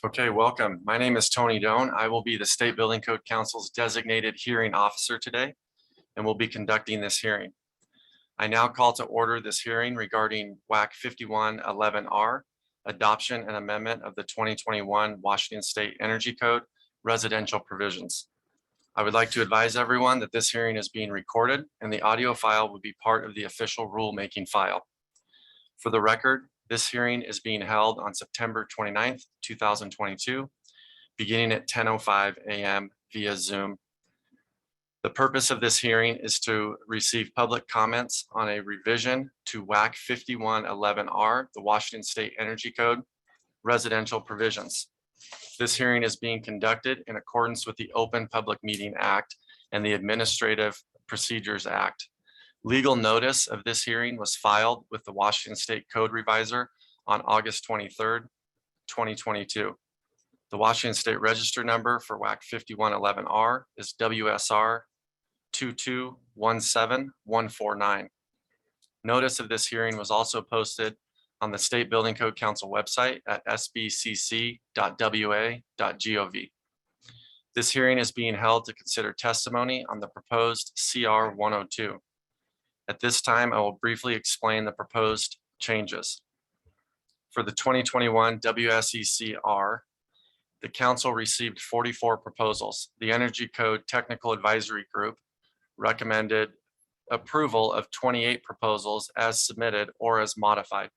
Okay, welcome. My name is Tony Doan. I will be the State Building Code Council's designated hearing officer today, and will be conducting this hearing. I now call to order this hearing regarding WAC 5111R, adoption and amendment of the 2021 Washington State Energy Code residential provisions. I would like to advise everyone that this hearing is being recorded and the audio file will be part of the official rulemaking file. For the record, this hearing is being held on September 29th, 2022, beginning at 10:05 a.m. via Zoom. The purpose of this hearing is to receive public comments on a revision to WAC 5111R, the Washington State Energy Code, residential provisions. This hearing is being conducted in accordance with the Open Public Meeting Act and the Administrative Procedures Act. Legal notice of this hearing was filed with the Washington State Code Revisor on August 23rd, 2022. The Washington State Register number for WAC 5111R is WSR 2217149. Notice of this hearing was also posted on the State Building Code Council website at SBCC-WA.gov. This hearing is being held to consider testimony on the proposed CR 102. At this time, I will briefly explain the proposed changes. For the 2021 WSEC-R, the council received 44 proposals. The Energy Code Technical Advisory Group recommended approval of 28 proposals as submitted or as modified.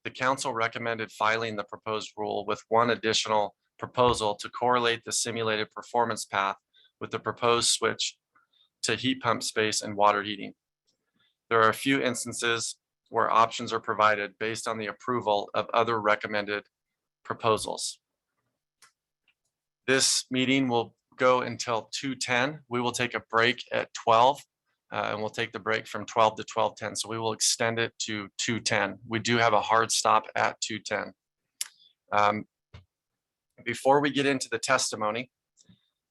The council recommended filing the proposed rule with one additional proposal to correlate the simulated performance path with the proposed switch to heat pump space and water heating. There are a few instances where options are provided based on the approval of other recommended proposals. This meeting will go until 2:10. We will take a break at 12 and we'll take the break from 12 to 12:10. So we will extend it to 2:10. We do have a hard stop at 2:10. Before we get into the testimony,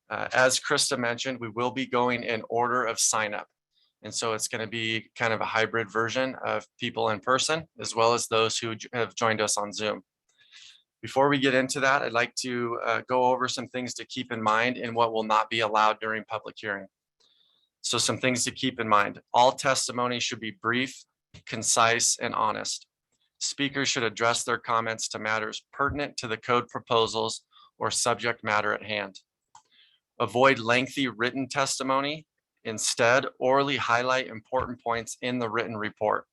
as Krista mentioned, we will be going in order of sign up. And so it's going to be kind of a hybrid version of people in person, as well as those who have joined us on Zoom. Before we get into that, I'd like to go over some things to keep in mind and what will not be allowed during public hearing. So some things to keep in mind. All testimony should be brief, concise, and honest. Speakers should address their comments to matters pertinent to the code proposals or subject matter at hand. Avoid lengthy written testimony. Instead, orally highlight important points in the written report.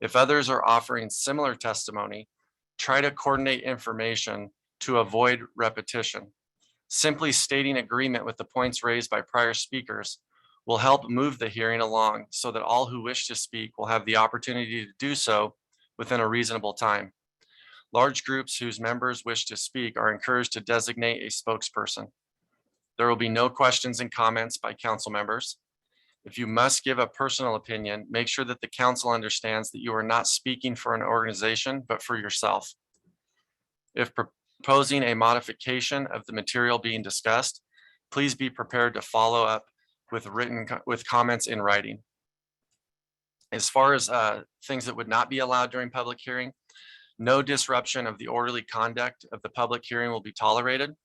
If others are offering similar testimony, try to coordinate information to avoid repetition. Simply stating agreement with the points raised by prior speakers will help move the hearing along so that all who wish to speak will have the opportunity to do so within a reasonable time. Large groups whose members wish to speak are encouraged to designate a spokesperson. There will be no questions and comments by council members. If you must give a personal opinion, make sure that the council understands that you are not speaking for an organization, but for yourself. If proposing a modification of the material being discussed, please be prepared to follow up with comments in writing. As far as things that would not be allowed during public hearing, no disruption of the orderly conduct of the public hearing will be tolerated.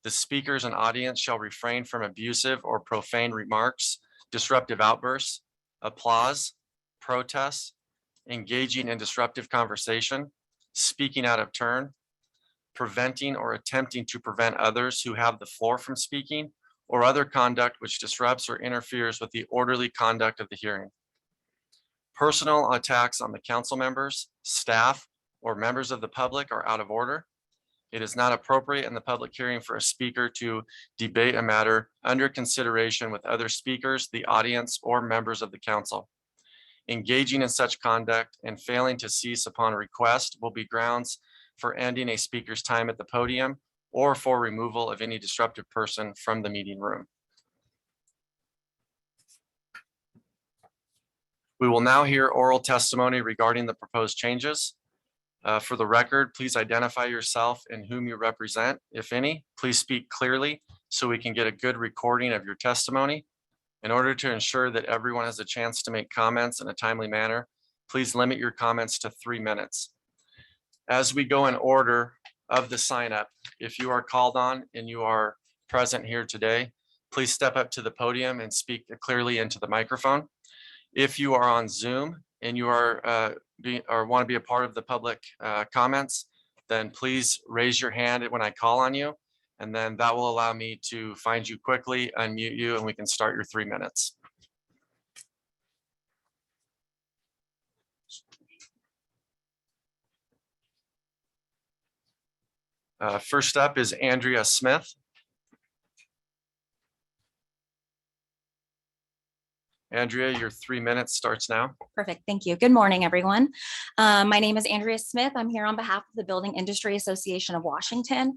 The speakers and audience shall refrain from abusive or profane remarks, disruptive outbursts, applause, protests, engaging in disruptive conversation, speaking out of turn, preventing or attempting to prevent others who have the floor from speaking, or other conduct which disrupts or interferes with the orderly conduct of the hearing. Personal attacks on the council members, staff, or members of the public are out of order. It is not appropriate in the public hearing for a speaker to debate a matter under consideration with other speakers, the audience, or members of the council. Engaging in such conduct and failing to cease upon request will be grounds for ending a speaker's time at the podium or for removal of any disruptive person from the meeting room. We will now hear oral testimony regarding the proposed changes. For the record, please identify yourself and whom you represent, if any. Please speak clearly so we can get a good recording of your testimony. In order to ensure that everyone has a chance to make comments in a timely manner, please limit your comments to 3 minutes. As we go in order, of the sign up. If you are called on and you are present here today, please step up to the podium and speak clearly into the microphone. If you are on Zoom and you are want to be a part of the public comments, then please raise your hand when I call on you, and then that will allow me to find you quickly, unmute you, and we can start your 3 minutes. First up is Andrea Smith. Andrea, your 3 minutes starts now. Perfect. Thank you. Good morning, everyone. My name is Andrea Smith. I'm here on behalf of the Building Industry Association of Washington.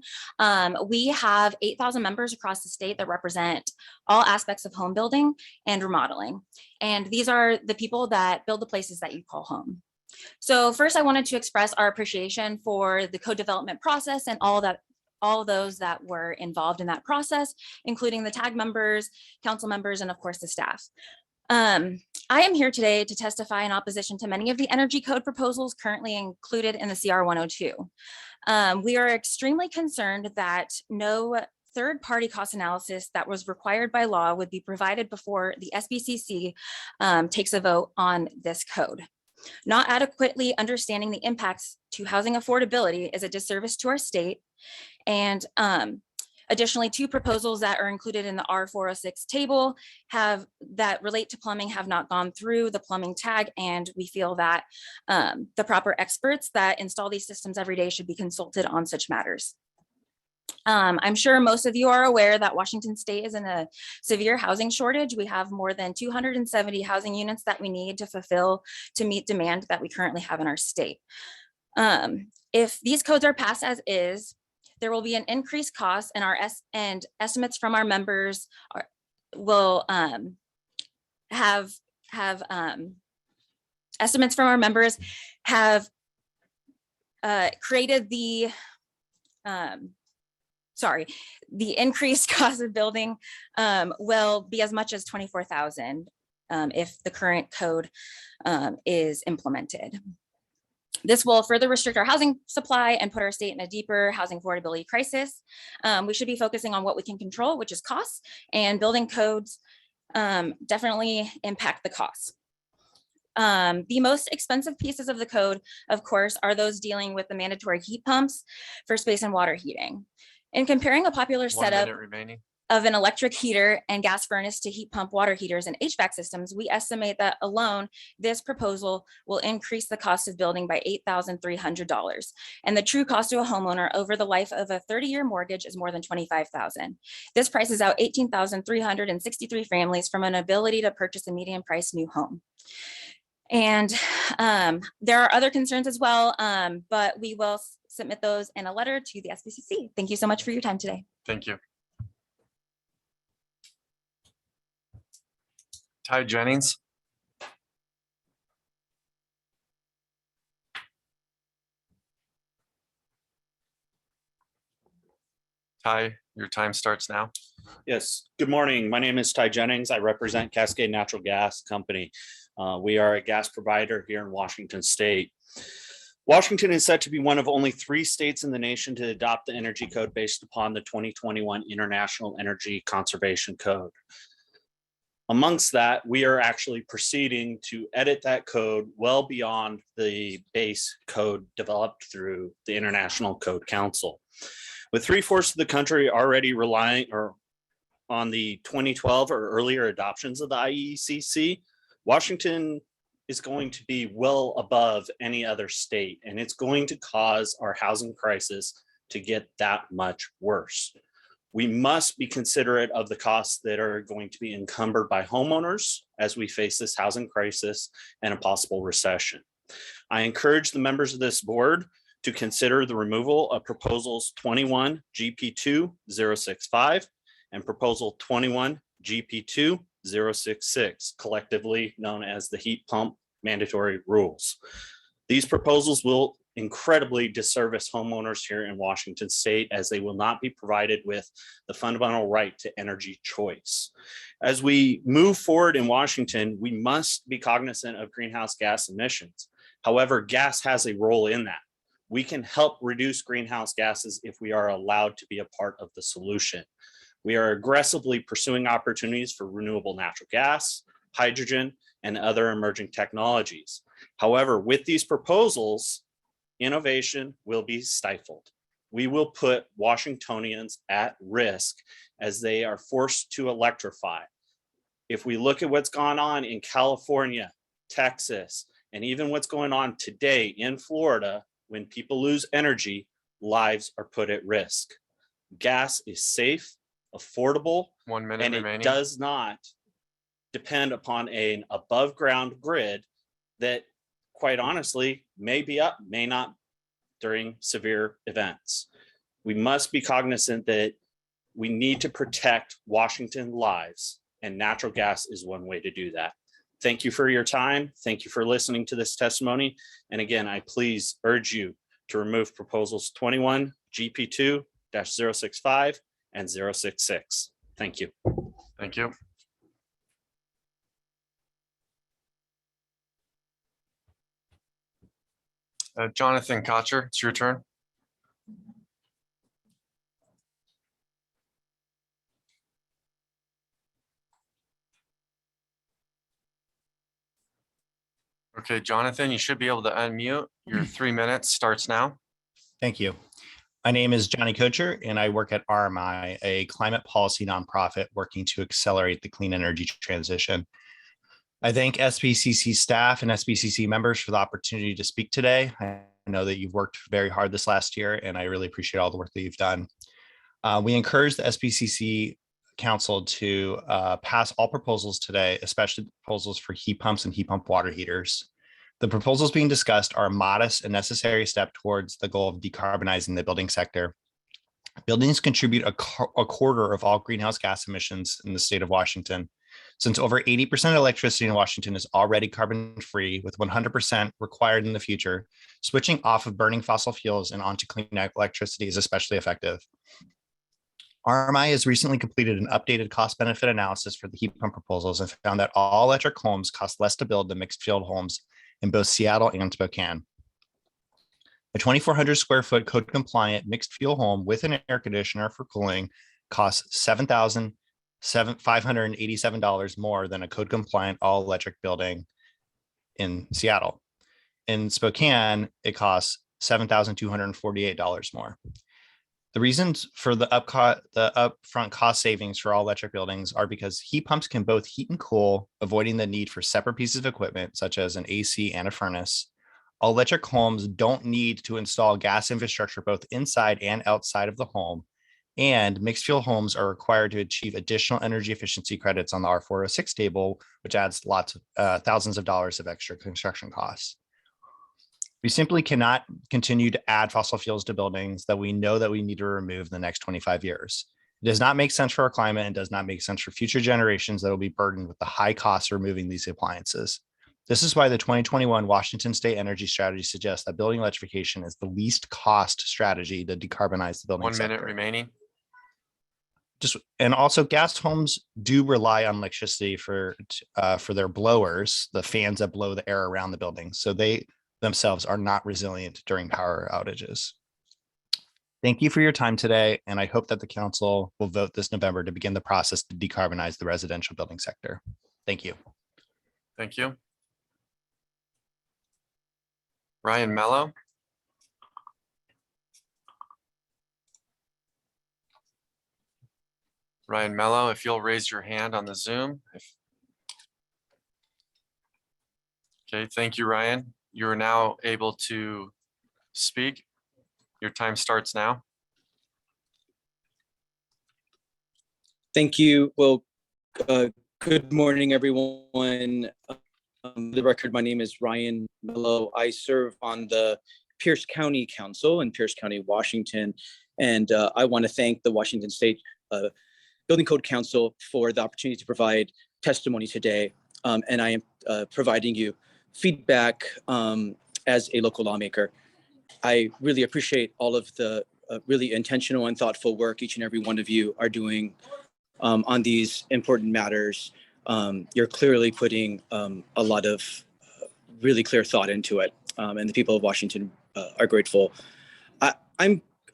We have 8,000 members across the state that represent all aspects of home building and remodeling. And these are the people that build the places that you call home. So first, I wanted to express our appreciation for the code development process and all those that were involved in that process, including the TAG members, council members, and of course the staff. I am here today to testify in opposition to many of the energy code proposals currently included in the CR 102. We are extremely concerned that no third-party cost analysis that was required by law would be provided before the SBCC takes a vote on this code. Not adequately understanding the impacts to housing affordability is a disservice to our state. And additionally, 2 proposals that are included in the R406 table that relate to plumbing have not gone through the plumbing tag, and we feel that the proper experts that install these systems every day should be consulted on such matters. I'm sure most of you are aware that Washington State is in a severe housing shortage. We have more than 270 housing units that we need to meet demand that we currently have in our state. If these codes are passed as is, there will be an increased cost, and estimates from our members will have created the increased cost of building will be as much as $24,000 if the current code is implemented. This will further restrict our housing supply and put our state in a deeper housing affordability crisis. We should be focusing on what we can control, which is costs, and building codes definitely impact the costs. The most expensive pieces of the code, of course, are those dealing with the mandatory heat pumps for space and water heating. In comparing a popular setup of an electric heater and gas furnace to heat pump water heaters and HVAC systems, we estimate that alone, this proposal will increase the cost of building by $8,300. And the true cost to a homeowner over the life of a 30-year mortgage is more than $25,000. This prices out 18,363 families from an ability to purchase a median price new home. And there are other concerns as well, but we will submit those in a letter to the SBCC. Thank you so much for your time today. Thank you. Ty Jennings. Ty, your time starts now. Yes, good morning. My name is Ty Jennings. I represent Cascade Natural Gas Company. We are a gas provider here in Washington State. Washington is set to be one of only 3 states in the nation to adopt the energy code based upon the 2021 International Energy Conservation Code. Amongst that, we are actually proceeding to edit that code well beyond the base code developed through the International Code Council. With 3/4 of the country already relying on the 2012 or earlier adoptions of the IECC, Washington is going to be well above any other state, and it's going to cause our housing crisis to get that much worse. We must be considerate of the costs that are going to be encumbered by homeowners as we face this housing crisis and a possible recession. I encourage the members of this board to consider the removal of proposals 21 GP2 065 and proposal 21 GP2 066, collectively known as the heat pump mandatory rules. These proposals will incredibly disservice homeowners here in Washington State, as they will not be provided with the fundamental right to energy choice. As we move forward in Washington, we must be cognizant of greenhouse gas emissions. However, gas has a role in that. We can help reduce greenhouse gases if we are allowed to be a part of the solution. We are aggressively pursuing opportunities for renewable natural gas, hydrogen, and other emerging technologies. However, with these proposals, innovation will be stifled. We will put Washingtonians at risk as they are forced to electrify. If we look at what's gone on in California, Texas, and even what's going on today in Florida, when people lose energy, lives are put at risk. Gas is safe, affordable, 1 minute and remaining. it does not depend upon an above ground grid that, quite honestly, may be up, may not during severe events. We must be cognizant that we need to protect Washington lives, and natural gas is one way to do that. Thank you for your time. Thank you for listening to this testimony. And again, I please urge you to remove proposals 21, GP2-065 and 066. Thank you. Thank you. Jonathan Kocher, it's your turn. Okay, Jonathan, you should be able to unmute. Your 3 minutes starts now. Thank you. My name is Johnny Kocher, and I work at RMI, a climate policy nonprofit working to accelerate the clean energy transition. I thank SBCC staff and SBCC members for the opportunity to speak today. I know that you've worked very hard this last year, and I really appreciate all the work that you've done. We encourage the SBCC Council to pass all proposals today, especially proposals for heat pumps and heat pump water heaters. The proposals being discussed are a modest and necessary step towards the goal of decarbonizing the building sector. Buildings contribute a quarter of all greenhouse gas emissions in the state of Washington. Since over 80% of electricity in Washington is already carbon-free, with 100% required in the future, switching off of burning fossil fuels and onto clean electricity is especially effective. RMI has recently completed an updated cost-benefit analysis for the heat pump proposals and found that all electric homes cost less to build than mixed-field homes in both Seattle and Spokane. A 2,400 square foot code-compliant mixed-fuel home with an air conditioner for cooling costs $7,587 more than a code-compliant all-electric building in Seattle. In Spokane, it costs $7,248 more. The reasons for the upfront cost savings for all electric buildings are because heat pumps can both heat and cool, avoiding the need for separate pieces of equipment, such as an AC and a furnace. All electric homes don't need to install gas infrastructure both inside and outside of the home. And mixed fuel homes are required to achieve additional energy efficiency credits on the R406 table, which adds thousands of dollars of extra construction costs. We simply cannot continue to add fossil fuels to buildings that we know that we need to remove in the next 25 years. It does not make sense for our climate and does not make sense for future generations that will be burdened with the high costs of removing these appliances. This is why the 2021 Washington State Energy Strategy suggests that building electrification is the least cost strategy to decarbonize the building 1 sector. minute remaining. And also gas homes do rely on electricity for their blowers, the fans that blow the air around the building. So they themselves are not resilient during power outages. Thank you for your time today, and I hope that the council will vote this November to begin the process to decarbonize the residential building sector. Thank you. Thank you. Ryan Mello. Ryan Mello, if you'll raise your hand on the Zoom. Okay, thank you, Ryan. You are now able to speak. Your time starts now. Thank you. Well, good morning, everyone. For the record, my name is Ryan Mello. I serve on the Pierce County Council in Pierce County, Washington. And I want to thank the Washington State Building Code Council for the opportunity to provide testimony today. And I am providing you feedback as a local lawmaker. I really appreciate all of the really intentional and thoughtful work each and every one of you are doing on these important matters. You're clearly putting a lot of really clear thought into it, and the people of Washington are grateful.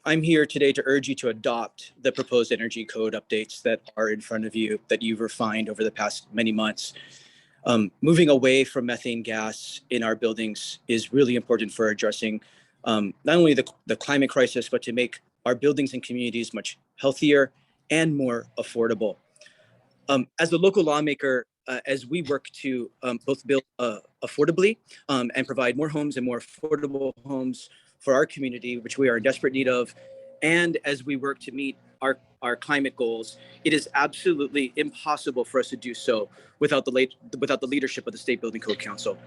I'm here today to urge you to adopt the proposed energy code updates that are in front of you, that you've refined over the past many months. Moving away from methane gas in our buildings is really important for addressing not only the climate crisis, but to make our buildings and communities much healthier and more affordable. As a local lawmaker, as we work to both build affordably and provide more homes and more affordable homes for our community, which we are in desperate need of, and as we work to meet our climate goals, it is absolutely impossible for us to do so without the leadership of the State Building Code Council.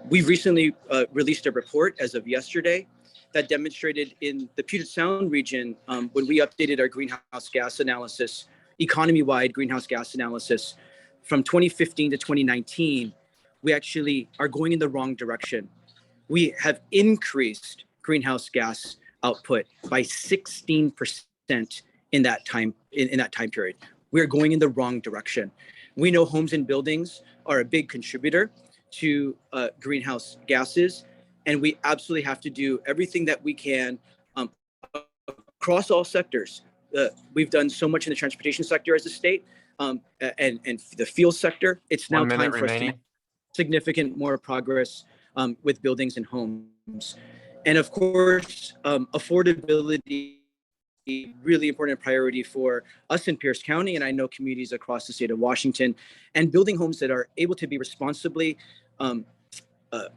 We've recently released a report as of yesterday that demonstrated in the Puget Sound region, when we updated our greenhouse gas analysis, economy-wide greenhouse gas analysis from 2015 to 2019, we actually are going in the wrong direction. We have increased greenhouse gas output by 16% in that time period. We are going in the wrong direction. We know homes and buildings are a big contributor to greenhouse gases, and we absolutely have to do everything that we can across all sectors. We've done so much in the transportation sector as a state, and the fuel sector. It's now 1 minute time for us to remaining. make significant more progress with buildings and homes. And of course, affordability, really important priority for us in Pierce County, and I know communities across the state of Washington, and building homes that are able to be responsibly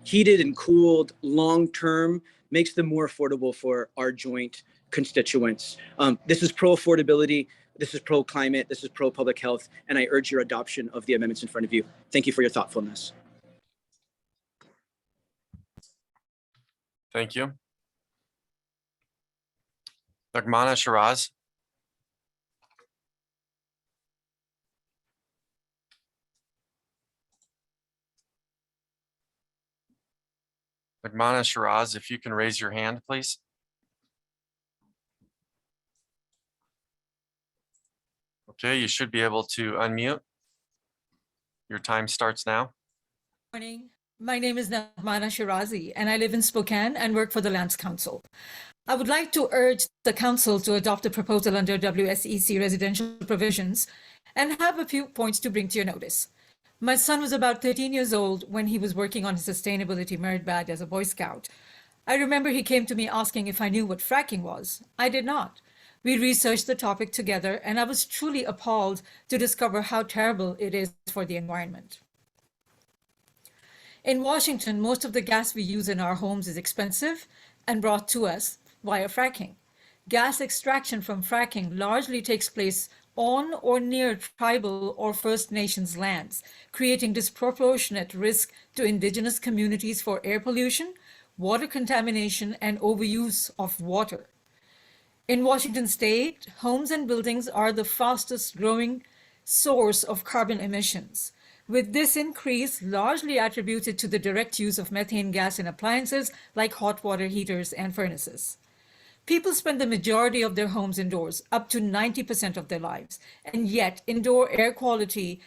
heated and cooled long-term makes them more affordable for our joint constituents. This is pro-affordability, this is pro-climate, this is pro-public health, and I urge your adoption of the amendments in front of you. Thank you for your thoughtfulness. Thank you. Nagmana Shiraz. Nagmana Shiraz, if you can raise your hand, please. Okay, you should be able to unmute. Your time starts now. Morning. My name is Nagmana Shirazi, and I live in Spokane and work for the Lands Council. I would like to urge the council to adopt a proposal under WSEC residential provisions and have a few points to bring to your notice. My son was about 13 years old when he was working on his sustainability merit badge as a Boy Scout. I remember he came to me asking if I knew what fracking was. I did not. We researched the topic together, and I was truly appalled to discover how terrible it is for the environment. In Washington, most of the gas we use in our homes is expensive and brought to us via fracking. Gas extraction from fracking largely takes place on or near tribal or First Nations lands, creating disproportionate risk to Indigenous communities for air pollution, water contamination, and overuse of water. In Washington state, homes and buildings are the fastest growing source of carbon emissions, with this increase largely attributed to the direct use of methane gas in appliances like hot water heaters and furnaces. People spend the majority of their homes indoors, up to 90% of their lives, and yet indoor air quality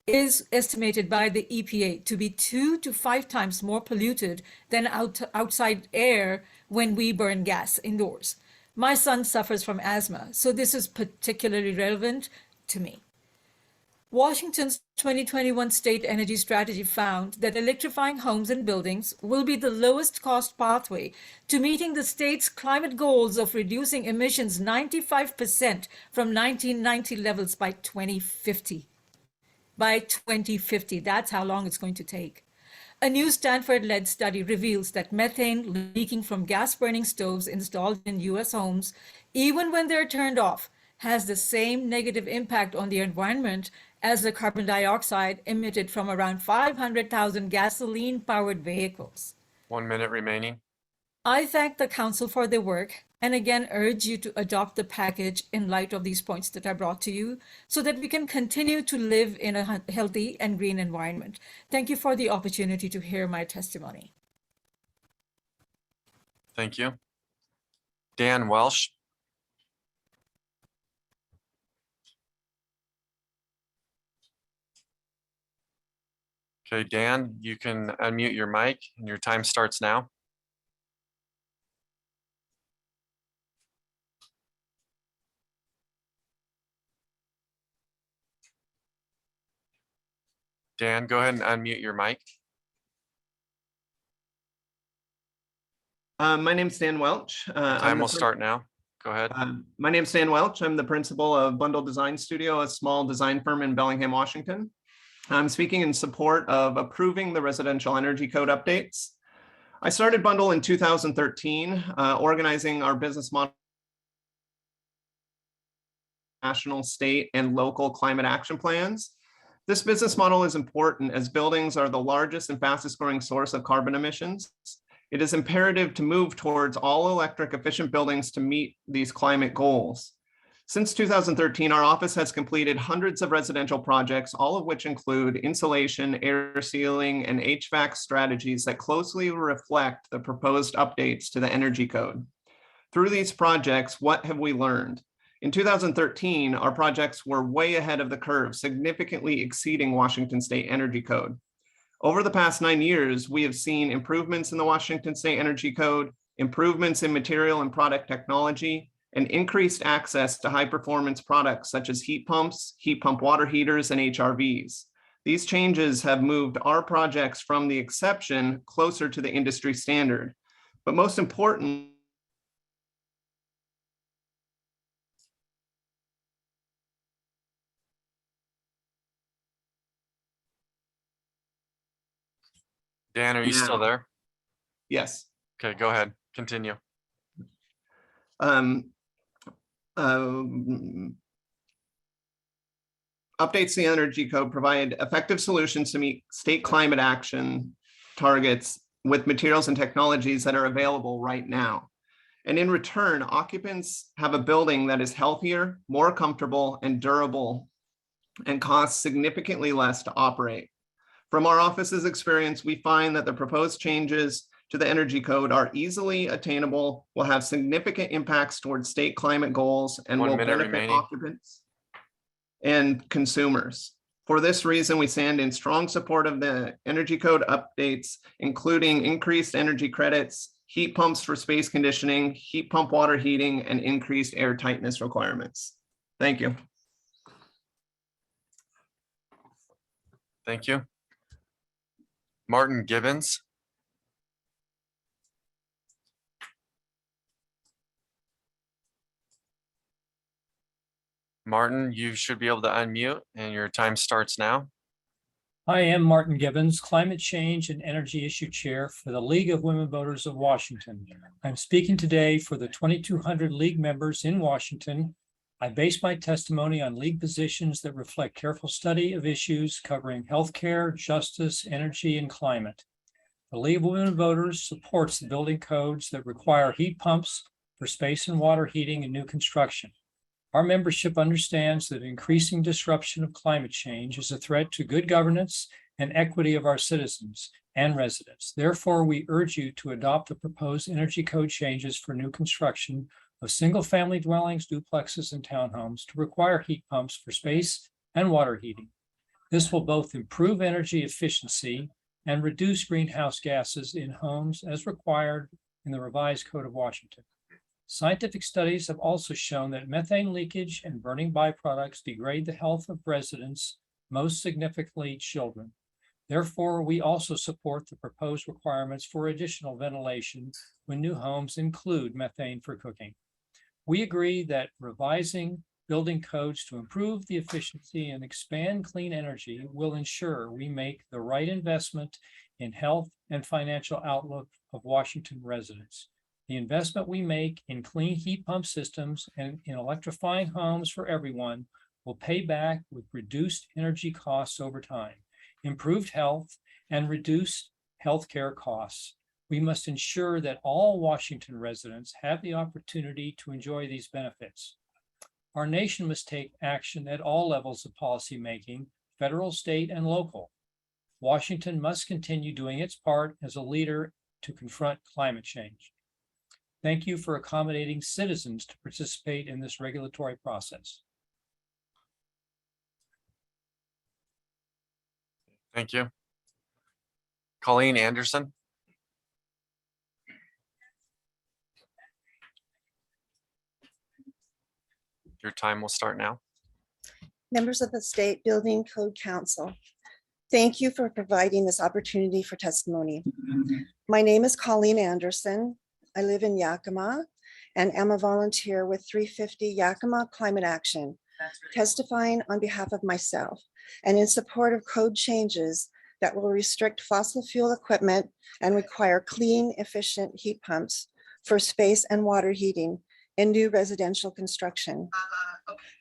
is estimated by the EPA to be 2 to 5 times more polluted than outside air when we burn gas indoors. My son suffers from asthma, so this is particularly relevant to me. Washington's 2021 state energy strategy found that electrifying homes and buildings will be the lowest cost pathway to meeting the state's climate goals of reducing emissions 95% from 1990 levels by 2050. By 2050, that's how long it's going to take. A new Stanford-led study reveals that methane leaking from gas-burning stoves installed in U.S. homes, even when they're turned off, has the same negative impact on the environment as the carbon dioxide emitted from around 500,000 gasoline-powered vehicles. 1 minute remaining. I thank the council for their work and again urge you to adopt the package in light of these points that I brought to you so that we can continue to live in a healthy and green environment. Thank you for the opportunity to hear my testimony. Thank you. Dan Welsh. Okay, Dan, you can unmute your mic and your time starts now. Dan, go ahead and unmute your mic. My name's Dan Welch. Time will start now. Go ahead. My name's Dan Welch. I'm the principal of Bundle Design Studio, a small design firm in Bellingham, Washington. I'm speaking in support of approving the residential energy code updates. I started Bundle in 2013, organizing our business model, national, state, and local climate action plans. This business model is important as buildings are the largest and fastest growing source of carbon emissions. It is imperative to move towards all electric efficient buildings to meet these climate goals. Since 2013, our office has completed hundreds of residential projects, all of which include insulation, air sealing, and HVAC strategies that closely reflect the proposed updates to the energy code. Through these projects, what have we learned? In 2013, our projects were way ahead of the curve, significantly exceeding Washington State Energy Code. Over the past 9 years, we have seen improvements in the Washington State Energy Code, improvements in material and product technology, and increased access to high-performance products such as heat pumps, heat pump water heaters, and HRVs. These changes have moved our projects from the exception closer to the industry standard. But most important, Dan, are you still there? yes. Okay, go ahead. Continue. Updates to the energy code provide effective solutions to meet state climate action targets with materials and technologies that are available right now. And in return, occupants have a building that is healthier, more comfortable, and durable, and costs significantly less to operate. From our office's experience, we find that the proposed changes to the energy code are easily attainable, will have significant impacts towards state climate goals, and 1 will minute benefit remaining. occupants and consumers. For this reason, we stand in strong support of the energy code updates, including increased energy credits, heat pumps for space conditioning, heat pump water heating, and increased air tightness requirements. Thank you. Thank you. Martin Gibbons. Martin, you should be able to unmute and your time starts now. I am Martin Gibbons, Climate Change and Energy Issue Chair for the League of Women Voters of Washington. I'm speaking today for the 2,200 League members in Washington. I base my testimony on League positions that reflect careful study of issues covering healthcare, justice, energy, and climate. The League of Women Voters supports the building codes that require heat pumps for space and water heating in new construction. Our membership understands that increasing disruption of climate change is a threat to good governance and equity of our citizens and residents. Therefore, we urge you to adopt the proposed energy code changes for new construction of single-family dwellings, duplexes, and townhomes to require heat pumps for space and water heating. This will both improve energy efficiency and reduce greenhouse gases in homes as required in the revised Code of Washington. Scientific studies have also shown that methane leakage and burning byproducts degrade the health of residents, most significantly children. Therefore, we also support the proposed requirements for additional ventilation when new homes include methane for cooking. We agree that revising building codes to improve the efficiency and expand clean energy will ensure we make the right investment in health and financial outlook of Washington residents. The investment we make in clean heat pump systems and in electrifying homes for everyone will pay back with reduced energy costs over time, improved health, and reduced healthcare costs. We must ensure that all Washington residents have the opportunity to enjoy these benefits. Our nation must take action at all levels of policymaking, federal, state, and local. Washington must continue doing its part as a leader to confront climate change. Thank you for accommodating citizens to participate in this regulatory process. Thank you. Colleen Anderson. Your time will start now. Members of the State Building Code Council. Thank you for providing this opportunity for testimony. My name is Colleen Anderson. I live in Yakima and am a volunteer with 350 Yakima Climate Action, testifying on behalf of myself and in support of code changes that will restrict fossil fuel equipment and require clean, efficient heat pumps for space and water heating in new residential construction.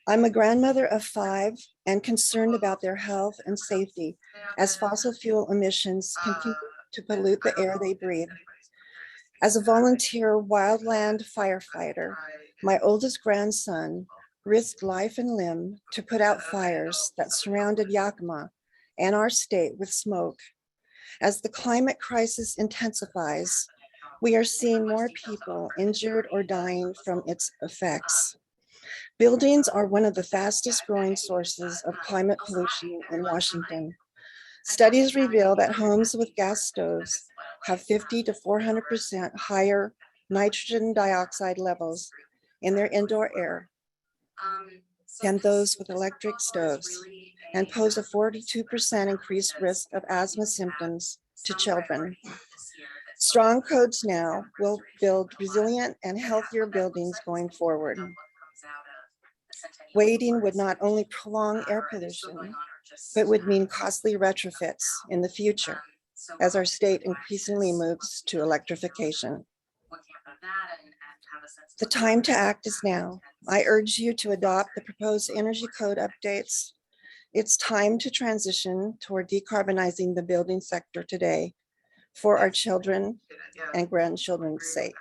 I'm a grandmother of 5 and concerned about their health and safety as fossil fuel emissions continue to pollute the air they breathe. As a volunteer wildland firefighter, my oldest grandson risked life and limb to put out fires that surrounded Yakima and our state with smoke. As the climate crisis intensifies, we are seeing more people injured or dying from its effects. Buildings are one of the fastest growing sources of climate pollution in Washington. Studies reveal that homes with gas stoves have 50 to 400% higher nitrogen dioxide levels in their indoor air than those with electric stoves, and pose a 42% increased risk of asthma symptoms to children. Strong codes now will build resilient and healthier buildings going forward. Waiting would not only prolong air pollution, but would mean costly retrofits in the future as our state increasingly moves to electrification. The time to act is now. I urge you to adopt the proposed energy code updates. It's time to transition toward decarbonizing the building sector today for our children and grandchildren's sake.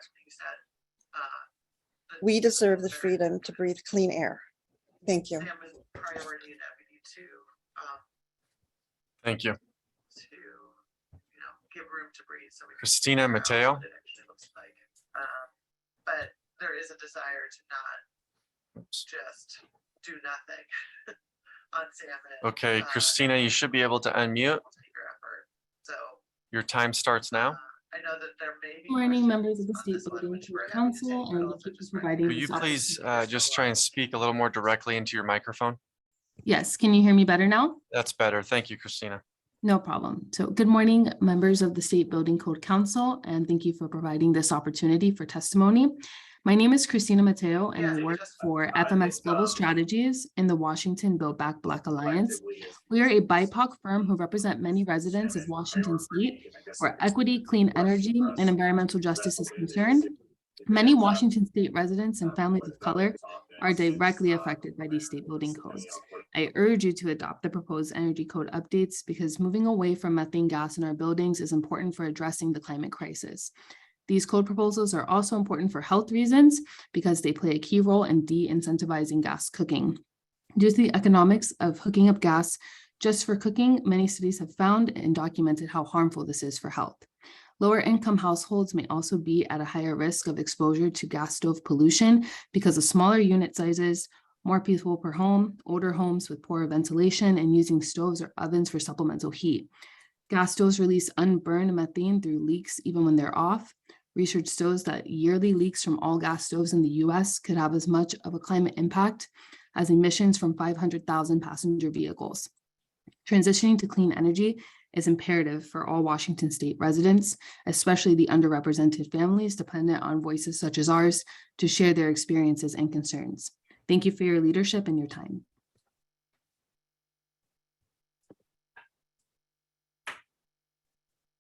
We deserve the freedom to breathe clean air. Thank you. Thank you. Christina Mateo. But there is a desire to not just do nothing on salmon. Okay, Christina, you should be able to unmute. So Your time starts now. I know that there may be. Morning, members of the State Building Council, and thank you for providing. Will you please just try and speak a little more directly into your microphone? Yes, can you hear me better now? That's better. Thank you, Christina. No problem. So good morning, members of the State Building Code Council, and thank you for providing this opportunity for testimony. My name is Christina Mateo, and I work for FMS Global Strategies in the Washington Build Back Black Alliance. We are a BIPOC firm who represent many residents of Washington State where equity, clean energy, and environmental justice is concerned. Many Washington State residents and families of color are directly affected by these state building codes. I urge you to adopt the proposed energy code updates because moving away from methane gas in our buildings is important for addressing the climate crisis. These code proposals are also important for health reasons because they play a key role in de-incentivizing gas cooking. Due to the economics of hooking up gas just for cooking, many studies have found and documented how harmful this is for health. Lower income households may also be at a higher risk of exposure to gas stove pollution because of smaller unit sizes, more people per home, older homes with poor ventilation, and using stoves or ovens for supplemental heat. Gas stoves release unburned methane through leaks even when they're off. Research shows that yearly leaks from all gas stoves in the US could have as much of a climate impact as emissions from 500,000 passenger vehicles. Transitioning to clean energy is imperative for all Washington State residents, especially the underrepresented families dependent on voices such as ours to share their experiences and concerns. Thank you for your leadership and your time.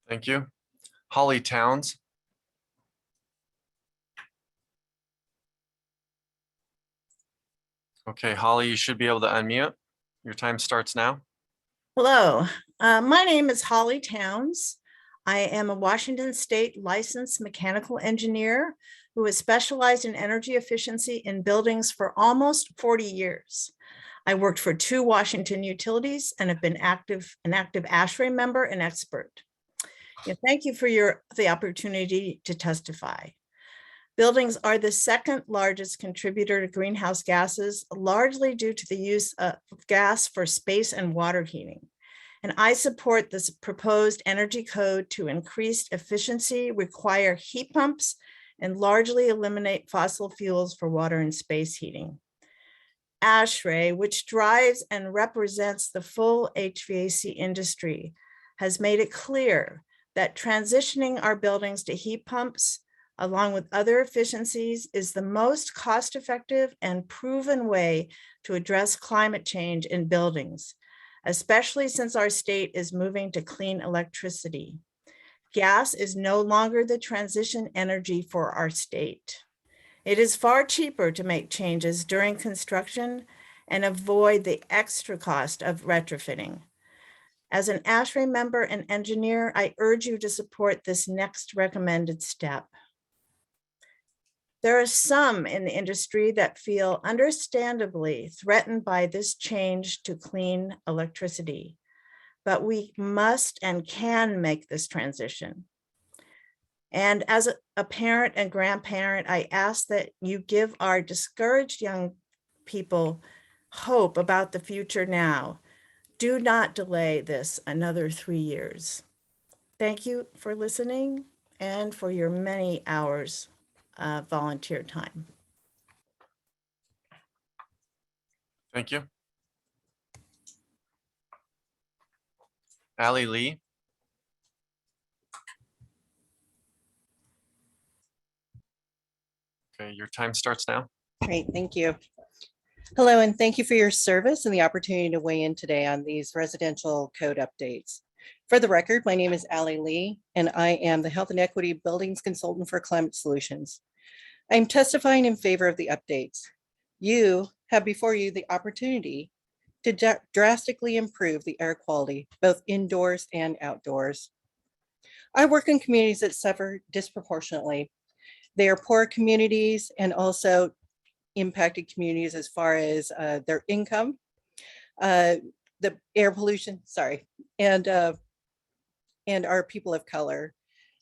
Thank you. Holly Towns. Okay, Holly, you should be able to unmute. Your time starts now. Hello, my name is Holly Towns. I am a Washington State licensed mechanical engineer who has specialized in energy efficiency in buildings for almost 40 years. I worked for 2 Washington utilities and have been an active ASHRAE member and expert. Thank you for the opportunity to testify. Buildings are the second largest contributor to greenhouse gases, largely due to the use of gas for space and water heating. And I support this proposed energy code to increase efficiency, require heat pumps, and largely eliminate fossil fuels for water and space heating. ASHRAE, which drives and represents the full HVAC industry, has made it clear that transitioning our buildings to heat pumps, along with other efficiencies, is the most cost-effective and proven way to address climate change in buildings, especially since our state is moving to clean electricity. Gas is no longer the transition energy for our state. It is far cheaper to make changes during construction and avoid the extra cost of retrofitting. As an ASHRAE member and engineer, I urge you to support this next recommended step. There are some in the industry that feel understandably threatened by this change to clean electricity, but we must and can make this transition. And as a parent and grandparent, I ask that you give our discouraged young people hope about the future now. Do not delay this another 3 years. Thank you for listening and for your many hours of volunteer time. Thank you. Ally Lee. Okay, your time starts now. Great, thank you. Hello, and thank you for your service and the opportunity to weigh in today on these residential code updates. For the record, my name is Ally Lee, and I am the Health and Equity Buildings Consultant for Climate Solutions. I'm testifying in favor of the updates. You have before you the opportunity to drastically improve the air quality, both indoors and outdoors. I work in communities that suffer disproportionately. They are poor communities and also impacted communities as far as their income, the air pollution, and our people of color.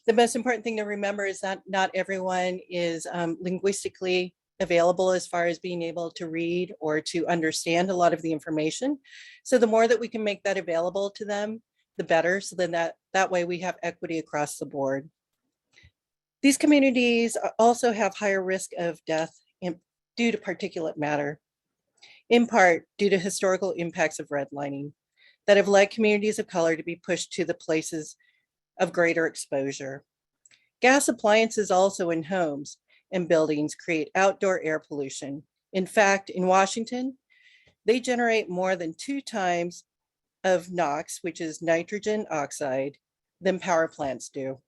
The most important thing to remember is that not everyone is linguistically available as far as being able to read or to understand a lot of the information. So the more that we can make that available to them, the better. So then that way we have equity across the board. These communities also have higher risk of death due to particulate matter, in part due to historical impacts of redlining that have led communities of color to be pushed to the places of greater exposure. Gas appliances also in homes and buildings create outdoor air pollution. In fact, in Washington, they generate more than 2 times of NOx, which is nitrogen oxide, than power plants do.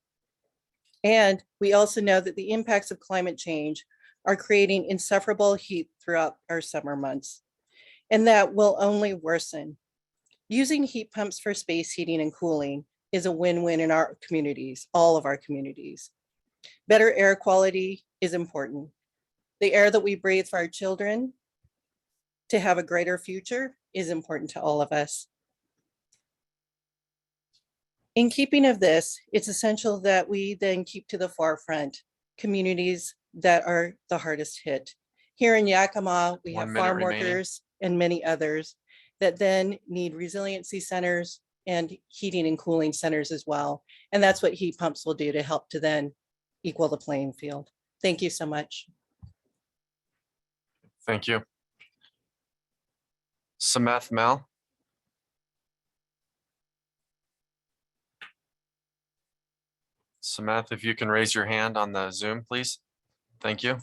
And we also know that the impacts of climate change are creating insufferable heat throughout our summer months, and that will only worsen. Using heat pumps for space heating and cooling is a win-win in our communities, all of our communities. Better air quality is important. The air that we breathe for our children to have a greater future is important to all of us. In keeping of this, it's essential that we then keep to the forefront communities that are the hardest hit. Here in Yakima, we have farm workers and many others that then need resiliency centers and heating and cooling centers as well. And that's what heat pumps will do to help to then equal the playing field. Thank you so much. Thank you. Sameth Mel. Sameth, if you can raise your hand on the Zoom, please. Thank you.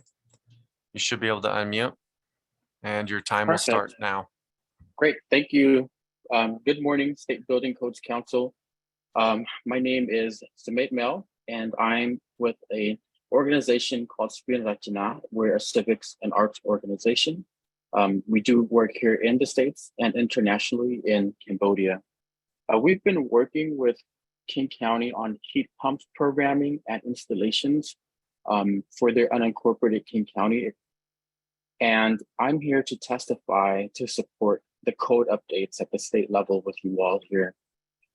You should be able to unmute, and your time will start now. Great, thank you. Good morning, State Building Codes Council. My name is Sameth Mel, and I'm with an organization called Spring Latina. We're a civics and arts organization. We do work here in the States and internationally in Cambodia. We've been working with King County on heat pumps programming and installations for their unincorporated King County. And I'm here to testify to support the code updates at the state level with you all here.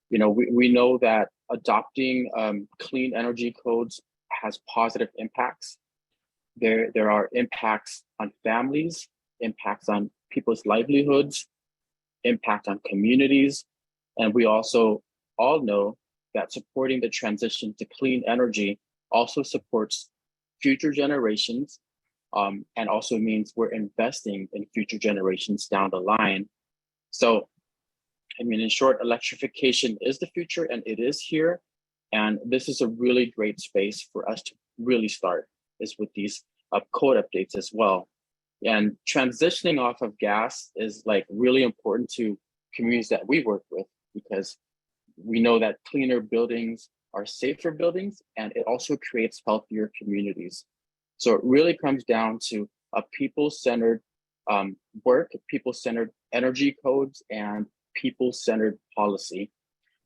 You know, we know that adopting clean energy codes has positive impacts. There are impacts on families, impacts on people's livelihoods, impact on communities. And we also all know that supporting the transition to clean energy also supports future generations and also means we're investing in future generations down the line. So, I mean, in short, electrification is the future and it is here. And this is a really great space for us to really start is with these code updates as well. And transitioning off of gas is like really important to communities that we work with, because we know that cleaner buildings are safer buildings, and it also creates healthier communities. So it really comes down to a people-centered work, people-centered energy codes, and people-centered policy.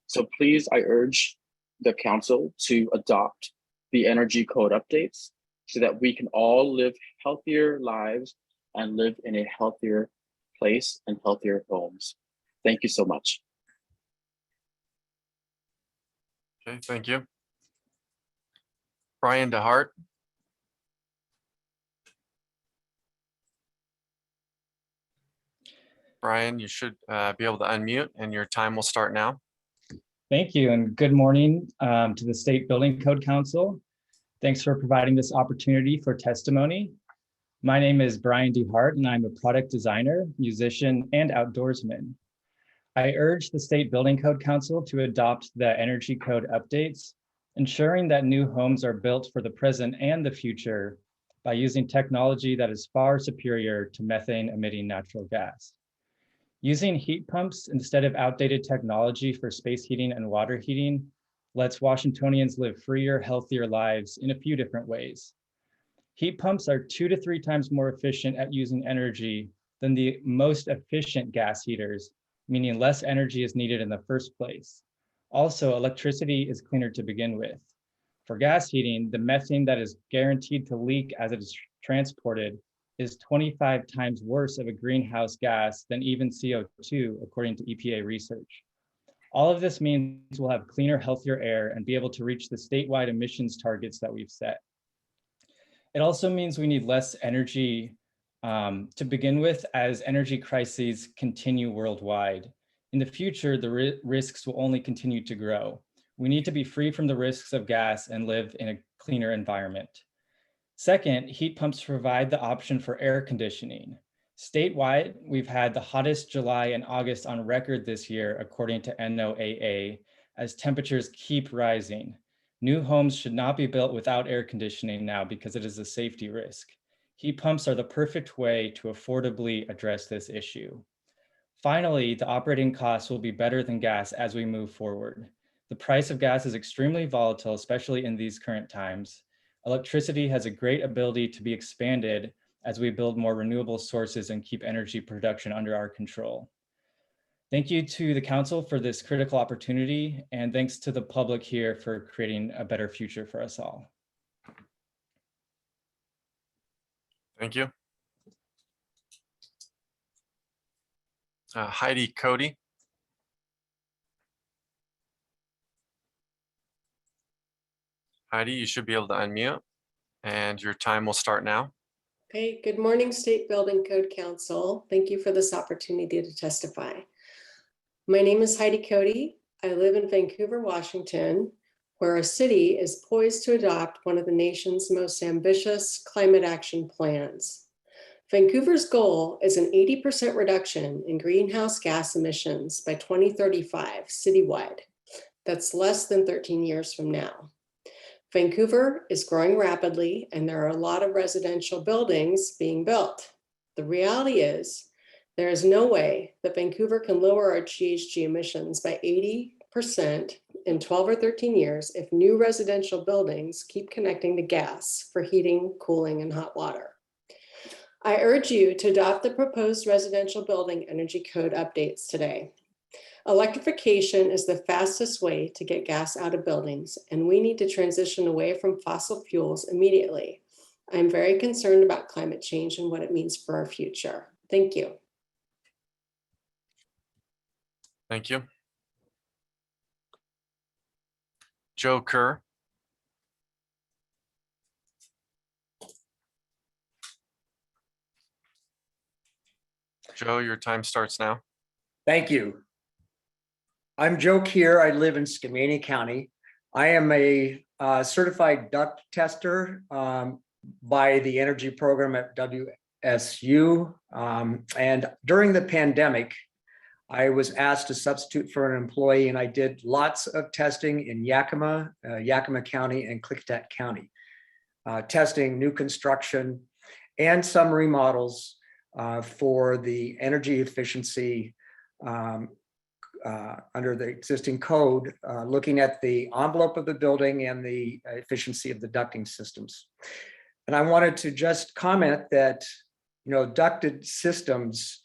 So please, I urge the council to adopt the energy code updates so that we can all live healthier lives and live in a healthier place and healthier homes. Thank you so much. Okay, thank you. Brian DeHart. Brian, you should be able to unmute and your time will start now. Thank you and good morning to the State Building Code Council. Thanks for providing this opportunity for testimony. My name is Brian DeHart and I'm a product designer, musician, and outdoorsman. I urge the State Building Code Council to adopt the energy code updates, ensuring that new homes are built for the present and the future by using technology that is far superior to methane emitting natural gas. Using heat pumps instead of outdated technology for space heating and water heating lets Washingtonians live freer, healthier lives in a few different ways. Heat pumps are 2 to 3 times more efficient at using energy than the most efficient gas heaters, meaning less energy is needed in the first place. Also, electricity is cleaner to begin with. For gas heating, the methane that is guaranteed to leak as it is transported is 25 times worse of a greenhouse gas than even CO2, according to EPA research. All of this means we'll have cleaner, healthier air and be able to reach the statewide emissions targets that we've set. It also means we need less energy to begin with as energy crises continue worldwide. In the future, the risks will only continue to grow. We need to be free from the risks of gas and live in a cleaner environment. Second, heat pumps provide the option for air conditioning. Statewide, we've had the hottest July and August on record this year, according to NOAA, as temperatures keep rising. New homes should not be built without air conditioning now because it is a safety risk. Heat pumps are the perfect way to affordably address this issue. Finally, the operating costs will be better than gas as we move forward. The price of gas is extremely volatile, especially in these current times. Electricity has a great ability to be expanded as we build more renewable sources and keep energy production under our control. Thank you to the council for this critical opportunity, and thanks to the public here for creating a better future for us all. Thank you. Heidi Cody. Heidi, you should be able to unmute and your time will start now. Okay, good morning, State Building Code Council. Thank you for this opportunity to testify. My name is Heidi Cody. I live in Vancouver, Washington, where a city is poised to adopt one of the nation's most ambitious climate action plans. Vancouver's goal is an 80% reduction in greenhouse gas emissions by 2035 citywide. That's less than 13 years from now. Vancouver is growing rapidly and there are a lot of residential buildings being built. The reality is there is no way that Vancouver can lower our GHG emissions by 80% in 12 or 13 years if new residential buildings keep connecting to gas for heating, cooling, and hot water. I urge you to adopt the proposed residential building energy code updates today. Electrification is the fastest way to get gas out of buildings, and we need to transition away from fossil fuels immediately. I'm very concerned about climate change and what it means for our future. Thank you. Thank you. Joe Kerr. Joe, your time starts now. Thank you. I'm Joe Keir. I live in Skamania County. I am a certified duct tester, by the energy program at WSU. And during the pandemic, I was asked to substitute for an employee, and I did lots of testing in Yakima, Yakima County and Klickitat County, testing new construction and some remodels for the energy efficiency under the existing code, looking at the envelope of the building and the efficiency of the ducting systems. And I wanted to just comment that, ducted systems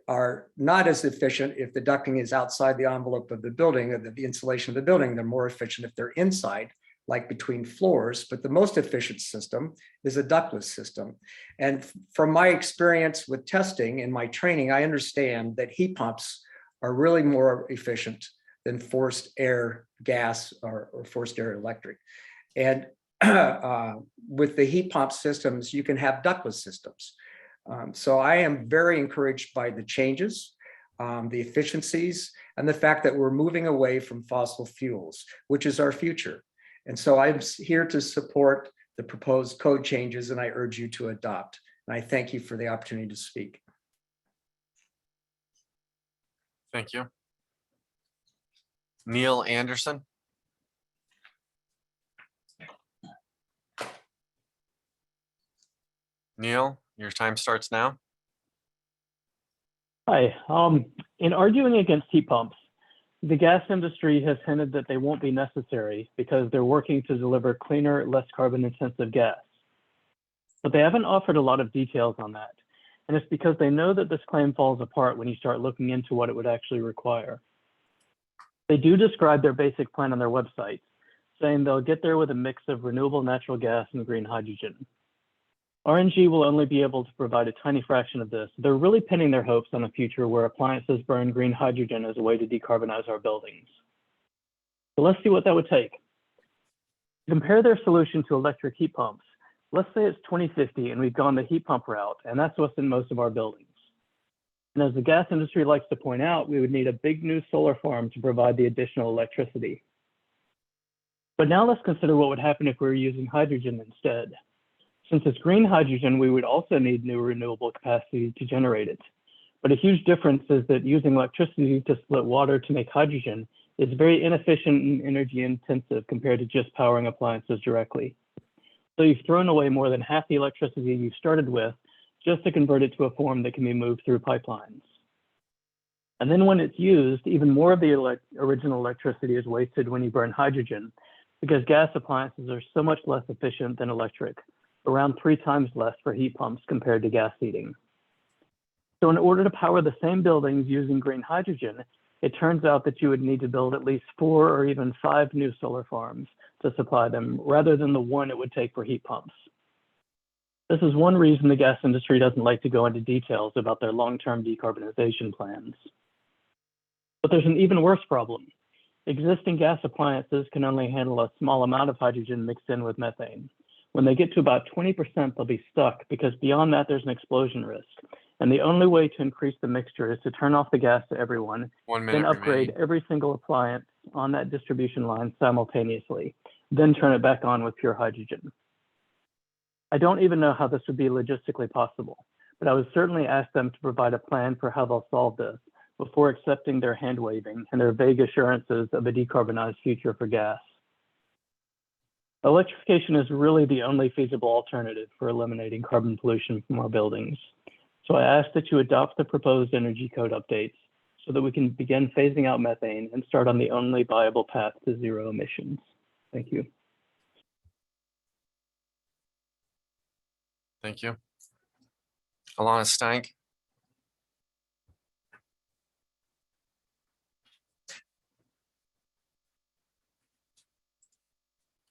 are not as efficient if the ducting is outside the envelope of the building or the insulation of the building. They're more efficient if they're inside, like between floors, but the most efficient system is a ductless system. And from my experience with testing and my training, I understand that heat pumps are really more efficient than forced air gas or forced air electric. And with the heat pump systems, you can have ductless systems. So I am very encouraged by the changes, the efficiencies, and the fact that we're moving away from fossil fuels, which is our future. And so I'm here to support the proposed code changes, and I urge you to adopt. And I thank you for the opportunity to speak. Thank you. Neil Anderson. Neil, your time starts now. Hi. In arguing against heat pumps, the gas industry has hinted that they won't be necessary because they're working to deliver cleaner, less carbon-intensive gas. But they haven't offered a lot of details on that. And it's because they know that this claim falls apart when you start looking into what it would actually require. They do describe their basic plan on their website, saying they'll get there with a mix of renewable natural gas and green hydrogen. RNG will only be able to provide a tiny fraction of this. They're really pinning their hopes on a future where appliances burn green hydrogen as a way to decarbonize our buildings. So let's see what that would take. Compare their solution to electric heat pumps. Let's say it's 2050 and we've gone the heat pump route, and that's what's in most of our buildings. And as the gas industry likes to point out, we would need a big new solar farm to provide the additional electricity. But now let's consider what would happen if we were using hydrogen instead. Since it's green hydrogen, we would also need new renewable capacity to generate it. But a huge difference is that using electricity to split water to make hydrogen is very inefficient and energy intensive compared to just powering appliances directly. So you've thrown away more than half the electricity you started with just to convert it to a form that can be moved through pipelines. And then when it's used, even more of the original electricity is wasted when you burn hydrogen, because gas appliances are so much less efficient than electric, around 3 times less for heat pumps compared to gas heating. So in order to power the same buildings using green hydrogen, it turns out that you would need to build at least 4 or even 5 new solar farms to supply them, rather than the 1 it would take for heat pumps. This is one reason the gas industry doesn't like to go into details about their long-term decarbonization plans. But there's an even worse problem. Existing gas appliances can only handle a small amount of hydrogen mixed in with methane. When they get to about 20%, they'll be stuck because beyond that, there's an explosion risk. And the only way to increase the mixture is to turn off the gas to everyone, then upgrade every single appliance on that distribution line simultaneously, then turn it back on with pure hydrogen. I don't even know how this would be logistically possible, but I would certainly ask them to provide a plan for how they'll solve this before accepting their hand waving and their vague assurances of a decarbonized future for gas. Electrification is really the only feasible alternative for eliminating carbon pollution from our buildings. So I ask that you adopt the proposed energy code updates so that we can begin phasing out methane and start on the only viable path to zero emissions. Thank you. Thank you. Alana Stank.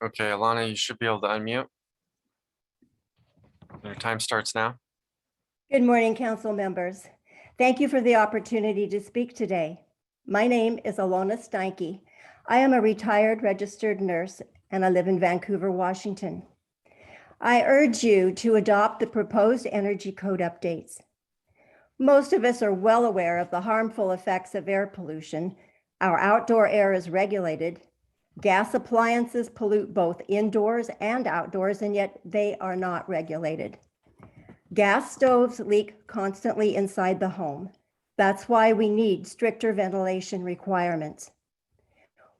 Okay, Alana, you should be able to unmute. Your time starts now. Good morning, council members. Thank you for the opportunity to speak today. My name is Alana Steinke. I am a retired registered nurse and I live in Vancouver, Washington. I urge you to adopt the proposed energy code updates. Most of us are well aware of the harmful effects of air pollution. Our outdoor air is regulated. Gas appliances pollute both indoors and outdoors, and yet they are not regulated. Gas stoves leak constantly inside the home. That's why we need stricter ventilation requirements.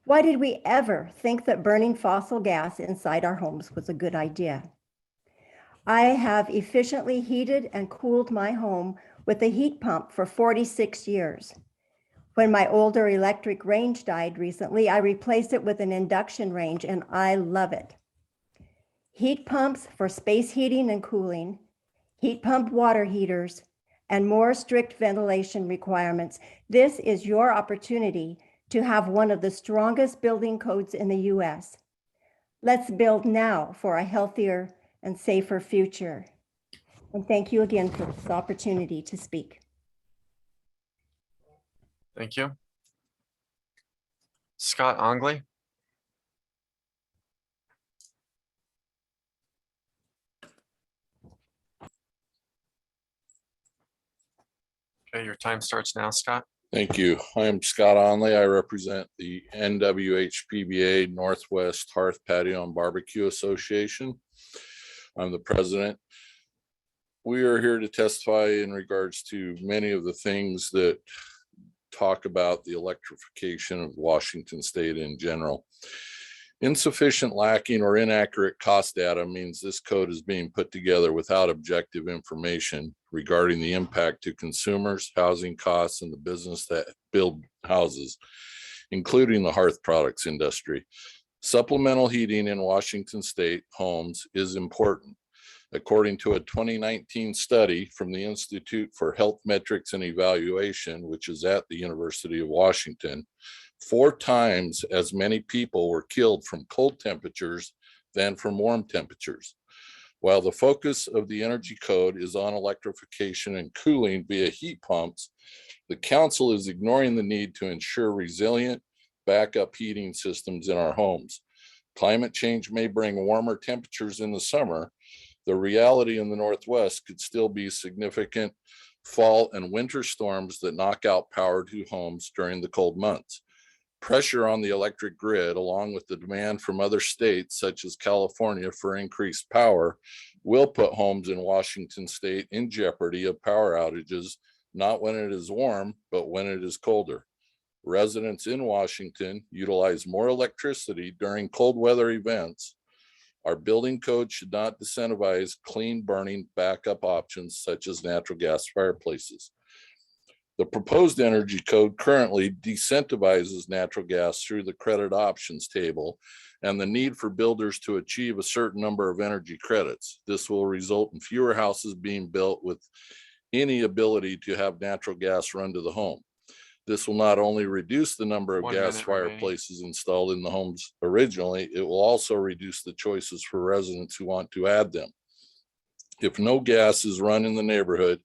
Why did we ever think that burning fossil gas inside our homes was a good idea? I have efficiently heated and cooled my home with a heat pump for 46 years. When my older electric range died recently, I replaced it with an induction range, and I love it. Heat pumps for space heating and cooling, heat pump water heaters, and more strict ventilation requirements. This is your opportunity to have one of the strongest building codes in the US. Let's build now for a healthier and safer future. And thank you again for this opportunity to speak. Thank you. Scott Ongley. Okay, your time starts now, Scott. Thank you. I'm Scott Onley. I represent the NWHPBA Northwest Hearth Patio and Barbecue Association. I'm the president. We are here to testify in regards to many of the things that talk about the electrification of Washington State in general. Insufficient, lacking, or inaccurate cost data means this code is being put together without objective information regarding the impact to consumers, housing costs, and the business that build houses, including the hearth products industry. Supplemental heating in Washington State homes is important. According to a 2019 study from the Institute for Health Metrics and Evaluation, which is at the University of Washington, 4 times as many people were killed from cold temperatures than from warm temperatures. While the focus of the energy code is on electrification and cooling via heat pumps, the council is ignoring the need to ensure resilient backup heating systems in our homes. Climate change may bring warmer temperatures in the summer. The reality in the Northwest could still be significant fall and winter storms that knock out power to homes during the cold months. Pressure on the electric grid, along with the demand from other states such as California for increased power, will put homes in Washington State in jeopardy of power outages, not when it is warm, but when it is colder. Residents in Washington utilize more electricity during cold weather events. Our building code should not incentivize clean burning backup options such as natural gas fireplaces. The proposed energy code currently decentivizes natural gas through the credit options table and the need for builders to achieve a certain number of energy credits. This will result in fewer houses being built with any ability to have natural gas run to the home. This will not only reduce the number of gas fireplaces installed in the homes originally, it will also reduce the choices for residents who want to add them. If no gas is run in the neighborhood,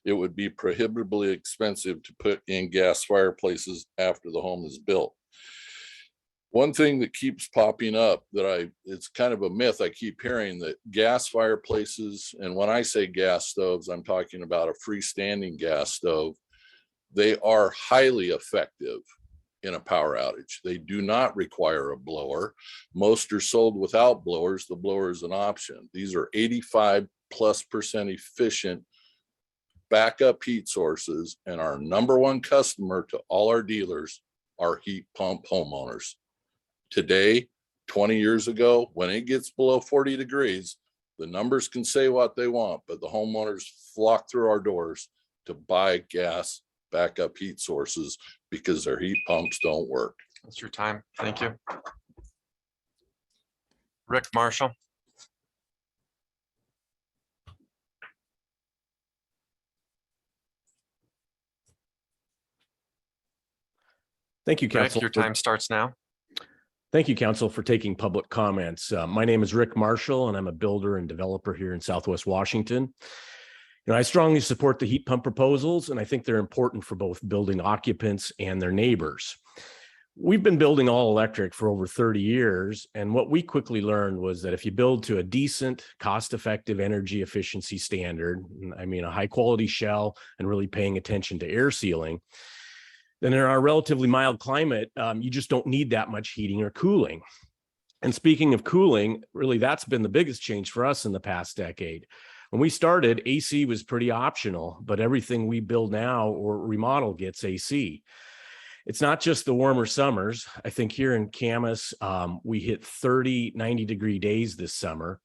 it would be prohibitively expensive to put in gas fireplaces after the home is built. One thing that keeps popping up it's kind of a myth I keep hearing, that gas fireplaces, and when I say gas stoves, I'm talking about a freestanding gas stove. They are highly effective in a power outage. They do not require a blower. Most are sold without blowers. The blower is an option. These are 85+% efficient backup heat sources, and our number one customer to all our dealers are heat pump homeowners. Today, 20 years ago, when it gets below 40 degrees, the numbers can say what they want, but the homeowners flock through our doors to buy gas backup heat sources because their heat pumps don't work. That's your time. Thank you. Rick Marshall. Thank you, Council. Rick, your time starts now. Thank you, Council, for taking public comments. My name is Rick Marshall, and I'm a builder and developer here in Southwest Washington. I strongly support the heat pump proposals, and I think they're important for both building occupants and their neighbors. We've been building all electric for over 30 years, and what we quickly learned was that if you build to a decent, cost-effective energy efficiency standard, I mean a high-quality shell and really paying attention to air sealing, then in our relatively mild climate, you just don't need that much heating or cooling. And speaking of cooling, really that's been the biggest change for us in the past decade. When we started, AC was pretty optional, but everything we build now or remodel gets AC. It's not just the warmer summers. I think here in Camas, we hit 30, 90-degree days this summer,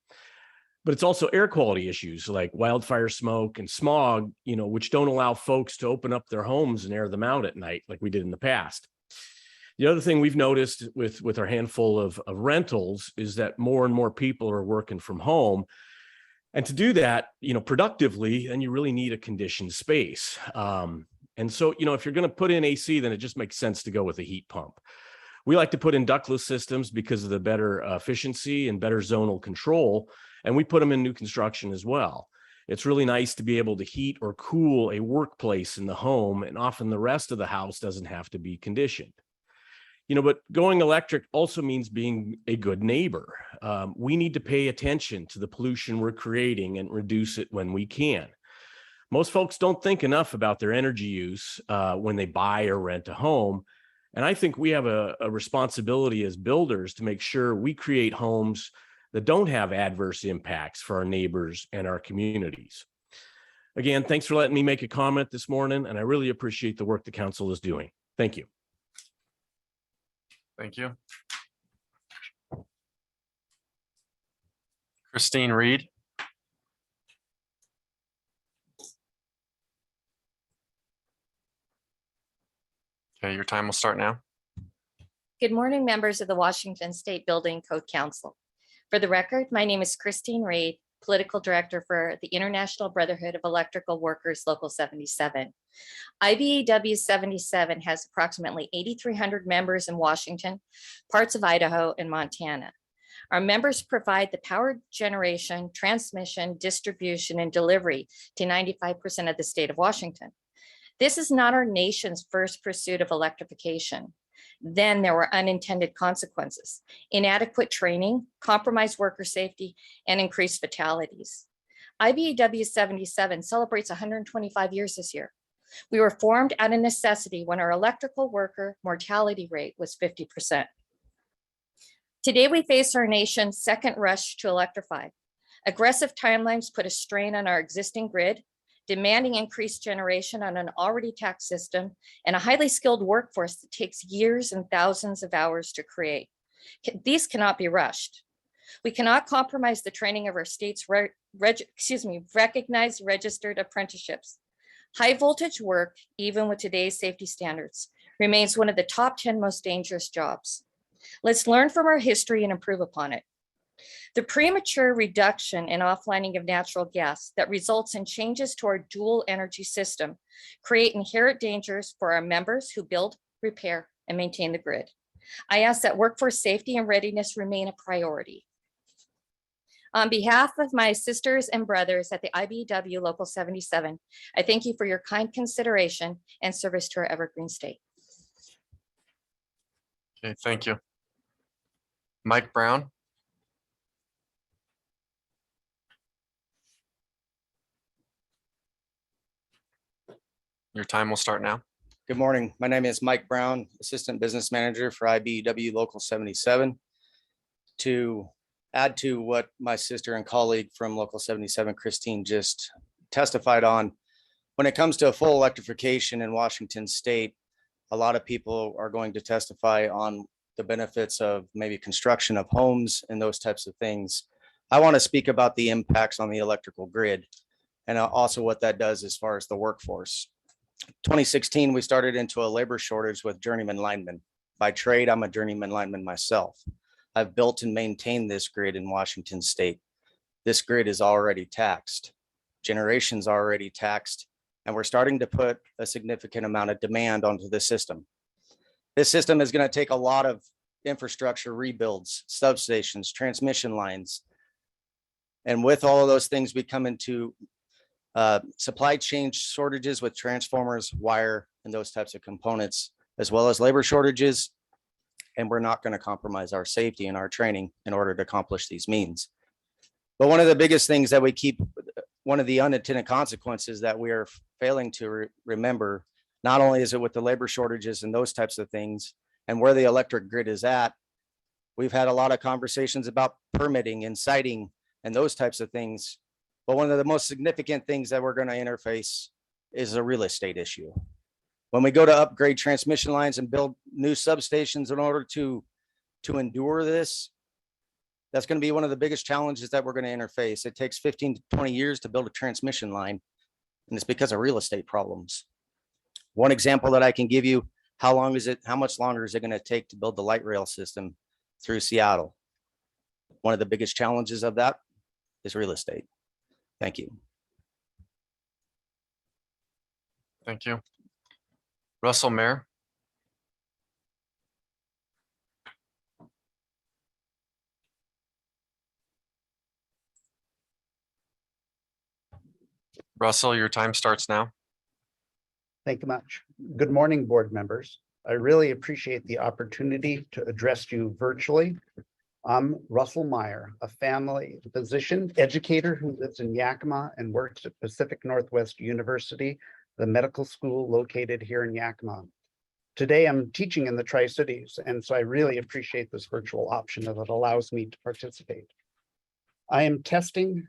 but it's also air quality issues like wildfire smoke and smog, which don't allow folks to open up their homes and air them out at night like we did in the past. The other thing we've noticed with our handful of rentals is that more and more people are working from home. And to do that, productively, then you really need a conditioned space. And so, if you're going to put in AC, then it just makes sense to go with a heat pump. We like to put in ductless systems because of the better efficiency and better zonal control. And we put them in new construction as well. It's really nice to be able to heat or cool a workplace in the home, and often the rest of the house doesn't have to be conditioned. But going electric also means being a good neighbor. We need to pay attention to the pollution we're creating and reduce it when we can. Most folks don't think enough about their energy use when they buy or rent a home. And I think we have a responsibility as builders to make sure we create homes that don't have adverse impacts for our neighbors and our communities. Again, thanks for letting me make a comment this morning, and I really appreciate the work the council is doing. Thank you. Thank you. Christine Reed. Okay, your time will start now. Good morning, members of the Washington State Building Code Council. For the record, my name is Christine Reed, Political Director for the International Brotherhood of Electrical Workers, Local 77. IBEW 77 has approximately 8,300 members in Washington, parts of Idaho, and Montana. Our members provide the power generation, transmission, distribution, and delivery to 95% of the state of Washington. This is not our nation's first pursuit of electrification. Then there were unintended consequences: inadequate training, compromised worker safety, and increased fatalities. IBEW 77 celebrates 125 years this year. We were formed out of necessity when our electrical worker mortality rate was 50%. Today, we face our nation's second rush to electrify. Aggressive timelines put a strain on our existing grid, demanding increased generation on an already taxed system, and a highly skilled workforce that takes years and thousands of hours to create. These cannot be rushed. We cannot compromise the training of our state's recognized registered apprenticeships. High voltage work, even with today's safety standards, remains one of the top 10 most dangerous jobs. Let's learn from our history and improve upon it. The premature reduction in offlining of natural gas that results in changes to our dual energy system create inherent dangers for our members who build, repair, and maintain the grid. I ask that workforce safety and readiness remain a priority. On behalf of my sisters and brothers at the IBEW Local 77, I thank you for your kind consideration and service to our evergreen state. Okay, thank you. Mike Brown. Your time will start now. Good morning. My name is Mike Brown, Assistant Business Manager for IBEW Local 77. To add to what my sister and colleague from Local 77, Christine, just testified on, when it comes to full electrification in Washington State, a lot of people are going to testify on the benefits of maybe construction of homes and those types of things. I want to speak about the impacts on the electrical grid and also what that does as far as the workforce. 2016, we started into a labor shortage with journeyman linemen. By trade, I'm a journeyman lineman myself. I've built and maintained this grid in Washington State. This grid is already taxed. Generation's already taxed, and we're starting to put a significant amount of demand onto the system. This system is going to take a lot of infrastructure rebuilds, substations, transmission lines. And with all of those things, we come into supply chain shortages with transformers, wire, and those types of components, as well as labor shortages. And we're not going to compromise our safety and our training in order to accomplish these means. But one of the biggest things that one of the unintended consequences that we are failing to remember Not only is it with the labor shortages and those types of things and where the electric grid is at, we've had a lot of conversations about permitting and siting and those types of things. But one of the most significant things that we're going to interface is a real estate issue. When we go to upgrade transmission lines and build new substations in order to endure this, that's going to be one of the biggest challenges that we're going to interface. It takes 15 to 20 years to build a transmission line, and it's because of real estate problems. One example that I can give you, how much longer is it going to take to build the light rail system through Seattle? One of the biggest challenges of that is real estate. Thank you. Thank you. Russell Mayer. Russell, your time starts now. Thank you much. Good morning, board members. I really appreciate the opportunity to address you virtually. I'm Russell Meyer, a family physician, educator who lives in Yakima and works at Pacific Northwest University, the medical school located here in Yakima. Today, I'm teaching in the Tri-Cities, and so I really appreciate this virtual option that allows me to participate. I am testifying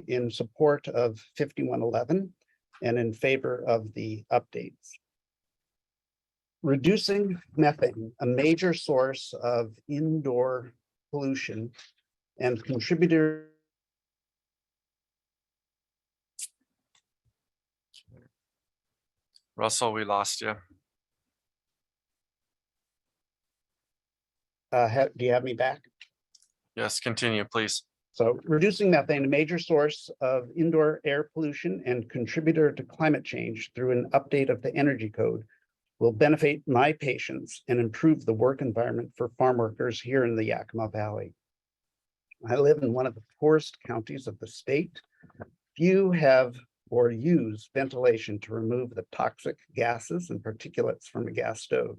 in support of 5111 and in favor of the updates. Reducing methane, a major source of indoor pollution and contributor. Russell, we lost you. Do you have me back? Yes, continue, please. So reducing methane, a major source of indoor air pollution and contributor to climate change through an update of the energy code, will benefit my patients and improve the work environment for farm workers here in the Yakima Valley. I live in one of the poorest counties of the state. Few have or use ventilation to remove the toxic gases and particulates from a gas stove.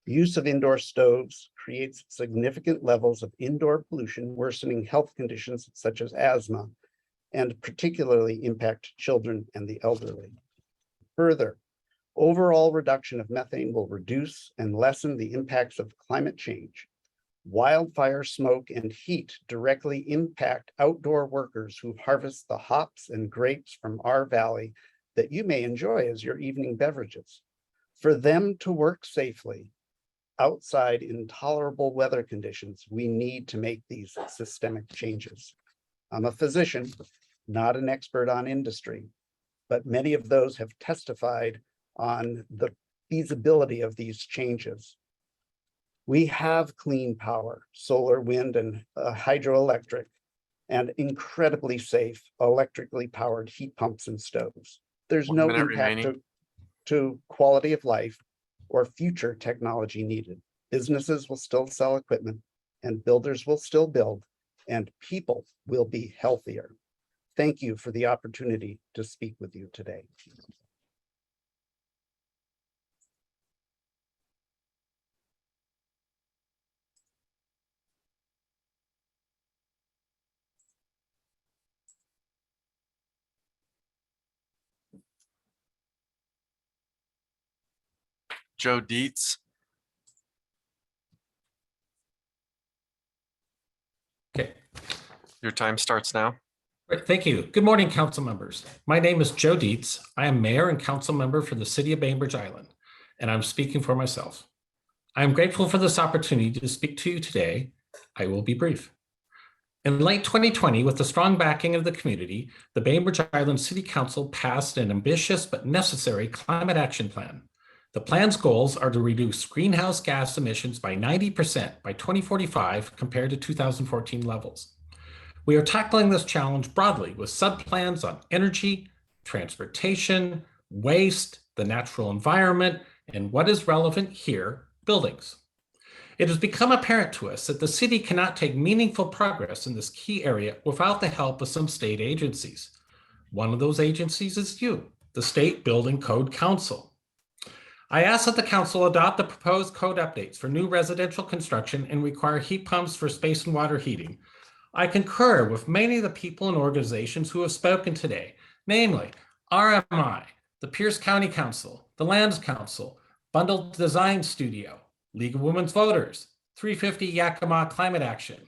Use of indoor stoves creates significant levels of indoor pollution, worsening health conditions such as asthma, and particularly impact children and the elderly. Further, overall reduction of methane will reduce and lessen the impacts of climate change. Wildfire smoke and heat directly impact outdoor workers who harvest the hops and grapes from our valley that you may enjoy as your evening beverages. For them to work safely outside intolerable weather conditions, we need to make these systemic changes. I'm a physician, not an expert on industry, but many of those have testified on the feasibility of these changes. We have clean power, solar, wind, and hydroelectric, and incredibly safe electrically powered heat pumps and stoves. There's no impact to quality of life or future technology needed. Businesses will still sell equipment and builders will still build, and people will be healthier. Thank you for the opportunity to speak with you today. Joe Dietz. Okay. Your time starts now. Great, thank you. Good morning, council members. My name is Joe Dietz. I am mayor and council member for the city of Bainbridge Island, and I'm speaking for myself. I am grateful for this opportunity to speak to you today. I will be brief. In late 2020, with the strong backing of the community, the Bainbridge Island City Council passed an ambitious but necessary climate action plan. The plan's goals are to reduce greenhouse gas emissions by 90% by 2045 compared to 2014 levels. We are tackling this challenge broadly with sub-plans on energy, transportation, waste, the natural environment, and what is relevant here, buildings. It has become apparent to us that the city cannot take meaningful progress in this key area without the help of some state agencies. One of those agencies is you, the State Building Code Council. I ask that the council adopt the proposed code updates for new residential construction and require heat pumps for space and water heating. I concur with many of the people and organizations who have spoken today, namely RMI, the the Pierce County Council, the Lands Council, Bundled Design Studio, League of Women's Voters, 350 Yakima Climate Action,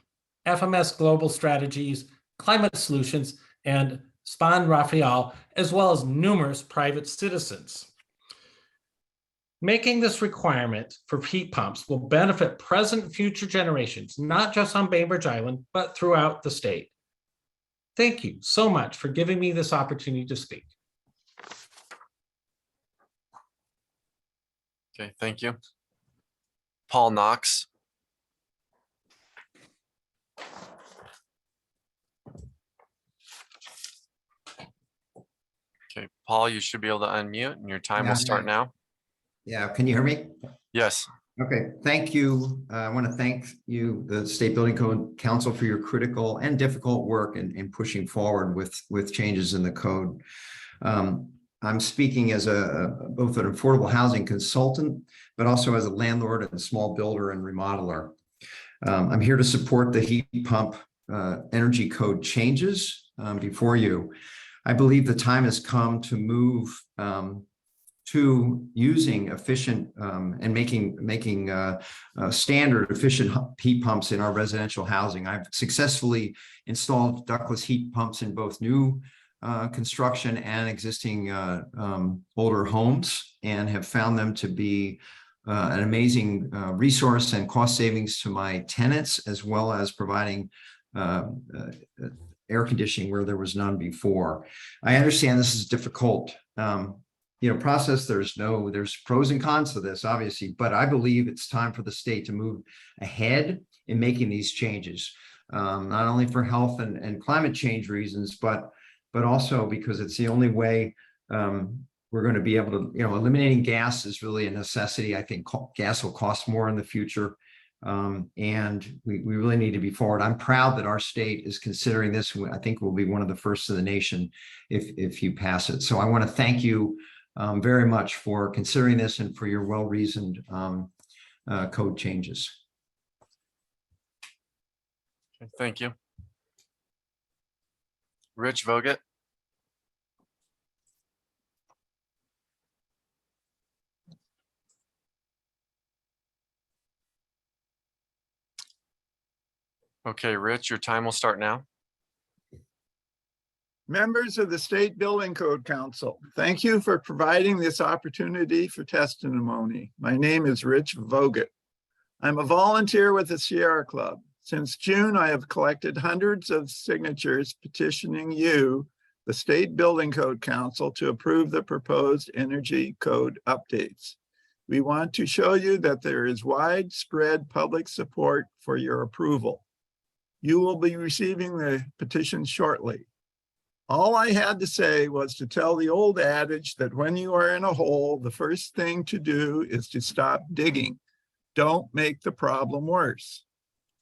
FMS Global Strategies, Climate Solutions, and Span Rafael, as well as numerous private citizens. Making this requirement for heat pumps will benefit present and future generations, not just on Bainbridge Island, but throughout the state. Thank you so much for giving me this opportunity to speak. Okay, thank you. Paul Knox. Okay, Paul, you should be able to unmute and your time will start now. Yeah, can you hear me? Yes. Okay, thank you. I want to thank you, the State Building Code Council, for your critical and difficult work in pushing forward with changes in the code. I'm speaking as both an affordable housing consultant, but also as a landlord and small builder and remodeler. I'm here to support the heat pump energy code changes before you. I believe the time has come to move to using efficient and making standard efficient heat pumps in our residential housing. I've successfully installed ductless heat pumps in both new construction and existing older homes, and have found them to be an amazing resource and cost savings to my tenants, as well as providing air conditioning where there was none before. I understand this is a difficult process. There's pros and cons to this, obviously, but I believe it's time for the state to move ahead in making these changes, not only for health and climate change reasons, but also because it's the only way we're going to be able to, eliminating gas is really a necessity. I think gas will cost more in the future. And we really need to be forward. I'm proud that our state is considering this. I think we'll be one of the first in the nation if you pass it. So I want to thank you very much for considering this and for your well-reasoned code changes. Okay, thank you. Rich Vogt. Okay, Rich, your time will start now. Members of the State Building Code Council, thank you for providing this opportunity for testimony. My name is Rich Vogt. I'm a volunteer with the Sierra Club. Since June, I have collected hundreds of signatures petitioning you, the State Building Code Council, to approve the proposed energy code updates. We want to show you that there is widespread public support for your approval. You will be receiving the petition shortly. All I had to say was to tell the old adage that when you are in a hole, the first thing to do is to stop digging. Don't make the problem worse.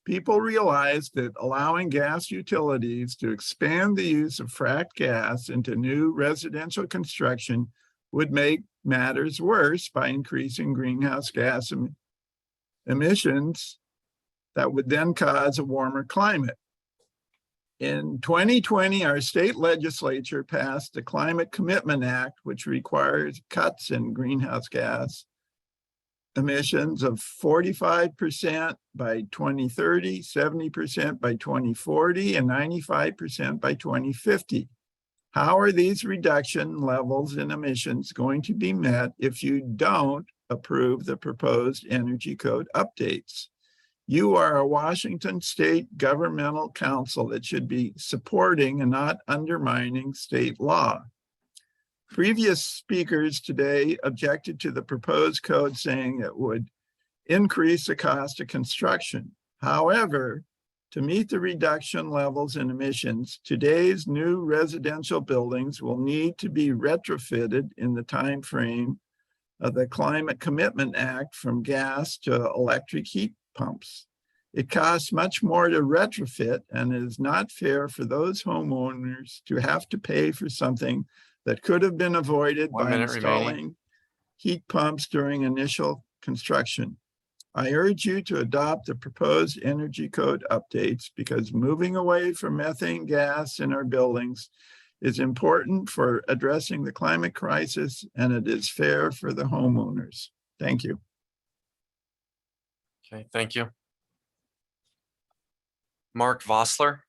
People realize that allowing gas utilities to expand the use of fracked gas into new residential construction would make matters worse by increasing greenhouse gas emissions that would then cause a warmer climate. In 2020, our state legislature passed the Climate Commitment Act, which requires cuts in greenhouse gas emissions of 45% by 2030, 70% by 2040, and 95% by 2050. How are these reduction levels in emissions going to be met if you don't approve the proposed energy code updates? You are a Washington state governmental council that should be supporting and not undermining state law. Previous speakers today objected to the proposed code, saying it would increase the cost of construction. However, to meet the reduction levels in emissions, today's new residential buildings will need to be retrofitted in the time frame of the Climate Commitment Act from gas to electric heat pumps. It costs much more to retrofit and is not fair for those homeowners to have to pay for something that could have been avoided by installing heat pumps during initial construction. I urge you to adopt the proposed energy code updates because moving away from methane gas in our buildings is important for addressing the climate crisis, and it is fair for the homeowners. Thank you. Okay, thank you. Mark Vossler.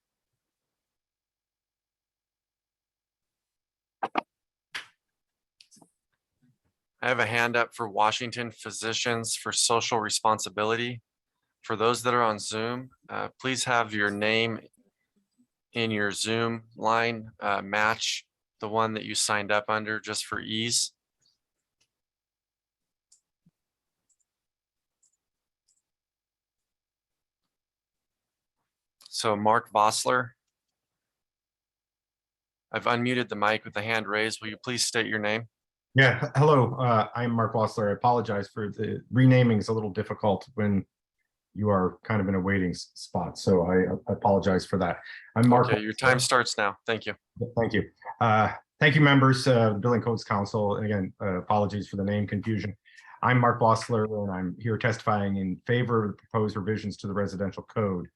I have a hand up for Washington Physicians for Social Responsibility. For those that are on Zoom, please have your name in your Zoom line match the one that you signed up under, just for ease. So Mark Vossler. I've unmuted the mic with the hand raised. Will you please state your name? Yeah, hello, I'm Mark Vossler. I apologize for the renaming is a little difficult when you are kind of in a waiting spot. So I apologize for that. I'm Mark. Okay, your time starts now. Thank you. Thank you. Thank you, members, Building Codes Council. And again, apologies for the name confusion. I'm Mark Vossler, and I'm here testifying in favor of the proposed revisions to the residential code.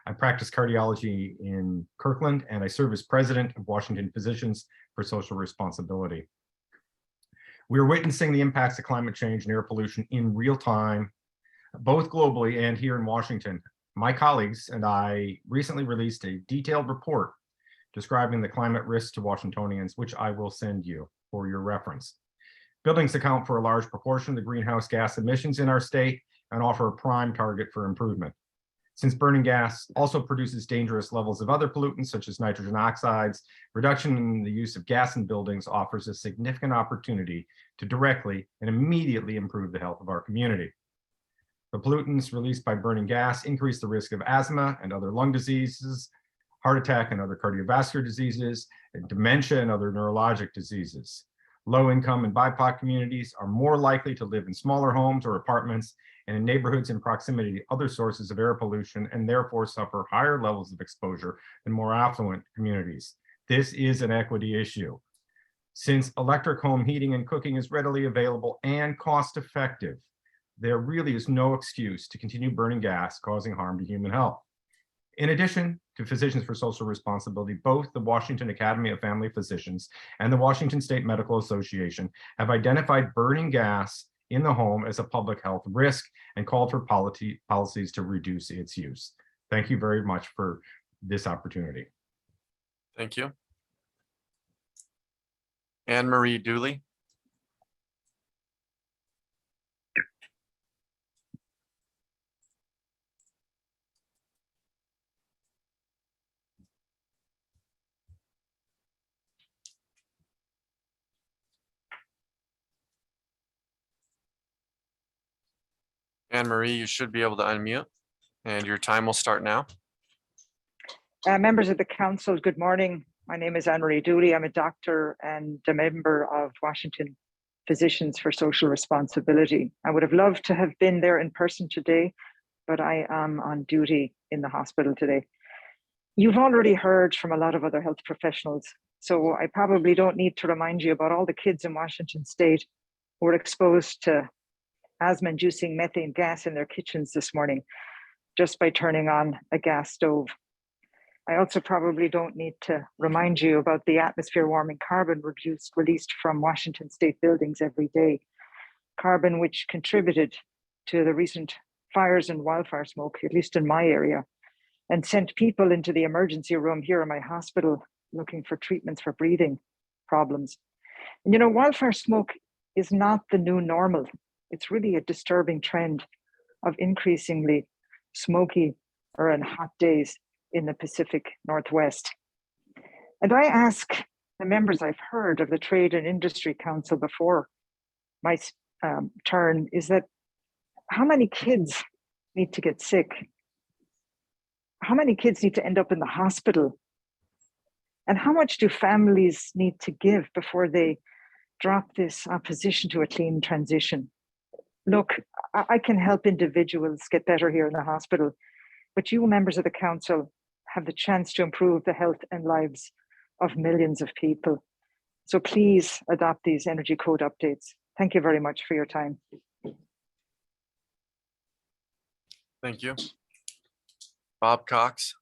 I practice cardiology in Kirkland, and I serve as president of Washington Physicians for Social Responsibility. We are witnessing the impacts of climate change and air pollution in real time, both globally and here in Washington. My colleagues and I recently released a detailed report describing the climate risks to Washingtonians, which I will send you for your reference. Buildings account for a large proportion of the greenhouse gas emissions in our state and offer a prime target for improvement. Since burning gas also produces dangerous levels of other pollutants such as nitrogen oxides, reduction in the use of gas in buildings offers a significant opportunity to directly and immediately improve the health of our community. The pollutants released by burning gas increase the risk of asthma and other lung diseases, heart attack and other cardiovascular diseases, and dementia and other neurologic diseases. Low-income and BIPOC communities are more likely to live in smaller homes or apartments and in neighborhoods in proximity to other sources of air pollution, and therefore suffer higher levels of exposure than more affluent communities. This is an equity issue. Since electric home heating and cooking is readily available and cost-effective, there really is no excuse to continue burning gas, causing harm to human health. In addition to Physicians for Social Responsibility, both the Washington Academy of Family Physicians and the Washington State Medical Association have identified burning gas in the home as a public health risk and called for policies to reduce its use. Thank you very much for this opportunity. Thank you. Anne Marie Dooley. Anne Marie, you should be able to unmute, and your time will start now. Members of the council, good morning. My name is Anne Marie Dooley. I'm a doctor and a member of Washington Physicians for Social Responsibility. I would have loved to have been there in person today, but I am on duty in the hospital today. You've already heard from a lot of other health professionals, so I probably don't need to remind you about all the kids in Washington State who were exposed to asthma-inducing methane gas in their kitchens this morning just by turning on a gas stove. I also probably don't need to remind you about the atmosphere warming carbon released from Washington State buildings every day. Carbon which contributed to the recent fires and wildfire smoke, at least in my area, and sent people into the emergency room here in my hospital looking for treatments for breathing problems. And you know, wildfire smoke is not the new normal. It's really a disturbing trend of increasingly smoky or in hot days in the Pacific Northwest. And I ask the members I've heard of the Trade and Industry Council before my turn is that how many kids need to get sick? How many kids need to end up in the hospital? And how much do families need to give before they drop this opposition to a clean transition? Look, I can help individuals get better here in the hospital, but you members of the council have the chance to improve the health and lives of millions of people. So please adopt these energy code updates. Thank you very much for your time. Thank you. Bob Cox.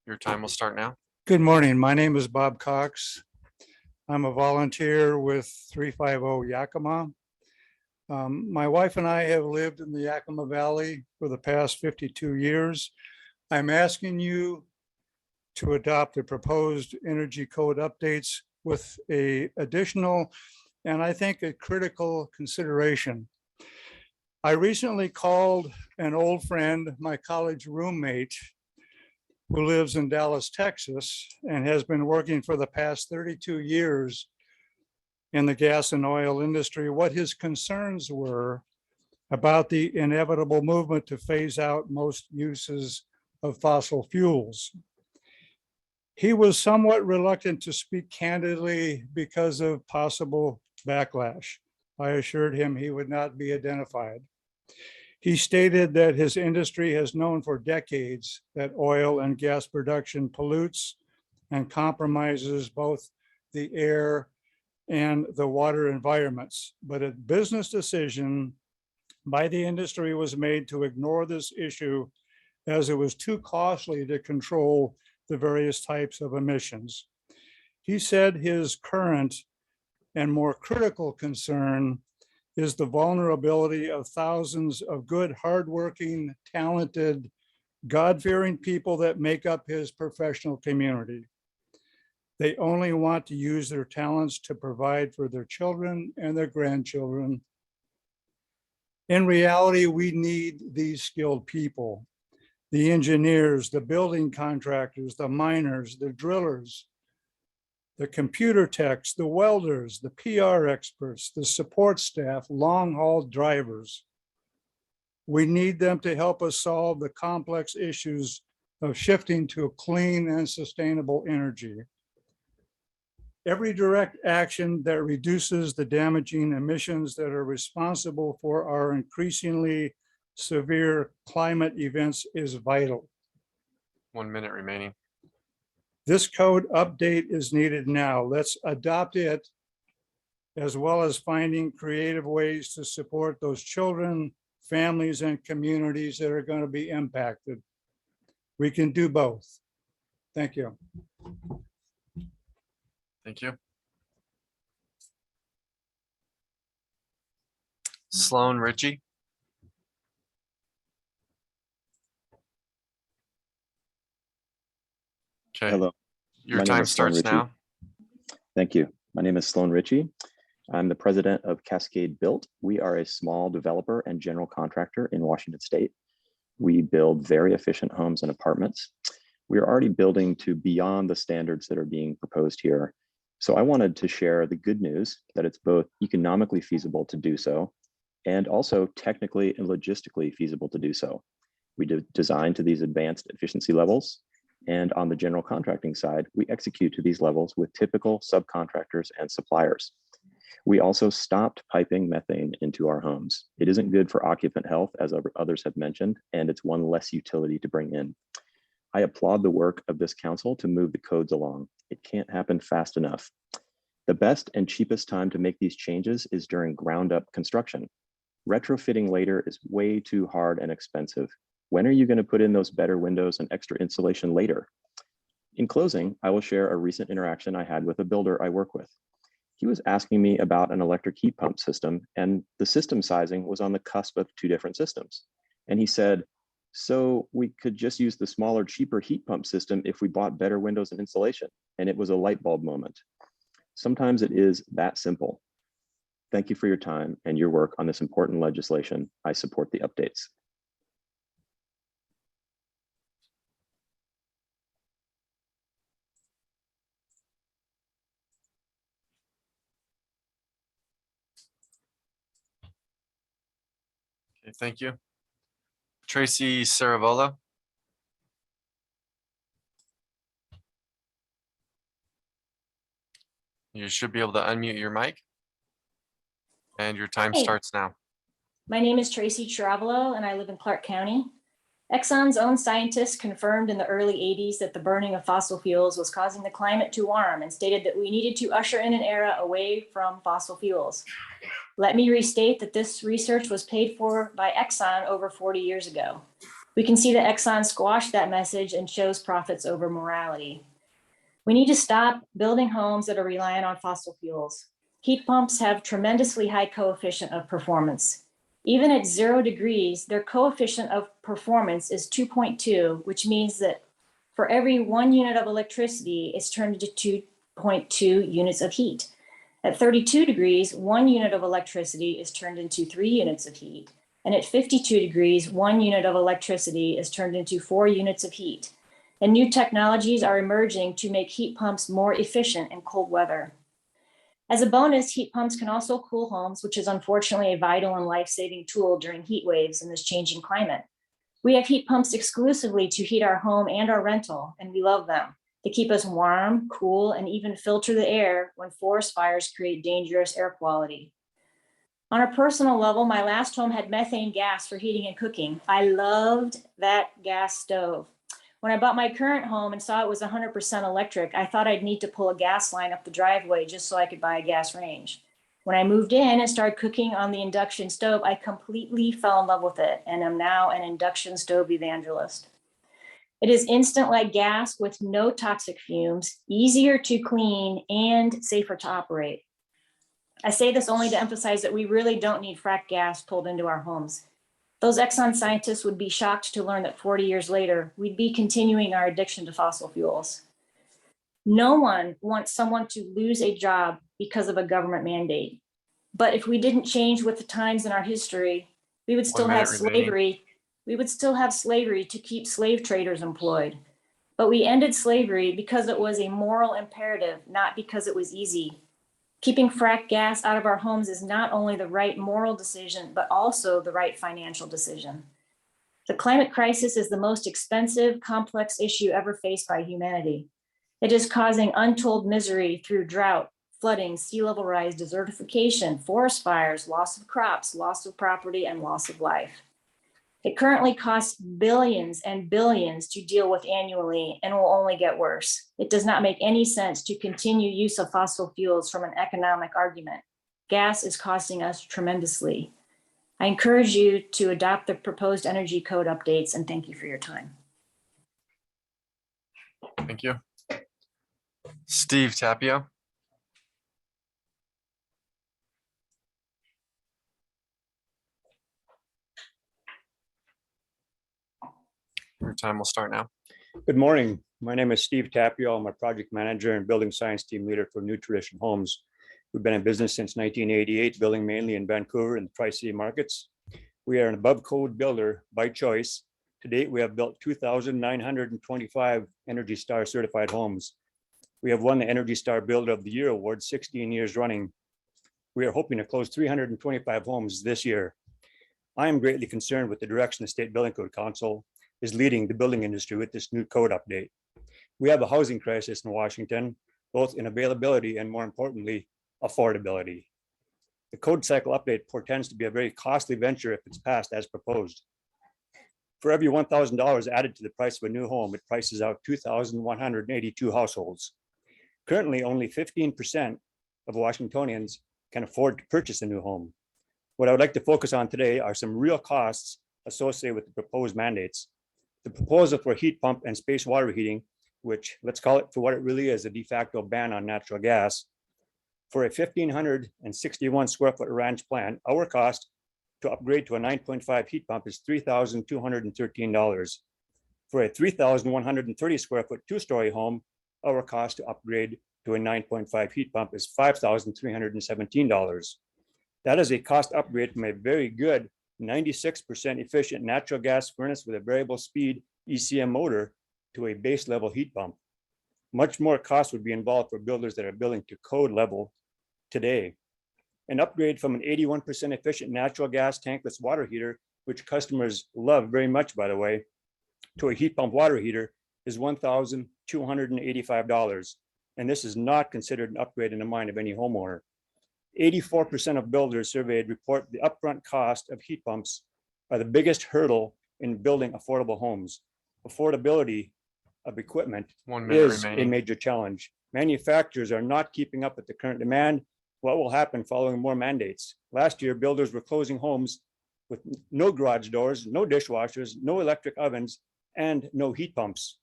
Your time will start now. Good morning. My name is Bob Cox. I'm a volunteer with 350 Yakima. My wife and I have lived in the Yakima Valley for the past 52 years. I'm asking you to adopt the proposed energy code updates with a additional and I think a critical consideration. I recently called an old friend, my college roommate, who lives in Dallas, Texas, and has been working for the past 32 years in the gas and oil industry, what his concerns were about the inevitable movement to phase out most uses of fossil fuels. He was somewhat reluctant to speak candidly because of possible backlash. I assured him he would not be identified. He stated that his industry has known for decades that oil and gas production pollutes and compromises both the air and the water environments. But a business decision by the industry was made to ignore this issue as it was too costly to control the various types of emissions. He said his current and more critical concern is the vulnerability of thousands of good, hardworking, talented, God-fearing people that make up his professional community. They only want to use their talents to provide for their children and their grandchildren. In reality, we need these skilled people, the engineers, the building contractors, the miners, the drillers, the computer techs, the welders, the PR experts, the support staff, long-haul drivers. We need them to help us solve the complex issues of shifting to a clean and sustainable energy. Every direct action that reduces the damaging emissions that are responsible for our increasingly severe climate events is vital. 1 minute remaining. This code update is needed now. Let's adopt it, as well as finding creative ways to support those children, families, and communities that are going to be impacted. We can do both. Thank you. Thank you. Sloan Ritchie. Okay. Hello. Your My name time is Sloan starts Ritchie. now. Thank you. My name is Sloan Ritchie. I'm the president of Cascade Built. We are a small developer and general contractor in Washington State. We build very efficient homes and apartments. We are already building to beyond the standards that are being proposed here. So I wanted to share the good news that it's both economically feasible to do so and also technically and logistically feasible to do so. We design to these advanced efficiency levels. And on the general contracting side, we execute to these levels with typical subcontractors and suppliers. We also stopped piping methane into our homes. It isn't good for occupant health, as others have mentioned, and it's one less utility to bring in. I applaud the work of this council to move the codes along. It can't happen fast enough. The best and cheapest time to make these changes is during ground up construction. Retrofitting later is way too hard and expensive. When are you going to put in those better windows and extra insulation later? In closing, I will share a recent interaction I had with a builder I work with. He was asking me about an electric heat pump system, and the system sizing was on the cusp of two different systems. And he said, so we could just use the smaller, cheaper heat pump system if we bought better windows and insulation. And it was a light bulb moment. Sometimes it is that simple. Thank you for your time and your work on this important legislation. I support the updates. Okay, thank you. Tracy Saravola. You should be able to unmute your mic. And your time Hey. starts now. My name is Tracy Chiravalo and I live in Clark County. Exxon's own scientists confirmed in the early 80s that the burning of fossil fuels was causing the climate to warm and stated that we needed to usher in an era away from fossil fuels. Let me restate that this research was paid for by Exxon over 40 years ago. We can see that Exxon squashed that message and chose profits over morality. We need to stop building homes that are reliant on fossil fuels. Heat pumps have tremendously high coefficient of performance. Even at 0 degrees, their coefficient of performance is 2.2, which means that for every 1 unit of electricity, it's turned into 2.2 units of heat. At 32 degrees, 1 unit of electricity is turned into 3 units of heat. And at 52 degrees, 1 unit of electricity is turned into 4 units of heat. And new technologies are emerging to make heat pumps more efficient in cold weather. As a bonus, heat pumps can also cool homes, which is unfortunately a vital and life-saving tool during heat waves in this changing climate. We have heat pumps exclusively to heat our home and our rental, and we love them. They keep us warm, cool, and even filter the air when forest fires create dangerous air quality. On a personal level, my last home had methane gas for heating and cooking. I loved that gas stove. When I bought my current home and saw it was 100% electric, I thought I'd need to pull a gas line up the driveway just so I could buy a gas range. When I moved in and started cooking on the induction stove, I completely fell in love with it and am now an induction stove evangelist. It is instant like gas with no toxic fumes, easier to clean, and safer to operate. I say this only to emphasize that we really don't need frack gas pulled into our homes. Those Exxon scientists would be shocked to learn that 40 years later, we'd be continuing our addiction to fossil fuels. No one wants someone to lose a job because of a government mandate. But if we didn't change with the times in our history, we would still have slavery. We would still have slavery to keep slave traders employed. But we ended slavery because it was a moral imperative, not because it was easy. Keeping frack gas out of our homes is not only the right moral decision, but also the right financial decision. The climate crisis is the most expensive, complex issue ever faced by humanity. It is causing untold misery through drought, flooding, sea level rise, desertification, forest fires, loss of crops, loss of property, and loss of life. It currently costs billions and billions to deal with annually and will only get worse. It does not make any sense to continue use of fossil fuels from an economic argument. Gas is costing us tremendously. I encourage you to adopt the proposed energy code updates, and thank you for your time. Thank you. Steve Tapio. Your time will start now. Good morning. My name is Steve Tapio. I'm a project manager and building science team leader for New Tradition Homes. We've been in business since 1988, building mainly in Vancouver and the Tri-City markets. We are an above code builder by choice. To date, we have built 2,925 Energy Star certified homes. We have won the Energy Star Builder of the Year award 16 years running. We are hoping to close 325 homes this year. I am greatly concerned with the direction the State Building Code Council is leading the building industry with this new code update. We have a housing crisis in Washington, both in availability and, more importantly, affordability. The code cycle update portends to be a very costly venture if it's passed as proposed. For every $1,000 added to the price of a new home, it prices out 2,182 households. Currently, only 15% of Washingtonians can afford to purchase a new home. What I would like to focus on today are some real costs associated with the proposed mandates. The proposal for heat pump and space water heating, which, let's call it for what it really is, a de facto ban on natural gas. For a 1,561 square foot ranch plan, our cost to upgrade to a 9.5 heat pump is $3,213. For a 3,130 square foot two-story home, our cost to upgrade to a 9.5 heat pump is $5,317. That is a cost upgrade from a very good 96% efficient natural gas furnace with a variable speed ECM motor to a base level heat pump. Much more cost would be involved for builders that are building to code level today. An upgrade from an 81% efficient natural gas tankless water heater, which customers love very much, by the way, to a heat pump water heater is $1,285. And this is not considered an upgrade in the mind of any homeowner. 84% of builders surveyed report the upfront cost of heat pumps are the biggest hurdle in building affordable homes. Affordability of equipment is a major challenge. Manufacturers are not keeping up with the current demand. What will happen following more mandates? Last year, builders were closing homes with no garage doors, no dishwashers, no electric ovens, and no heat pumps.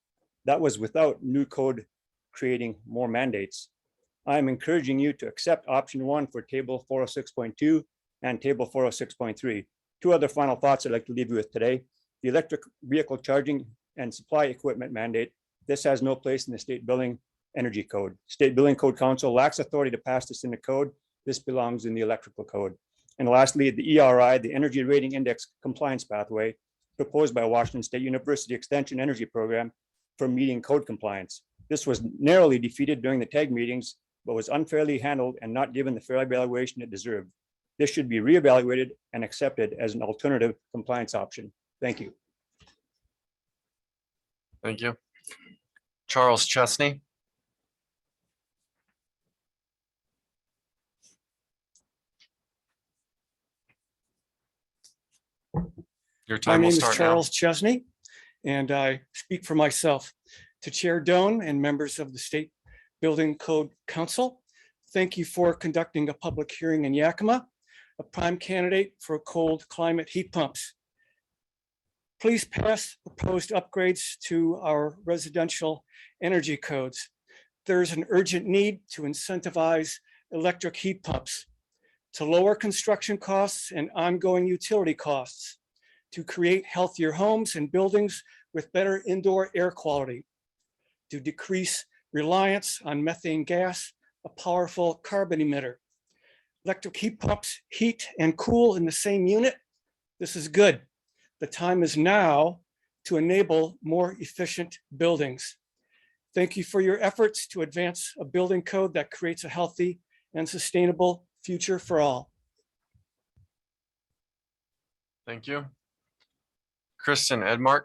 That was without new code creating more mandates. I'm encouraging you to accept option 1 for table 406.2 and table 406.3. Two other final thoughts I'd like to leave you with today. The electric vehicle charging and supply equipment mandate. This has no place in the State Building Energy Code. State Building Code Council lacks authority to pass this in the code. This belongs in the electrical code. And lastly, the ERI, the Energy Rating Index Compliance Pathway, proposed by Washington State University Extension Energy Program for meeting code compliance. This was narrowly defeated during the TAG meetings, but was unfairly handled and not given the fair evaluation it deserved. This should be reevaluated and accepted as an alternative compliance option. Thank you. Thank you. Charles Chesney. Your My time will name is start now. Charles Chesney, and I speak for myself. To Chair Doan and members of the State Building Code Council, thank you for conducting a public hearing in Yakima, a prime candidate for cold climate heat pumps. Please pass proposed upgrades to our residential energy codes. There is an urgent need to incentivize electric heat pumps, to lower construction costs and ongoing utility costs, to create healthier homes and buildings with better indoor air quality, to decrease reliance on methane gas, a powerful carbon emitter. Electric heat pumps heat and cool in the same unit. This is good. The time is now to enable more efficient buildings. Thank you for your efforts to advance a building code that creates a healthy and sustainable future for all. Thank you. Kristen Edmark.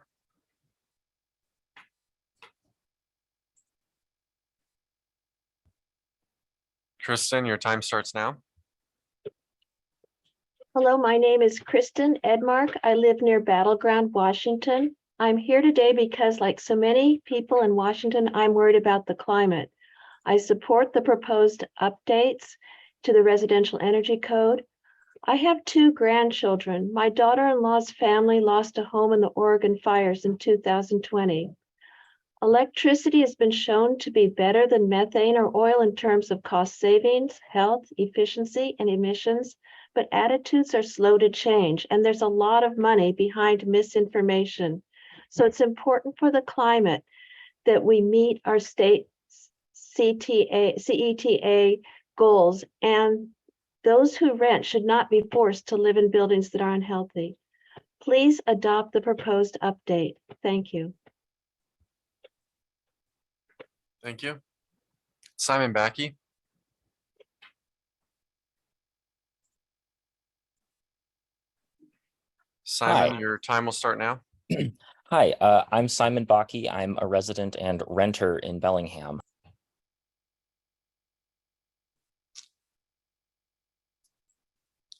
Kristen, your time starts now. Hello, my name is Kristen Edmark. I live near Battleground, Washington. I'm here today because, like so many people in Washington, I'm worried about the climate. I support the proposed updates to the Residential Energy Code. I have 2 grandchildren. My daughter-in-law's family lost a home in the Oregon fires in 2020. Electricity has been shown to be better than methane or oil in terms of cost savings, health, efficiency, and emissions, but attitudes are slow to change, and there's a lot of money behind misinformation. So it's important for the climate that we meet our state CETA goals, and those who rent should not be forced to live in buildings that are unhealthy. Please adopt the proposed update. Thank you. Thank you. Simon Backey. Simon, Hi. your time will start now. Hi, I'm Simon Bakke. I'm a resident and renter in Bellingham.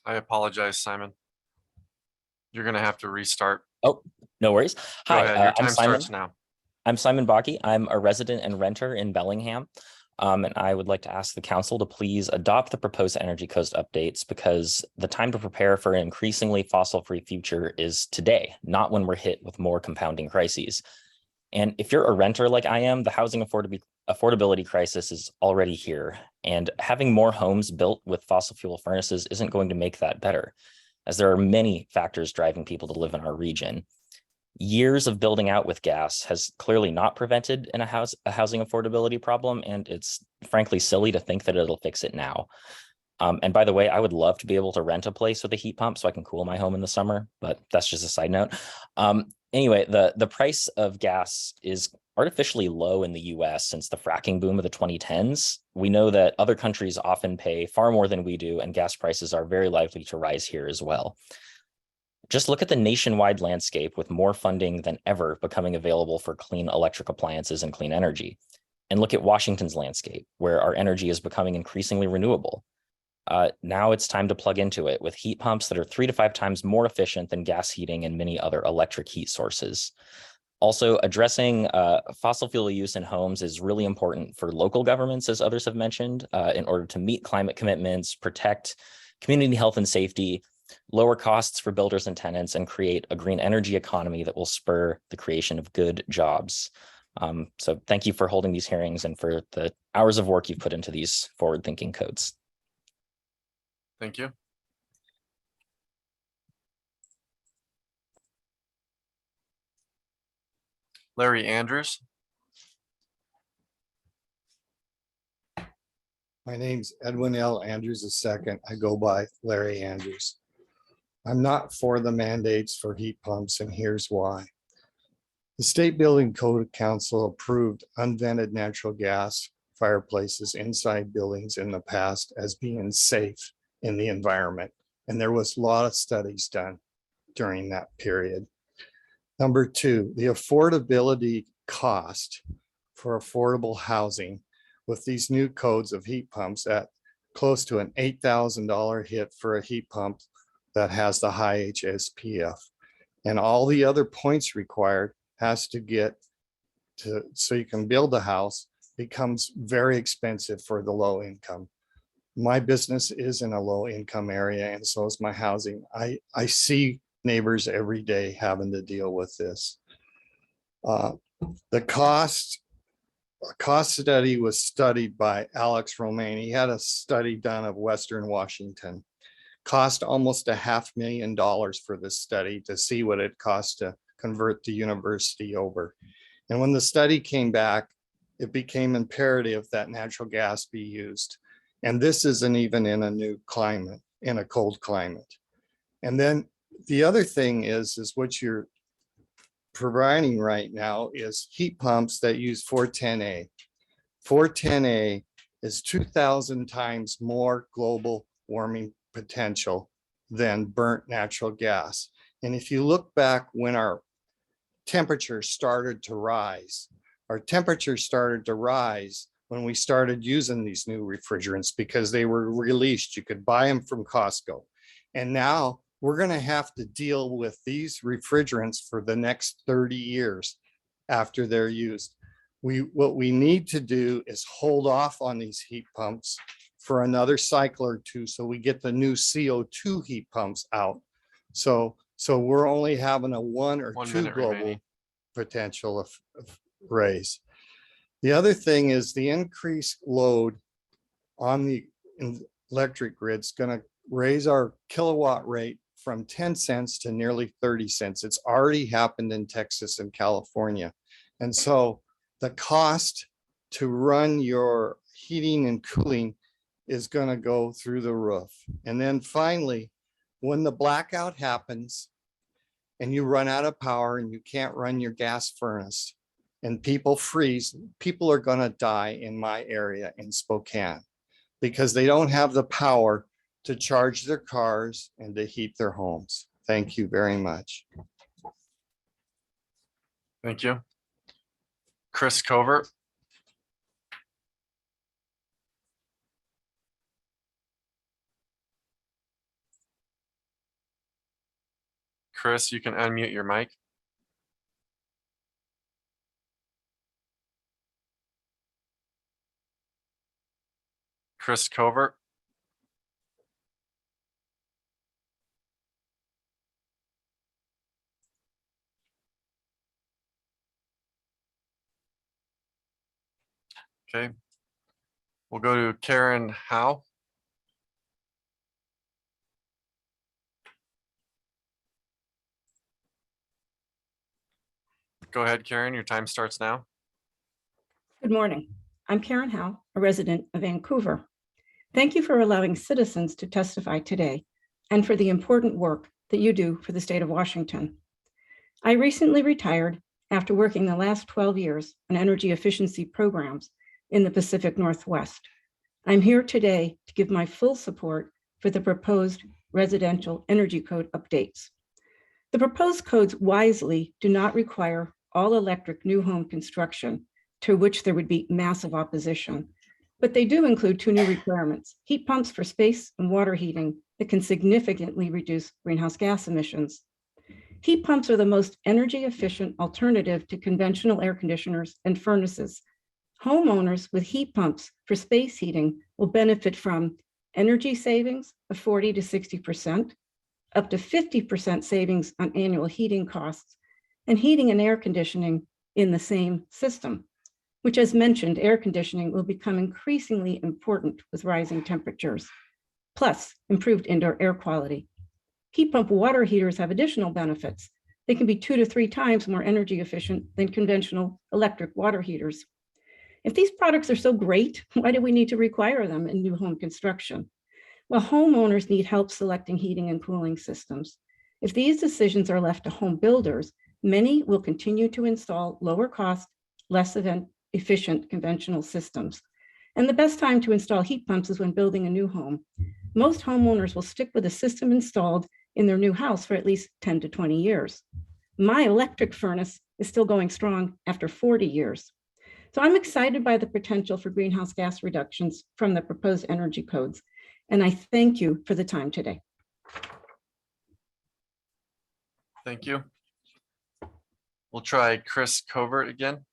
I apologize, Simon. You're going to have to restart. Oh, no worries. Go Hi, ahead. Your I'm time Simon. starts now. I'm Simon Bakke. I'm a resident and renter in Bellingham. And I would like to ask the council to please adopt the proposed energy coast updates, because the time to prepare for an increasingly fossil-free future is today, not when we're hit with more compounding crises. And if you're a renter like I am, the housing affordability crisis is already here. And having more homes built with fossil fuel furnaces isn't going to make that better, as there are many factors driving people to live in our region. Years of building out with gas has clearly not prevented a housing affordability problem, and it's frankly silly to think that it'll fix it now. And by the way, I would love to be able to rent a place with a heat pump so I can cool my home in the summer, but that's just a side note. Anyway, the price of gas is artificially low in the US since the fracking boom of the 2010s. We know that other countries often pay far more than we do, and gas prices are very likely to rise here as well. Just look at the nationwide landscape with more funding than ever becoming available for clean electric appliances and clean energy. And look at Washington's landscape, where our energy is becoming increasingly renewable. Now it's time to plug into it with heat pumps that are 3 to 5 times more efficient than gas heating and many other electric heat sources. Also, addressing fossil fuel use in homes is really important for local governments, as others have mentioned, in order to meet climate commitments, protect community health and safety, lower costs for builders and tenants, and create a green energy economy that will spur the creation of good jobs. So thank you for holding these hearings and for the hours of work you've put into these forward-thinking codes. Thank you. Larry Andrews. My name's Edwin L. Andrews II. I go by Larry Andrews. I'm not for the mandates for heat pumps, and here's why. The State Building Code Council approved unvented natural gas fireplaces inside buildings in the past as being safe in the environment. And there was a lot of studies done during that period. Number two, the affordability cost for affordable housing with these new codes of heat pumps at close to an $8,000 hit for a heat pump that has the high HSPF. And all the other points required has to get to, so you can build a house, becomes very expensive for the low income. My business is in a low income area, and so is my housing. I see neighbors every day having to deal with this. The cost study was studied by Alex Romaine. He had a study done of Western Washington. Cost almost $500,000 for this study to see what it cost to convert the university over. And when the study came back, it became imperative that natural gas be used. And this isn't even in a new climate, in a cold climate. And then the other thing is what you're providing right now is heat pumps that use 410A. 410A is 2,000 times more global warming potential than burnt natural gas. And if you look back when our temperature started to rise, our temperature started to rise when we started using these new refrigerants because they were released. You could buy them from Costco. And now we're going to have to deal with these refrigerants for the next 30 years after they're used. What we need to do is hold off on these heat pumps for another cycle or two so we get the new CO2 heat pumps out. So we're only having a 1 or 2 global remaining potential of raise. The other thing is the increased load on the electric grid is going to raise our kilowatt rate from 10 cents to nearly 30 cents. It's already happened in Texas and California. And so the cost to run your heating and cooling is going to go through the roof. And then finally, when the blackout happens and you run out of power and you can't run your gas furnace and people freeze, people are going to die in my area in Spokane because they don't have the power to charge their cars and to heat their homes. Thank you very much. Thank you. Chris Covert. Chris, you can unmute your mic. Chris Covert. Okay. We'll go to Karen Howe. Go ahead, Karen. Your time starts now. Good morning. I'm Karen Howe, a resident of Vancouver. Thank you for allowing citizens to testify today and for the important work that you do for the state of Washington. I recently retired after working the last 12 years on energy efficiency programs in the Pacific Northwest. I'm here today to give my full support for the proposed residential energy code updates. The proposed codes wisely do not require all electric new home construction, to which there would be massive opposition, but they do include 2 new requirements: heat pumps for space and water heating that can significantly reduce greenhouse gas emissions. Heat pumps are the most energy efficient alternative to conventional air conditioners and furnaces. Homeowners with heat pumps for space heating will benefit from energy savings of 40 to 60%, up to 50% savings on annual heating costs, and heating and air conditioning in the same system, which, as mentioned, air conditioning will become increasingly important with rising temperatures, plus improved indoor air quality. Heat pump water heaters have additional benefits. They can be 2 to 3 times more energy efficient than conventional electric water heaters. If these products are so great, why do we need to require them in new home construction? Well, homeowners need help selecting heating and cooling systems. If these decisions are left to home builders, many will continue to install lower cost, less efficient conventional systems. And the best time to install heat pumps is when building a new home. Most homeowners will stick with a system installed in their new house for at least 10 to 20 years. My electric furnace is still going strong after 40 years. So I'm excited by the potential for greenhouse gas reductions from the proposed energy codes. And I thank you for the time today. Thank you. We'll try Chris Covert again.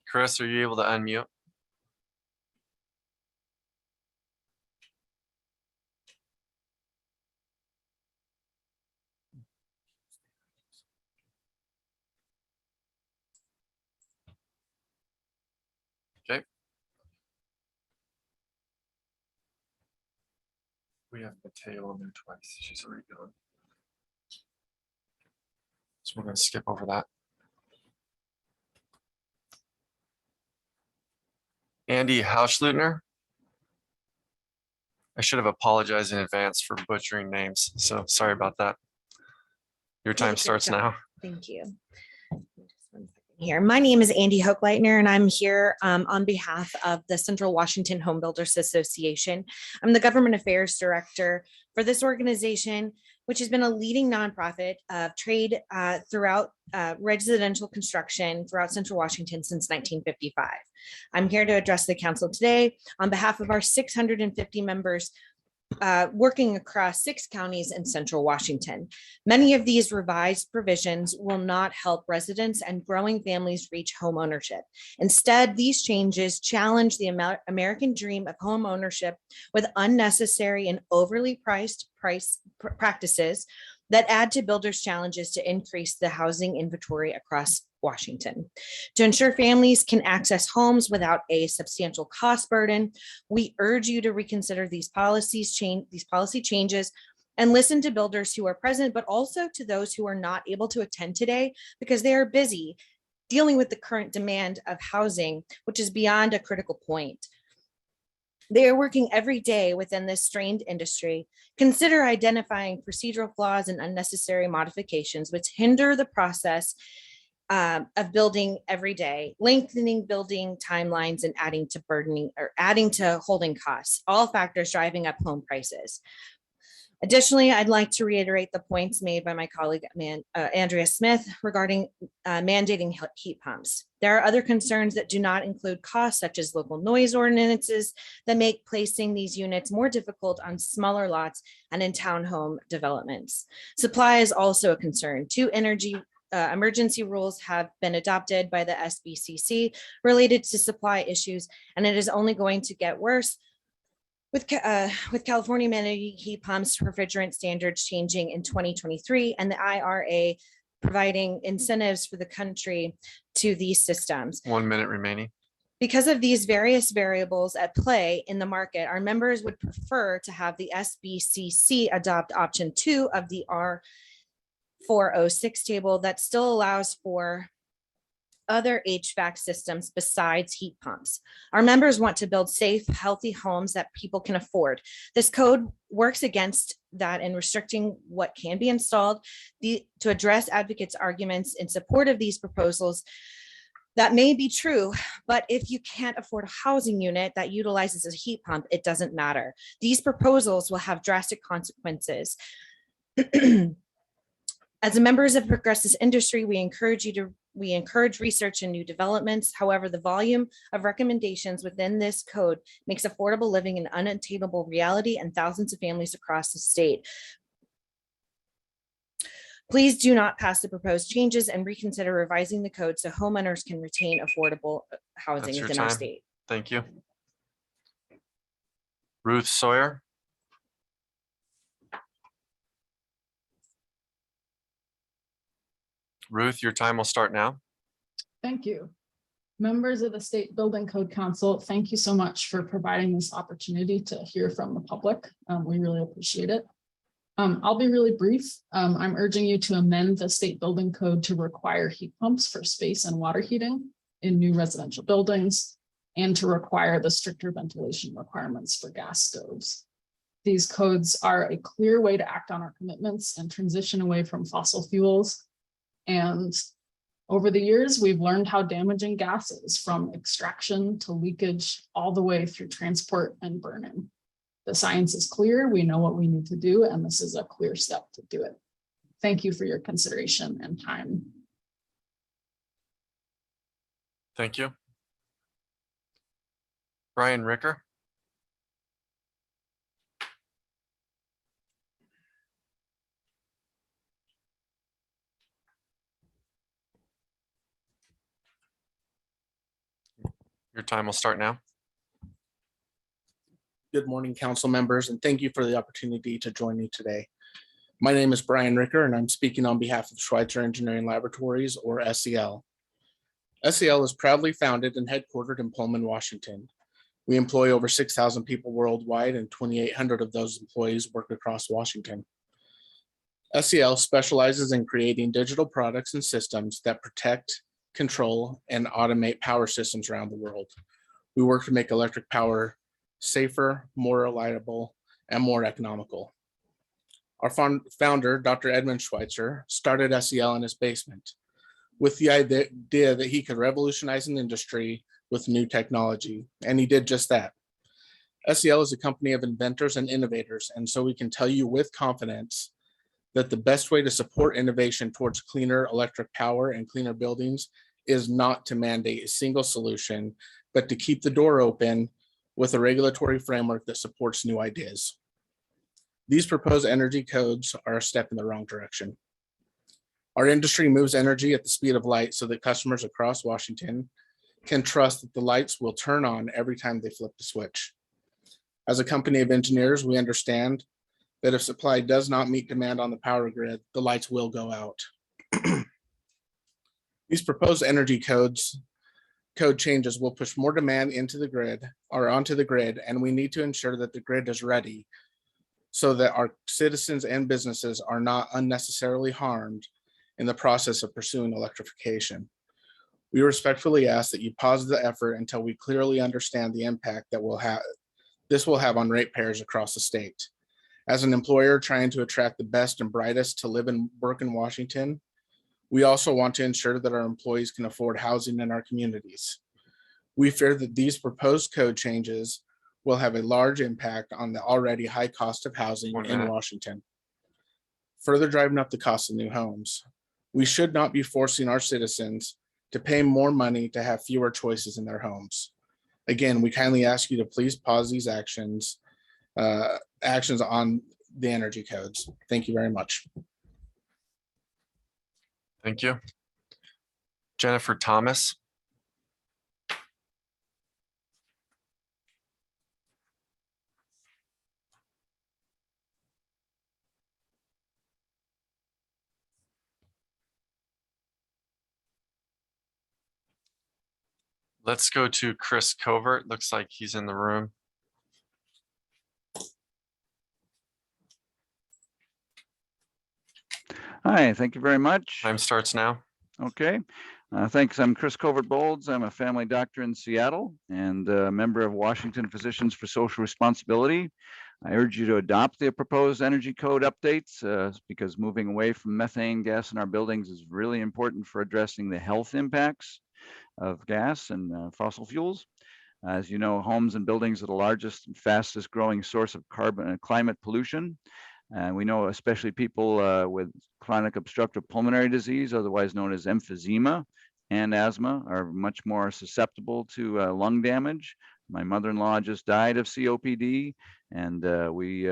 Chris, are you able to unmute? Okay. We have Mateo on there twice. She's already gone. So we're going to skip over that. Andy Hauschlutner. I should have apologized in advance for butchering names, so sorry about that. Your time starts now. Thank you. Here. My name is Andy Hochleitner, and I'm here on behalf of the Central Washington Home Builders Association. I'm the Government Affairs Director for this organization, which has been a leading nonprofit of trade throughout residential construction throughout Central Washington since 1955. I'm here to address the council today on behalf of our 650 members working across 6 counties in Central Washington. Many of these revised provisions will not help residents and growing families reach home ownership. Instead, these changes challenge the American dream of home ownership with unnecessary and overly priced practices that add to builders' challenges to increase the housing inventory across Washington. To ensure families can access homes without a substantial cost burden, we urge you to reconsider these policy changes and listen to builders who are present, but also to those who are not able to attend today because they are busy dealing with the current demand of housing, which is beyond a critical point. They are working every day within this strained industry. Consider identifying procedural flaws and unnecessary modifications which hinder the process of building every day, lengthening building timelines and adding to holding costs, all factors driving up home prices. Additionally, I'd like to reiterate the points made by my colleague, Andrea Smith, regarding mandating heat pumps. There are other concerns that do not include costs, such as local noise ordinances that make placing these units more difficult on smaller lots and in townhome developments. Supply is also a concern. 2 energy emergency rules have been adopted by the SBCC related to supply issues, and it is only going to get worse with California mandating heat pumps, refrigerant standards changing in 2023, and the IRA providing incentives for the country to these systems. 1 minute remaining. Because of these various variables at play in the market, our members would prefer to have the SBCC adopt option 2 of the R406 table that still allows for other HVAC systems besides heat pumps. Our members want to build safe, healthy homes that people can afford. This code works against that in restricting what can be installed. To address advocates' arguments in support of these proposals, that may be true, but if you can't afford a housing unit that utilizes a heat pump, it doesn't matter. These proposals will have drastic consequences. As members of progressive industry, we encourage research and new developments. However, the volume of recommendations within this code makes affordable living an unattainable reality and thousands of families across the state. Please do not pass the proposed changes and reconsider revising the code so homeowners can retain affordable housing That's your within our time. state. Thank you. Ruth Sawyer. Ruth, your time will start now. Thank you. Members of the State Building Code Council, thank you so much for providing this opportunity to hear from the public. We really appreciate it. I'll be really brief. I'm urging you to amend the State Building Code to require heat pumps for space and water heating in new residential buildings and to require the stricter ventilation requirements for gas stoves. These codes are a clear way to act on our commitments and transition away from fossil fuels. And over the years, we've learned how damaging gas is, from extraction to leakage, all the way through transport and burning. The science is clear, we know what we need to do, and this is a clear step to do it. Thank you for your consideration and time. Thank you. Brian Ricker. Your time will start now. Good morning, council members, and thank you for the opportunity to join me today. My name is Brian Ricker, and I'm speaking on behalf of Schweitzer Engineering Laboratories, or SEL. SEL is proudly founded and headquartered in Pullman, Washington. We employ over 6,000 people worldwide, and 2,800 of those employees work across Washington. SEL specializes in creating digital products and systems that protect, control, and automate power systems around the world. We work to make electric power safer, more reliable, and more economical. Our founder, Dr. Edmund Schweitzer, started SEL in his basement with the idea that he could revolutionize an industry with new technology, and he did just that. SEL is a company of inventors and innovators, and so we can tell you with confidence that the best way to support innovation towards cleaner electric power and cleaner buildings is not to mandate a single solution, but to keep the door open with a regulatory framework that supports new ideas. These proposed energy codes are a step in the wrong direction. Our industry moves energy at the speed of light so that customers across Washington can trust that the lights will turn on every time they flip the switch. As a company of engineers, we understand that if supply does not meet demand on the power grid, the lights will go out. These proposed energy code changes will push more demand into the grid or onto the grid, and we need to ensure that the grid is ready so that our citizens and businesses are not unnecessarily harmed in the process of pursuing electrification. We respectfully ask that you pause the effort until we clearly understand the impact that this will have on ratepayers across the state. As an employer trying to attract the best and brightest to live and work in Washington, we also want to ensure that our employees can afford housing in our communities. We fear that these proposed code changes will have a large impact on the already high cost of housing in Washington, further driving up the cost of new homes. We should not be forcing our citizens to pay more money to have fewer choices in their homes. Again, we kindly ask you to please pause these actions on the energy codes. Thank you very much. Thank you. Jennifer Thomas. Let's go to Chris Covert. Looks like he's in the room. Hi, thank you very much. Time starts now. Okay, thanks. I'm Chris Covert Bolds. I'm a family doctor in Seattle and a member of Washington Physicians for Social Responsibility. I urge you to adopt the proposed energy code updates because moving away from methane gas in our buildings is really important for addressing the health impacts of gas and fossil fuels. As you know, homes and buildings are the largest and fastest growing source of carbon and climate pollution. And we know especially people with chronic obstructive pulmonary disease, otherwise known as emphysema, and asthma are much more susceptible to lung damage. My mother-in-law just died of COPD, and we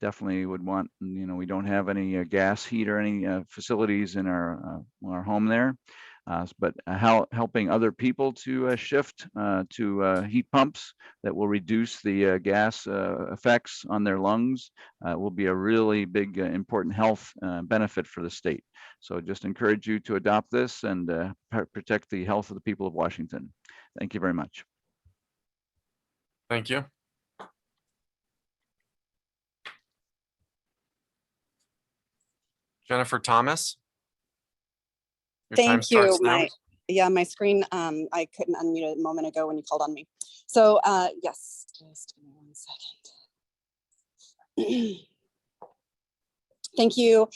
definitely would want, we don't have any gas heat or any facilities in our home there. But helping other people to shift to heat pumps that will reduce the gas effects on their lungs will be a really big, important health benefit for the state. So just encourage you to adopt this and protect the health of the people of Washington. Thank you very much. Thank you. Jennifer Thomas. Your time Thank you. starts now. My screen, I couldn't unmute it a moment ago when you called on me. So yes, just give me 1 second. Thank you,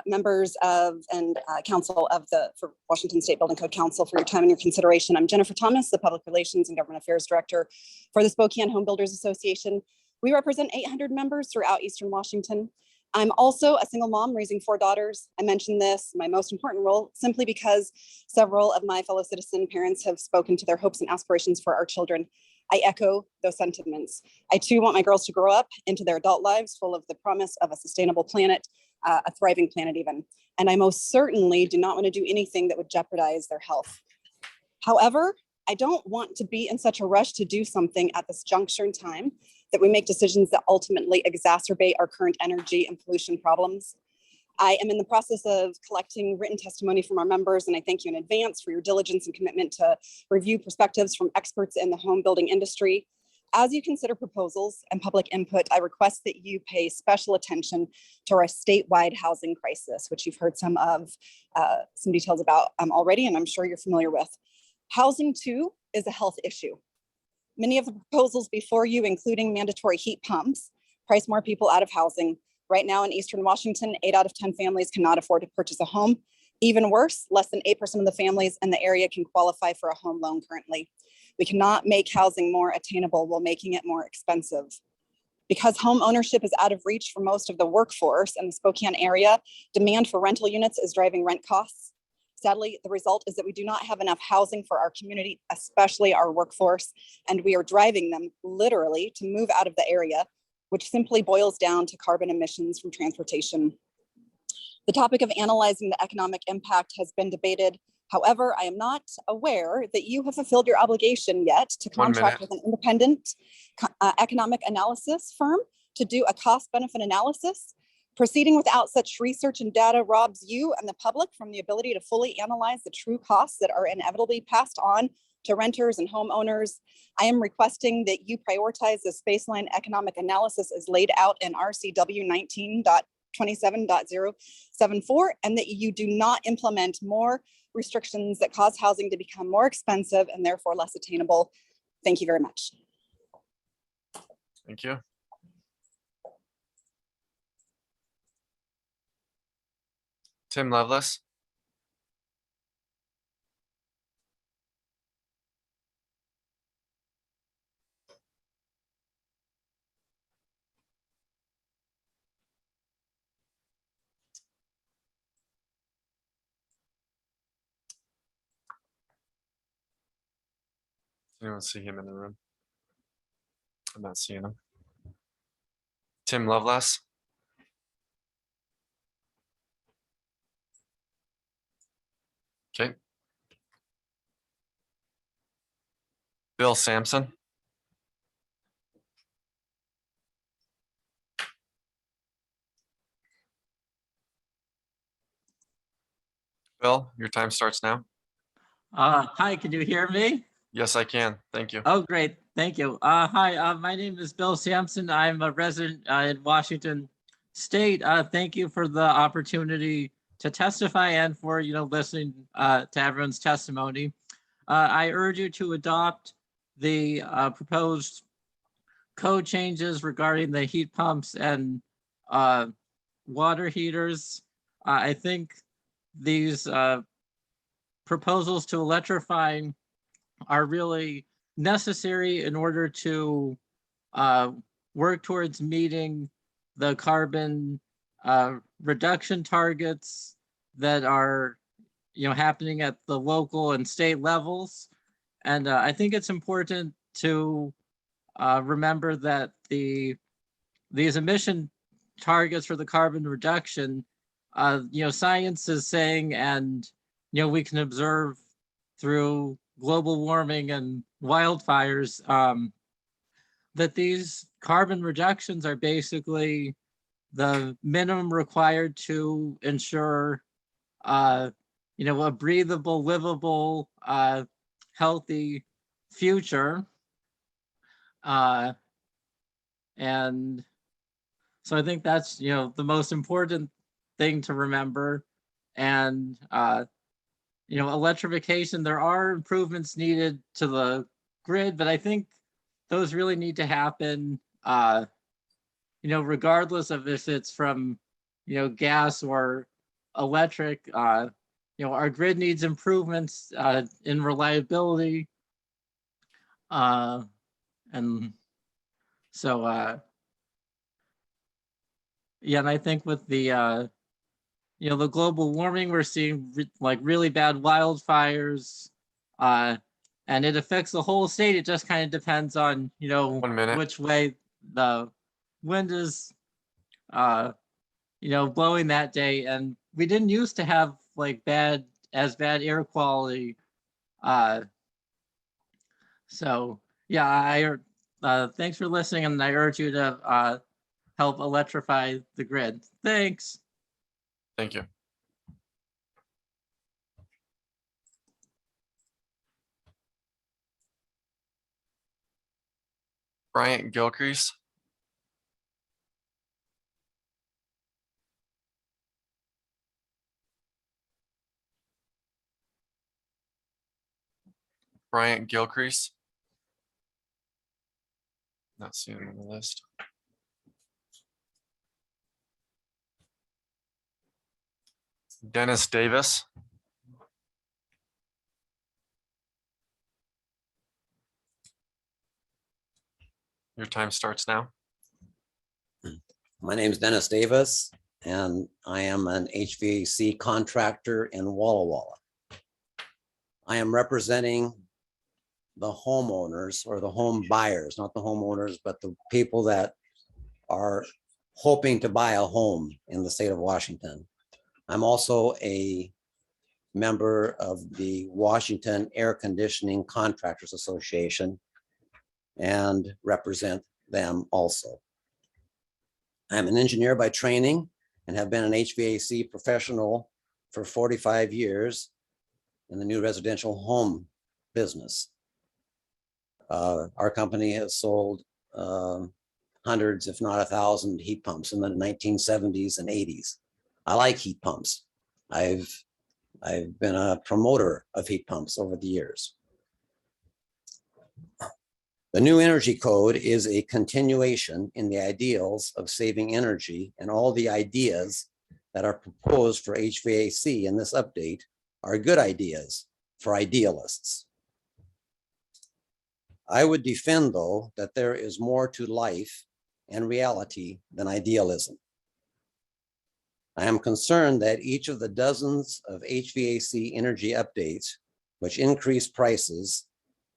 members of and council of for Washington State Building Code Council for your time and your consideration. I'm Jennifer Thomas, the Public Relations and Government Affairs Director for the Spokane Home Builders Association. We represent 800 members throughout Eastern Washington. I'm also a single mom raising 4 daughters. I mentioned this, my most important role, simply because several of my fellow citizen parents have spoken to their hopes and aspirations for our children. I echo those sentiments. I too want my girls to grow up into their adult lives full of the promise of a sustainable planet, a thriving planet even. And I most certainly do not want to do anything that would jeopardize their health. However, I don't want to be in such a rush to do something at this juncture in time that we make decisions that ultimately exacerbate our current energy and pollution problems. I am in the process of collecting written testimony from our members, and I thank you in advance for your diligence and commitment to review perspectives from experts in the home building industry. As you consider proposals and public input, I request that you pay special attention to our statewide housing crisis, which you've heard some details about already, and I'm sure you're familiar with. Housing too is a health issue. Many of the proposals before you, including mandatory heat pumps, price more people out of housing. Right now in Eastern Washington, 8 out of 10 families cannot afford to purchase a home. Even worse, less than 8% of the families in the area can qualify for a home loan currently. We cannot make housing more attainable while making it more expensive. Because home ownership is out of reach for most of the workforce in the Spokane area, demand for rental units is driving rent costs. Sadly, the result is that we do not have enough housing for our community, especially our workforce, and we are driving them literally to move out of the area, which simply boils down to carbon emissions from transportation. The topic of analyzing the economic impact has been debated. However, I am not aware that you have fulfilled your obligation yet to contract with an independent economic analysis firm to do a cost-benefit analysis. Proceeding without such research and data robs you and the public from the ability to fully analyze the true costs that are inevitably passed on to renters and homeowners. I am requesting that you prioritize this baseline economic analysis as laid out in RCW 19.27.074, and that you do not implement more restrictions that cause housing to become more expensive and therefore less attainable. Thank you very much. Thank you. Tim Lovelace. Anyone see him in the room? I'm not seeing him. Tim Lovelace. Okay. Bill Sampson. Bill, your time starts now. Hi, can you hear me? Yes, I can. Thank you. Oh, great. Thank you. Hi, my name is Bill Sampson. I'm a resident in Washington State. Thank you for the opportunity to testify and for listening to everyone's testimony. I urge you to adopt the proposed code changes regarding the heat pumps and water heaters. I think these proposals to electrify are really necessary in order to work towards meeting the carbon reduction targets that are happening at the local and state levels. And I think it's important to remember that these emission targets for the carbon reduction, science is saying, and, we can observe through global warming and wildfires, that these carbon reductions are basically the minimum required to ensure, a breathable, livable, healthy future. And so I think that's, the most important thing to remember. And, electrification, there are improvements needed to the grid, but I think those really need to happen, regardless of if it's from, gas or electric. Our grid needs improvements in reliability. And so, yeah, and I think with the, the global warming, we're seeing really bad wildfires, and it affects the whole state. It just kind of depends on, 1 minute. which way the wind is, blowing that day. And we didn't used to have bad air quality. So yeah, thanks for listening, and I urge you to help electrify the grid. Thanks. Thank you. Bryant Gilcrease. Bryant Gilcrease. Not seeing him on the list. Dennis Davis. Your time starts now. My name is Dennis Davis, and I am an HVAC contractor in Walla Walla. I am representing the homeowners or the home buyers, not the homeowners, but the people that are hoping to buy a home in the state of Washington. I'm also a member of the Washington Air Conditioning Contractors Association and represent them also. I'm an engineer by training and have been an HVAC professional for 45 years in the new residential home business. Our company has sold hundreds, if not 1,000 heat pumps in the 1970s and 80s. I like heat pumps. I've been a promoter of heat pumps over the years. The new energy code is a continuation in the ideals of saving energy, and all the ideas that are proposed for HVAC in this update are good ideas for idealists. I would defend, though, that there is more to life and reality than idealism. I am concerned that each of the dozens of HVAC energy updates, which increase prices,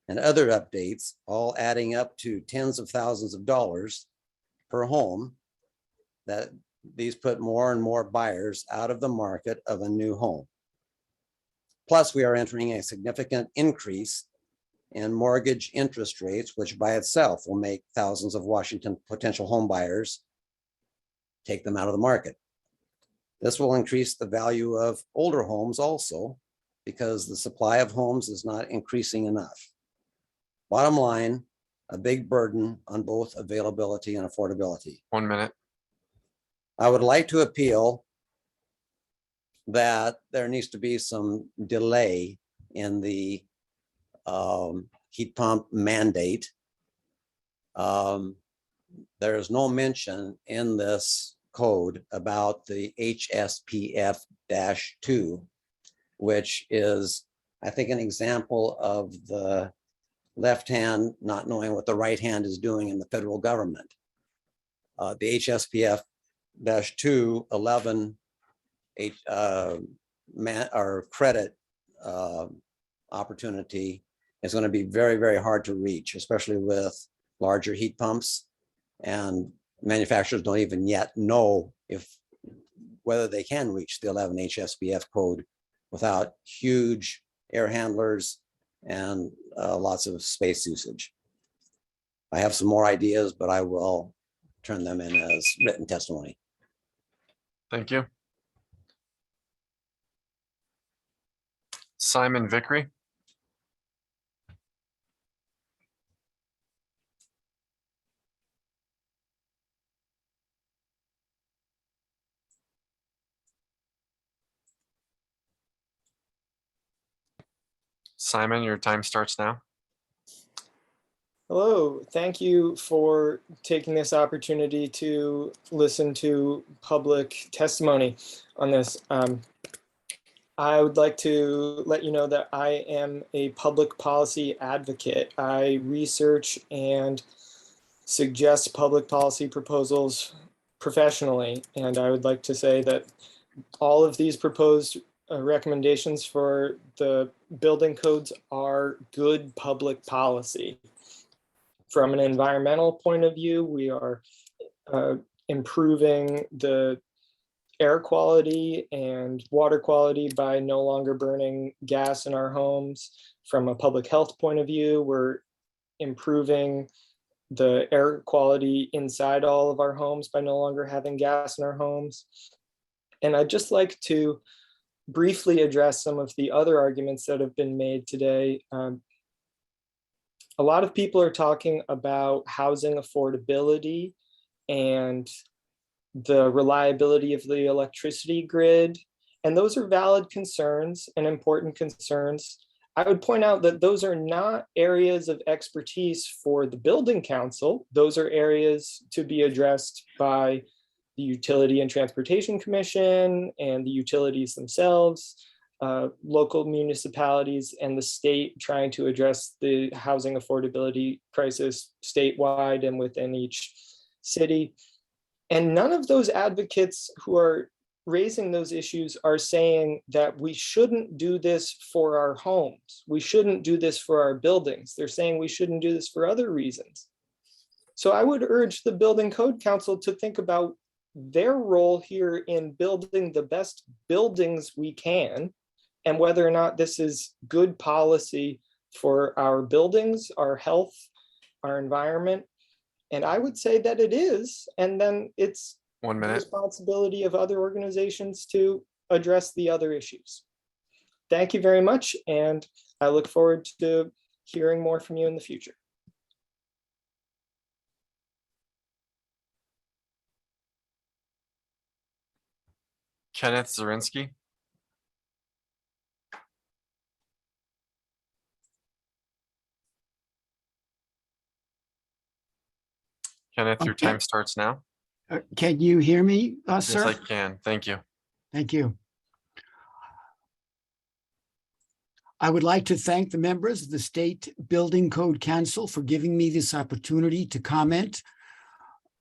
and other updates, all adding up to tens of thousands of dollars per home, that these put more and more buyers out of the market of a new home. Plus, we are entering a significant increase in mortgage interest rates, which by itself will make thousands of Washington potential home buyers take them out of the market. This will increase the value of older homes also, because the supply of homes is not increasing enough. Bottom line, a big burden on both availability and affordability. 1 minute. I would like to appeal that there needs to be some delay in the heat pump mandate. There is no mention in this code about the HSPF-2, which is, I think, an example of the left hand not knowing what the right hand is doing in the federal government. The HSPF-2 11 or credit opportunity is going to be very, very hard to reach, especially with larger heat pumps. And manufacturers don't even yet know whether they can reach the 11 HSBF code without huge air handlers and lots of space usage. I have some more ideas, but I will turn them in as written testimony. Thank you. Simon Vickery. Simon, your time starts now. Hello, thank you for taking this opportunity to listen to public testimony on this. I would like to let you know that I am a public policy advocate. I research and suggest public policy proposals professionally, and I would like to say that all of these proposed recommendations for the building codes are good public policy. From an environmental point of view, we are improving the air quality and water quality by no longer burning gas in our homes. From a public health point of view, we're improving the air quality inside all of our homes by no longer having gas in our homes. And I'd just like to briefly address some of the other arguments that have been made today. A lot of people are talking about housing affordability and the reliability of the electricity grid. And those are valid concerns and important concerns. I would point out that those are not areas of expertise for the building council. Those are areas to be addressed by the Utility and Transportation Commission and the utilities themselves, local municipalities and the state trying to address the housing affordability crisis statewide and within each city. And none of those advocates who are raising those issues are saying that we shouldn't do this for our homes. We shouldn't do this for our buildings. They're saying we shouldn't do this for other reasons. So I would urge the Building Code Council to think about their role here in building the best buildings we can, and whether or not this is good policy for our buildings, our health, our environment. And I would say that it is, and then it's 1 minute. the responsibility of other organizations to address the other issues. Thank you very much, and I look forward to hearing more from you in the future. Kenneth Zirinsky. Kenneth, your time starts now. Can you hear me, sir? Yes, I can. Thank you. Thank you. I would like to thank the members of the State Building Code Council for giving me this opportunity to comment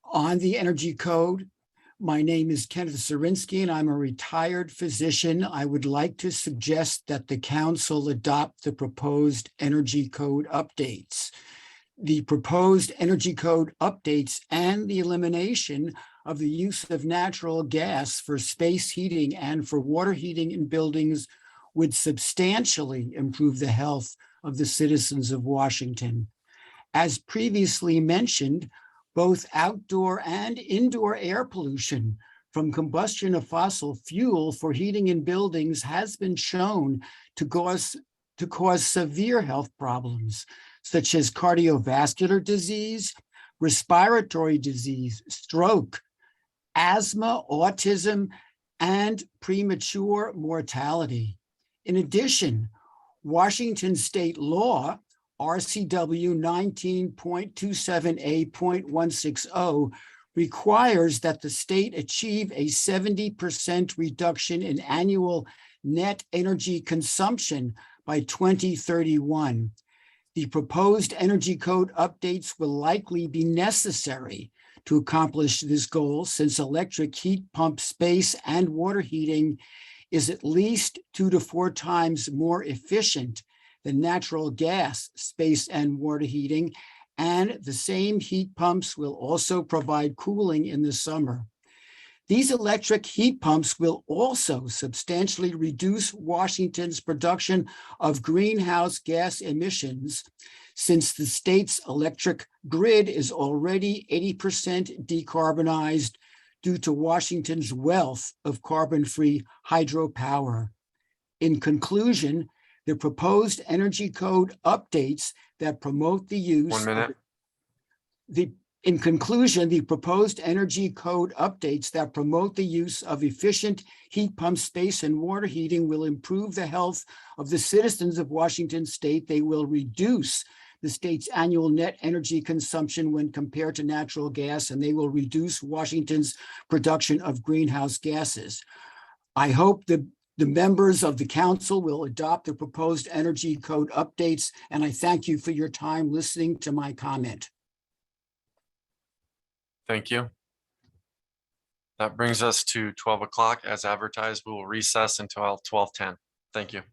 on the Energy Code. My name is Kenneth Zirinsky, and I'm a retired physician. I would like to suggest that the council adopt the proposed Energy Code updates. The proposed Energy Code updates and the elimination of the use of natural gas for space heating and for water heating in buildings would substantially improve the health of the citizens of Washington. As previously mentioned, both outdoor and indoor air pollution from combustion of fossil fuel for heating in buildings has been shown to cause severe health problems, such as cardiovascular disease, respiratory disease, stroke, asthma, autism, and premature mortality. In addition, Washington state law, RCW 19.27A.160, requires that the state achieve a 70% reduction in annual net energy consumption by 2031. The proposed Energy Code updates will likely be necessary to accomplish this goal, since electric heat pump space and water heating is at least 2 to 4 times more efficient than natural gas space and water heating, and the same heat pumps will also provide cooling in the summer. These electric heat pumps will also substantially reduce Washington's production of greenhouse gas emissions, since the state's electric grid is already 80% decarbonized due to Washington's wealth of carbon-free hydropower. In conclusion, the proposed energy code updates that promote the use 1 minute. In conclusion, the proposed energy code updates that promote the use of efficient heat pump space and water heating will improve the health of the citizens of Washington state. They will reduce the state's annual net energy consumption when compared to natural gas, and they will reduce Washington's production of greenhouse gases. I hope the members of the council will adopt the proposed energy code updates, and I thank you for your time listening to my comment. Thank you. That brings us to 12 o'clock. As advertised, we will recess until 12:10. Thank you.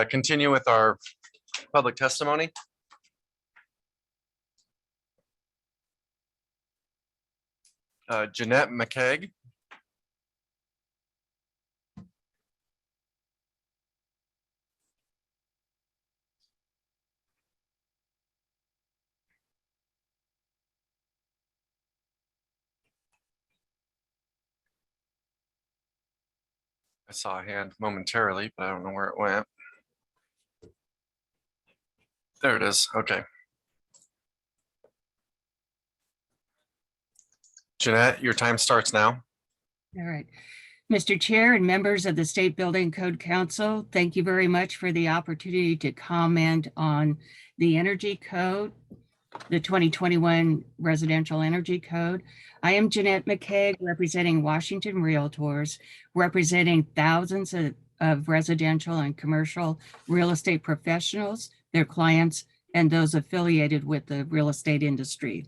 continue with our public testimony. Jeanette McKeag. I saw a hand momentarily, but I don't know where it went. There it is. Okay. Jeanette, your time starts now. All right. Mr. Chair and members of the State Building Code Council, thank you very much for the opportunity to comment on the Energy Code, the 2021 Residential Energy Code. I am Jeanette McKeag, representing Washington Realtors, representing thousands of residential and commercial real estate professionals, their clients, and those affiliated with the real estate industry.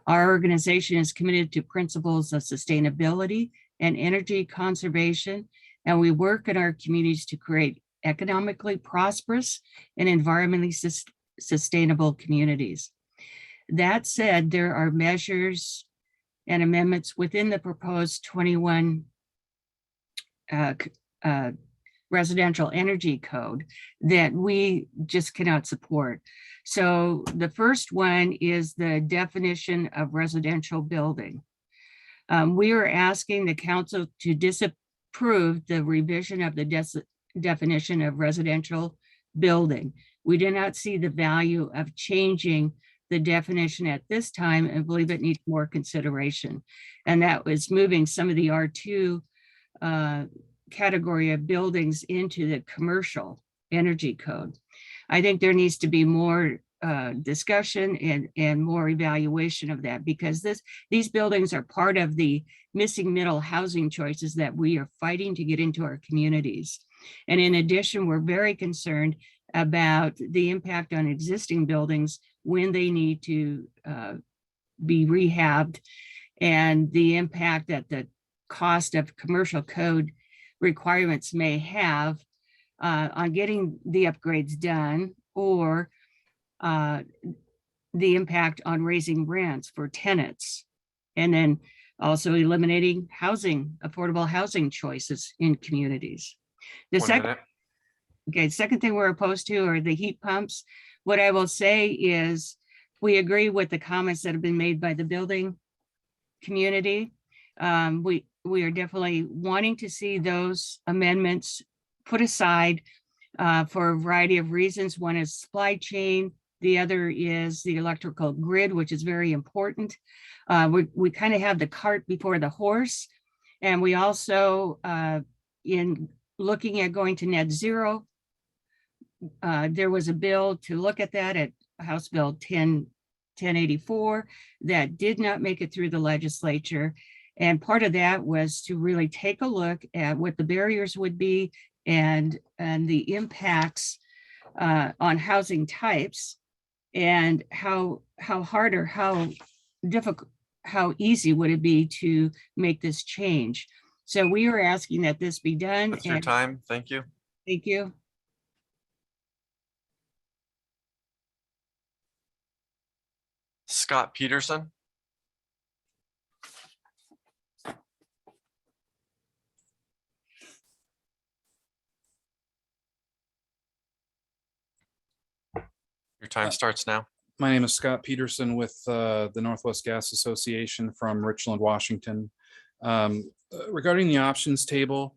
Our organization is committed to principles of sustainability and energy conservation, and we work in our communities to create economically prosperous and environmentally sustainable communities. That said, there are measures and amendments within the proposed 21 residential energy code that we just cannot support. So the first one is the definition of residential building. We are asking the council to disapprove the revision of the definition of residential building. We do not see the value of changing the definition at this time and believe it needs more consideration. And that was moving some of the R2 category of buildings into the commercial energy code. I think there needs to be more discussion and more evaluation of that, because these buildings are part of the missing middle housing choices that we are fighting to get into our communities. And in addition, we're very concerned about the impact on existing buildings when they need to be rehabbed, and the impact that the cost of commercial code requirements may have on getting the upgrades done, or the impact on raising rents for tenants, and then also eliminating affordable housing choices in communities. The second thing we're opposed to are the heat pumps. What I will say is we agree with the comments that have been made by the building community. We are definitely wanting to see those amendments put aside for a variety of reasons. One is supply chain. The other is the electrical grid, which is very important. We kind of have the cart before the horse. And we also, in looking at going to net zero, there was a bill to look at that at House Bill 1084 that did not make it through the legislature. And part of that was to really take a look at what the barriers would be and the impacts on housing types, and how hard or how difficult, how easy would it be to make this change. So we are asking that this be done. That's your time. Thank you. Thank you. Scott Peterson. Your time starts now. My name is Scott Peterson with the Northwest Gas Association from Richland, Washington. Regarding the options table,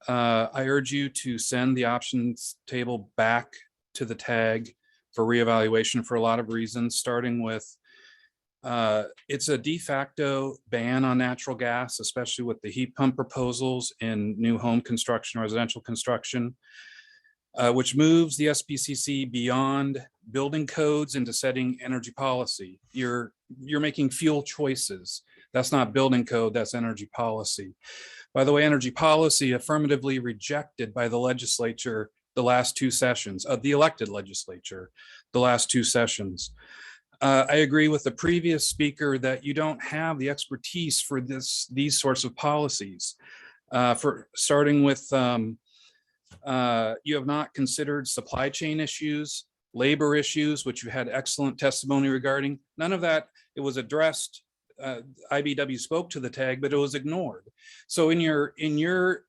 I urge you to send the options table back to the TAG for reevaluation for a lot of reasons, starting with it's a de facto ban on natural gas, especially with the heat pump proposals in new home construction, residential construction, which moves the SBCC beyond building codes into setting energy policy. You're making fuel choices. That's not building code, that's energy policy. By the way, energy policy affirmatively rejected by the legislature the last two sessions of the elected legislature, the last two sessions. I agree with the previous speaker that you don't have the expertise for these sorts of policies. For starting with You have not considered supply chain issues, labor issues, which you had excellent testimony regarding. None of that, it was addressed. IBW spoke to the tag, but it was ignored. So in your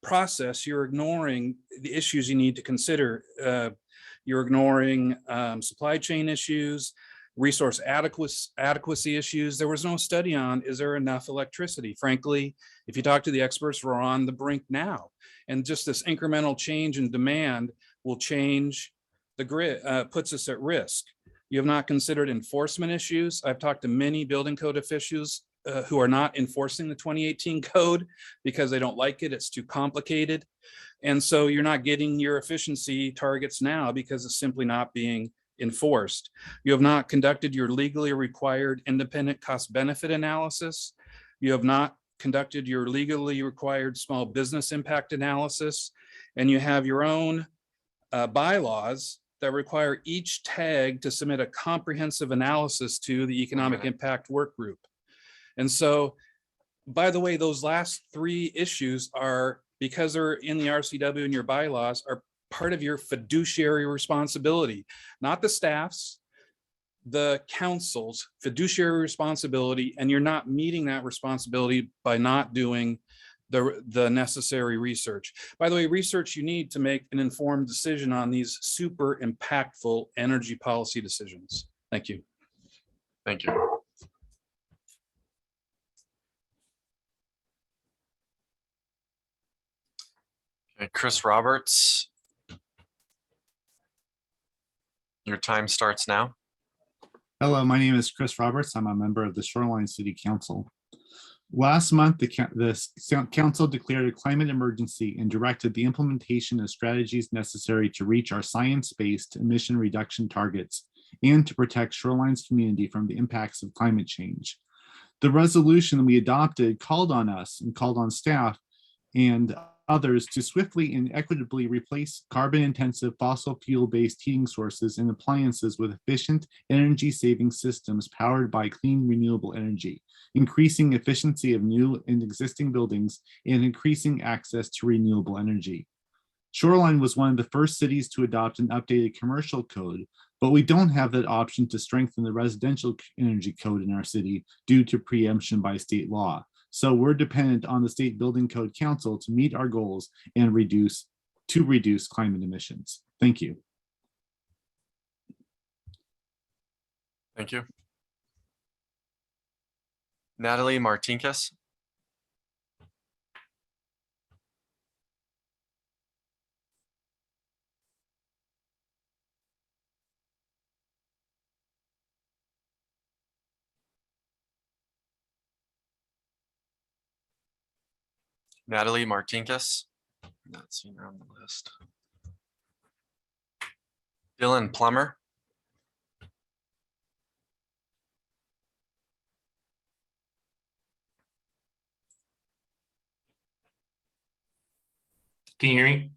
process, you're ignoring the issues you need to consider. You're ignoring supply chain issues, resource adequacy issues. There was no study on, is there enough electricity? Frankly, if you talk to the experts, we're on the brink now. And just this incremental change in demand will change the grid, puts us at risk. You have not considered enforcement issues. I've talked to many building code officials who are not enforcing the 2018 code because they don't like it. It's too complicated. And so you're not getting your efficiency targets now because it's simply not being enforced. You have not conducted your legally required independent cost benefit analysis. You have not conducted your legally required small business impact analysis. And you have your own bylaws that require each tag to submit a comprehensive analysis to the economic impact work group. And so, by the way, those last three issues are, because they're in the RCW and your bylaws, are part of your fiduciary responsibility, not the staff's, the council's fiduciary responsibility, and you're not meeting that responsibility by not doing the necessary research. By the way, research you need to make an informed decision on these super impactful energy policy decisions. Thank you. Thank you. Okay, Chris Roberts. Your time starts now. Hello, my name is Chris Roberts. I'm a member of the Shoreline City Council. Last month, the council declared a climate emergency and directed the implementation of strategies necessary to reach our science-based emission reduction targets and to protect Shoreline's community from the impacts of climate change. The resolution we adopted called on us and called on staff and others to swiftly and equitably replace carbon-intensive fossil fuel-based heating sources and appliances with efficient energy-saving systems powered by clean renewable energy, increasing efficiency of new and existing buildings and increasing access to renewable energy. Shoreline was one of the first cities to adopt an updated commercial code, but we don't have that option to strengthen the residential energy code in our city due to preemption by state law. So we're dependent on the State Building Code Council to meet our goals and reduce climate emissions. Thank you. Thank you. Natalie Martinkus. Natalie Martinkus. Not seen her on the list. Dylan Plummer. Can you hear me?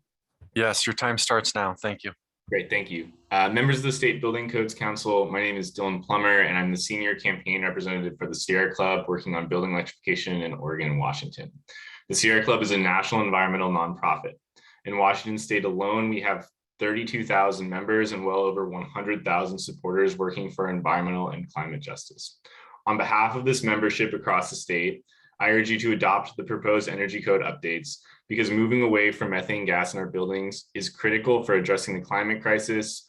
Yes, your time starts now. Thank you. Great, thank you. Members of the State Building Codes Council, my name is Dylan Plummer, and I'm the senior campaign representative for the Sierra Club working on building electrification in Oregon and Washington. The Sierra Club is a national environmental nonprofit. In Washington state alone, we have 32,000 members and well over 100,000 supporters working for environmental and climate justice. On behalf of this membership across the state, I urge you to adopt the proposed energy code updates because moving away from methane gas in our buildings is critical for addressing the climate crisis,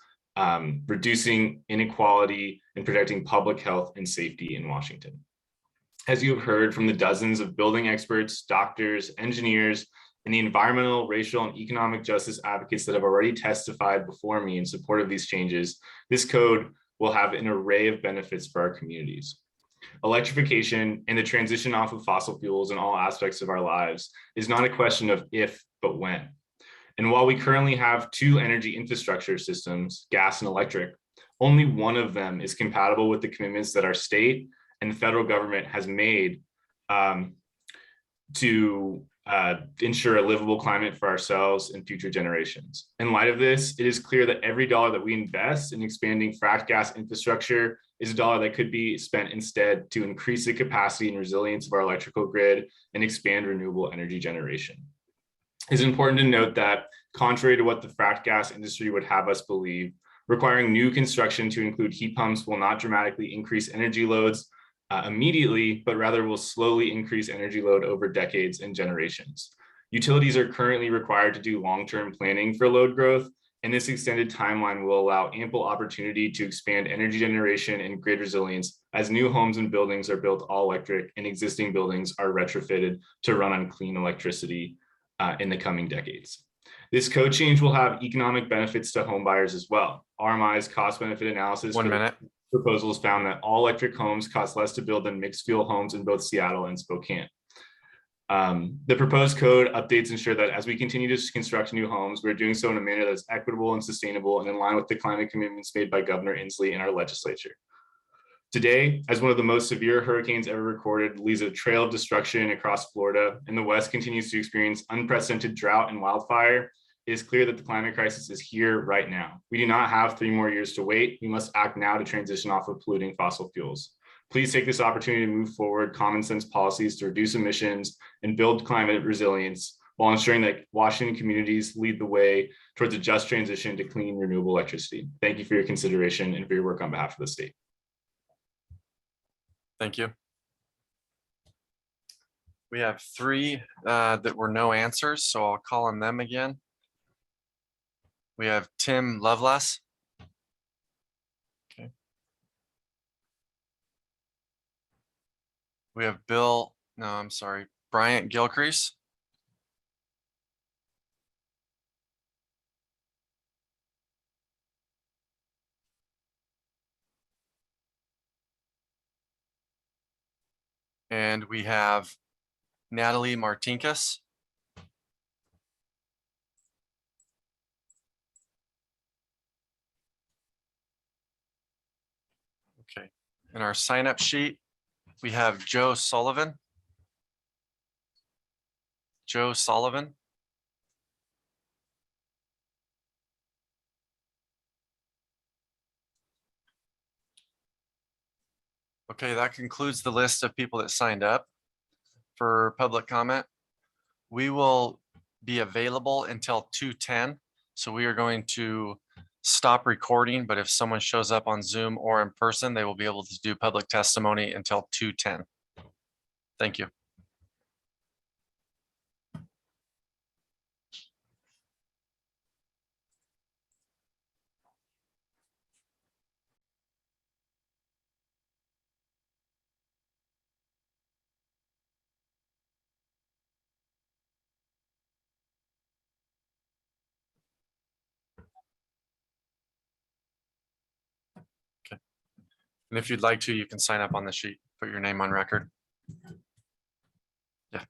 reducing inequality, and protecting public health and safety in Washington. As you have heard from the dozens of building experts, doctors, engineers, and the environmental, racial, and economic justice advocates that have already testified before me in support of these changes, this code will have an array of benefits for our communities. Electrification and the transition off of fossil fuels in all aspects of our lives is not a question of if, but when. And while we currently have two energy infrastructure systems, gas and electric, only one of them is compatible with the commitments that our state and the federal government has made to ensure a livable climate for ourselves and future generations. In light of this, it is clear that every dollar that we invest in expanding fracked gas infrastructure is a dollar that could be spent instead to increase the capacity and resilience of our electrical grid and expand renewable energy generation. It's important to note that, contrary to what the fracked gas industry would have us believe, requiring new construction to include heat pumps will not dramatically increase energy loads immediately, but rather will slowly increase energy load over decades and generations. Utilities are currently required to do long-term planning for load growth, and this extended timeline will allow ample opportunity to expand energy generation and grid resilience as new homes and buildings are built all electric and existing buildings are retrofitted to run on clean electricity in the coming decades. This code change will have economic benefits to home buyers as well. RMI's cost benefit analysis proposals found that all electric homes cost less to build than mixed fuel homes in both Seattle and Spokane. The proposed code updates ensure that as we continue to construct new homes, we're doing so in a manner that's equitable and sustainable and in line with the climate commitments made by Governor Inslee and our legislature. Today, as one of the most severe hurricanes ever recorded leaves a trail of destruction across Florida, and the West continues to experience unprecedented drought and wildfire, it is clear that the climate crisis is here right now. We do not have 3 more years to wait. We must act now to transition off of polluting fossil fuels. Please take this opportunity to move forward common sense policies to reduce emissions and build climate resilience while ensuring that Washington communities lead the way towards a just transition to clean, renewable electricity. Thank you for your consideration and for your work on behalf of the state. Thank you. We have 3 that were no answers, so I'll call on them again. We have Tim Lovelace. Okay. We have Bryant Gilcrease. And we have Natalie Martinkus. Okay, in our sign-up sheet, we have Joe Sullivan. Joe Sullivan. Okay, that concludes the list of people that signed up for public comment. We will be available until 2:10. So we are going to stop recording, but if someone shows up on Zoom or in person, they will be able to do public testimony until 2:10. Thank you. And if you'd like to, you can sign up on the sheet, put your name on record. Yeah.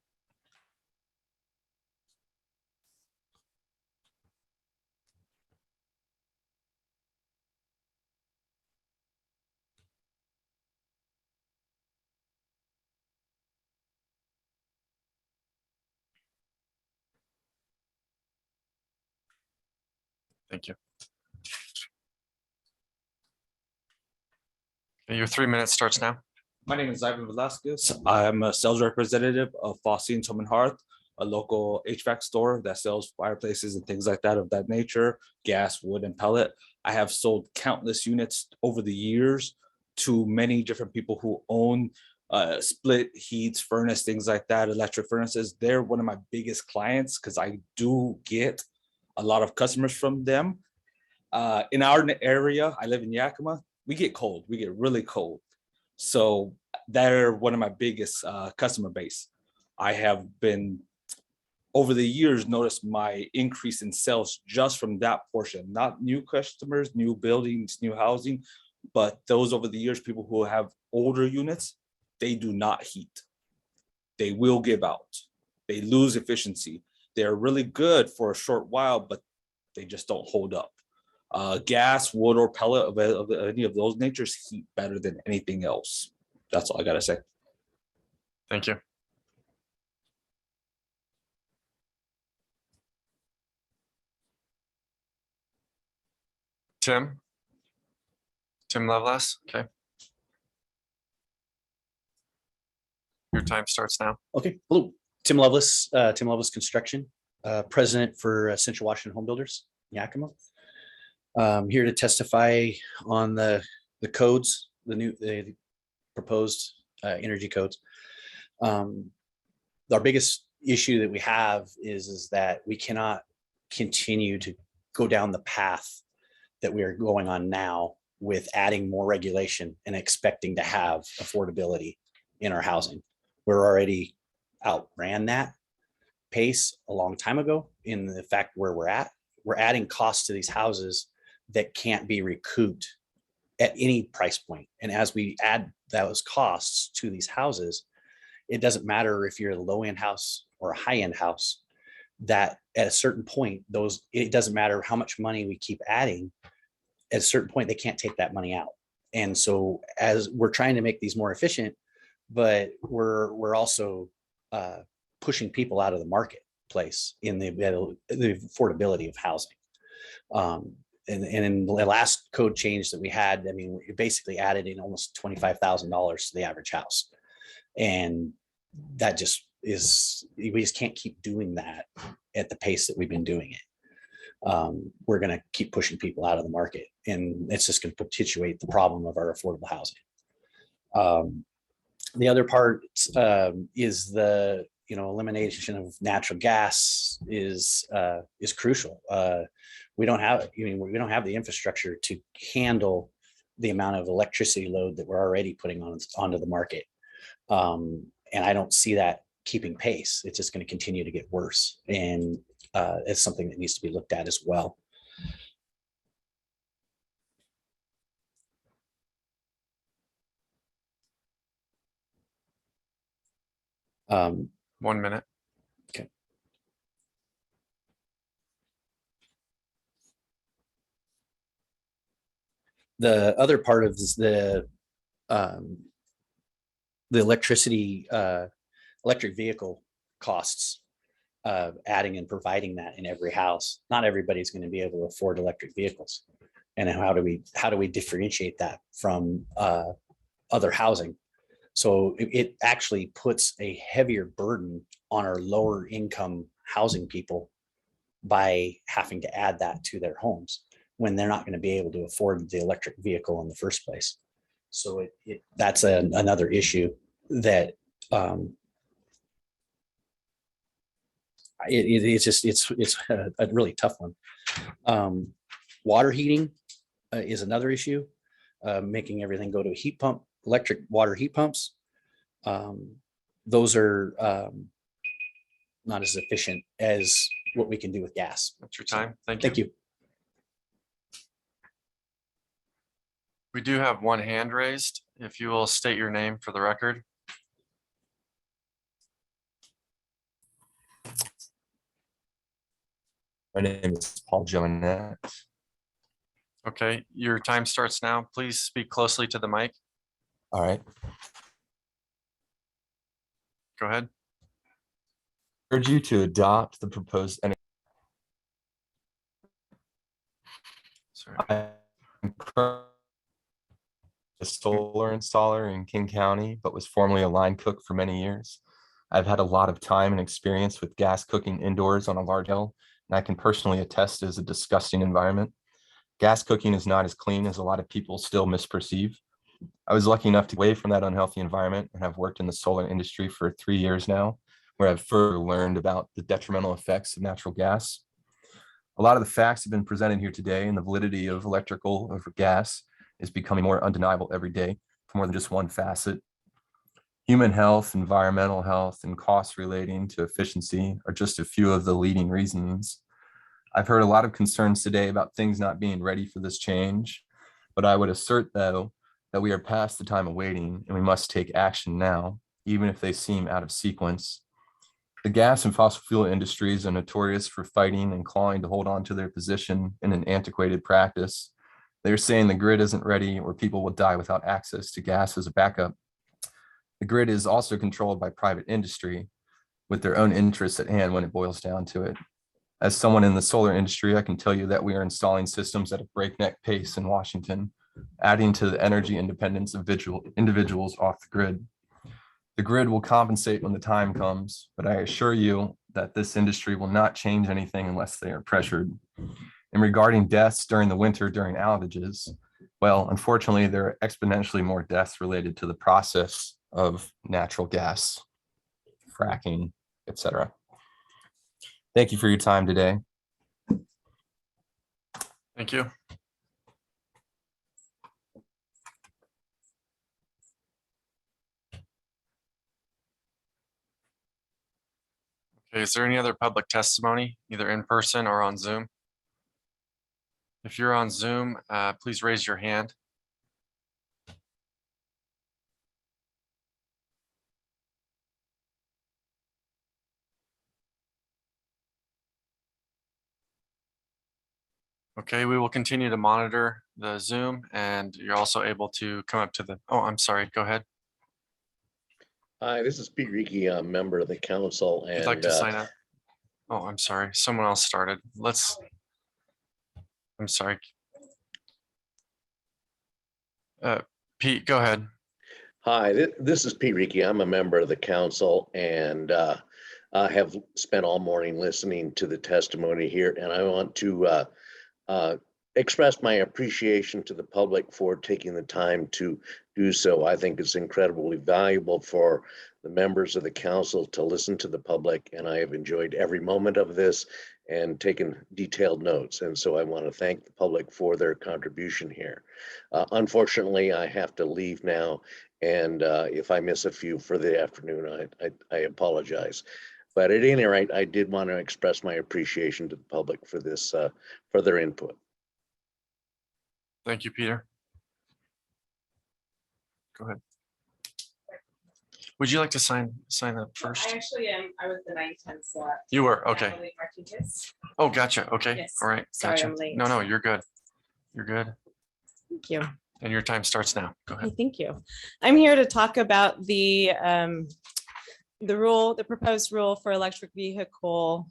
Thank you. And your 3 minutes starts now. My name is Ivan Velasquez. I'm a sales representative of Fosse and Tillman Hearth, a local HVAC store that sells fireplaces and things like that of that nature, gas, wood, and pellet. I have sold countless units over the years to many different people who own split heats, furnace, things like that, electric furnaces. They're one of my biggest clients because I do get a lot of customers from them. In our area, I live in Yakima. We get cold. We get really cold. So they're one of my biggest customer base. I have been, over the years, noticed my increase in sales just from that portion, not new customers, new buildings, new housing, but those over the years, people who have older units, they do not heat. They will give out. They lose efficiency. They're really good for a short while, but they just don't hold up. Gas, wood, or pellet of any of those natures heat better than anything else. That's all I gotta say. Thank you. Tim Lovelace. Okay. Your time starts now. Okay, hello, Tim Lovelace Construction. president for Central Washington Home Builders, Yakima. Here to testify on the codes, the proposed energy codes. Our biggest issue that we have is that we cannot continue to go down the path that we are going on now with adding more regulation and expecting to have affordability in our housing. We're already outran that pace a long time ago in the fact where we're at. We're adding costs to these houses that can't be recouped at any price point. And as we add those costs to these houses, it doesn't matter if you're a low-end house or a high-end house, that at a certain point, it doesn't matter how much money we keep adding, at a certain point, they can't take that money out. And so as we're trying to make these more efficient, but we're also pushing people out of the marketplace in the affordability of housing. And in the last code change that we had, I mean, we basically added in almost $25,000 to the average house. And that just we just can't keep doing that at the pace that we've been doing it. We're going to keep pushing people out of the market, and it's just going to perpetuate the problem of our affordable housing. The other part is the elimination of natural gas is crucial. We don't have the infrastructure to handle the amount of electricity load that we're already putting onto the market, and I don't see that keeping pace. It's just going to continue to get worse, and it's something that needs to be looked at as well. Um, 1 minute. Okay. The other part of this, the electricity, electric vehicle costs, adding and providing that in every house. Not everybody's going to be able to afford electric vehicles. And how do we differentiate that from other housing? So it actually puts a heavier burden on our lower income housing people by having to add that to their homes when they're not going to be able to afford the electric vehicle in the first place. So that's another issue that it's a really tough one. Water heating is another issue, making everything go to a heat pump. Electric water heat pumps, those are not as efficient as what we can do with gas. That's your time. Thank you. We do have one hand raised. If you will state your name for the record. My name is Paul Joannette. Okay, your time starts now. Please speak closely to the mic. All right. Go ahead. I urge you to adopt the proposed energy. Sorry. I'm currently a solar installer in King County, but was formerly a line cook for many years. I've had a lot of time and experience with gas cooking indoors on a large scale, and I can personally attest as a disgusting environment. Gas cooking is not as clean as a lot of people still misperceive. I was lucky enough to get away from that unhealthy environment and have worked in the solar industry for 3 years now, where I've further learned about the detrimental effects of natural gas. A lot of the facts have been presented here today, and the validity of electrical over gas is becoming more undeniable every day for more than just one facet. Human health, environmental health, and costs relating to efficiency are just a few of the leading reasons. I've heard a lot of concerns today about things not being ready for this change, but I would assert, though, that we are past the time of waiting and we must take action now, even if they seem out of sequence. The gas and fossil fuel industries are notorious for fighting and clawing to hold on to their position in an antiquated practice. They're saying the grid isn't ready or people will die without access to gas as a backup. The grid is also controlled by private industry with their own interests at hand when it boils down to it. As someone in the solar industry, I can tell you that we are installing systems at a breakneck pace in Washington, adding to the energy independence of individuals off the grid. The grid will compensate when the time comes, but I assure you that this industry will not change anything unless they are pressured. And regarding deaths during the winter during outages, well, unfortunately, there are exponentially more deaths related to the process of natural gas, fracking, etc. Thank you for your time today. Thank you. Okay, is there any other public testimony, either in person or on Zoom? If you're on Zoom, please raise your hand. Okay, we will continue to monitor the Zoom, and you're also able to come up to the, oh, I'm sorry, go ahead. Hi, this is Pete Reiki, a member of the council, If you'd like and to sign up. Oh, I'm sorry, someone else started. I'm sorry. Pete, go ahead. hi, this is Pete Reiki. I'm a member of the council, and I have spent all morning listening to the testimony here, and I want to express my appreciation to the public for taking the time to do so. I think it's incredibly valuable for the members of the council to listen to the public, and I have enjoyed every moment of this and taken detailed notes. And so I want to thank the public for their contribution here. Unfortunately, I have to leave now, and if I miss a few for the afternoon, I apologize. But at any rate, I did want to express my appreciation to the public for this, for their input. Thank you, Peter. Go ahead. Would you like to sign up first? I actually am. I was the 9-10 slot. You were, okay. Natalie Martinez. Oh, gotcha. Okay. Yes. All right. Sorry, Gotcha. I'm late. No, you're good. You're good. Thank you. And your time starts now. Go ahead. Okay, thank you. I'm here to talk about the proposed rule for electric vehicle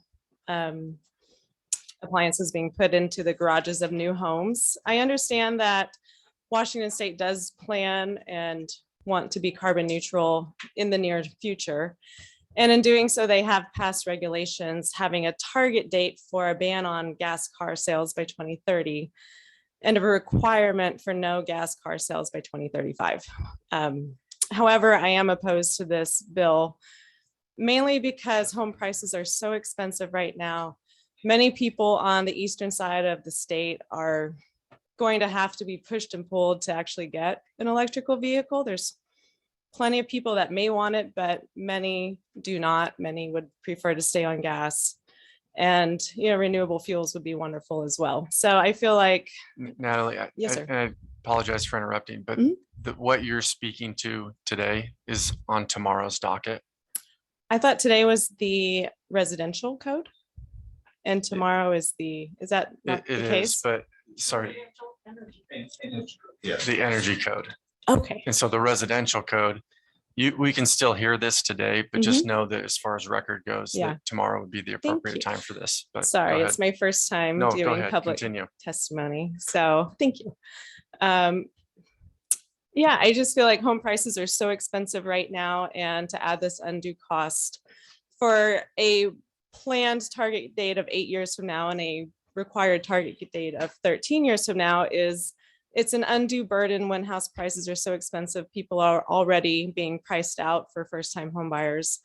appliances being put into the garages of new homes. I understand that Washington State does plan and want to be carbon neutral in the near future. And in doing so, they have passed regulations having a target date for a ban on gas car sales by 2030 and a requirement for no gas car sales by 2035. However, I am opposed to this bill mainly because home prices are so expensive right now. Many people on the eastern side of the state are going to have to be pushed and pulled to actually get an electrical vehicle. There's plenty of people that may want it, but many do not. Many would prefer to stay on gas. And renewable fuels would be wonderful as well. So I feel like, Natalie, yes, sir. I apologize for interrupting, but what you're speaking to today is on tomorrow's docket. I thought today was the residential code and tomorrow is that not the case? But sorry. The energy code. Okay. And so the residential code, we can still hear this today, but just know that as far as record goes, that tomorrow would be the appropriate time for this. But sorry, it's my first time doing public testimony. So thank you. Yeah, I just feel like home prices are so expensive right now, and to add this undue cost for a planned target date of 8 years from now and a required target date of 13 years from now it's an undue burden when house prices are so expensive. People are already being priced out for first-time home buyers.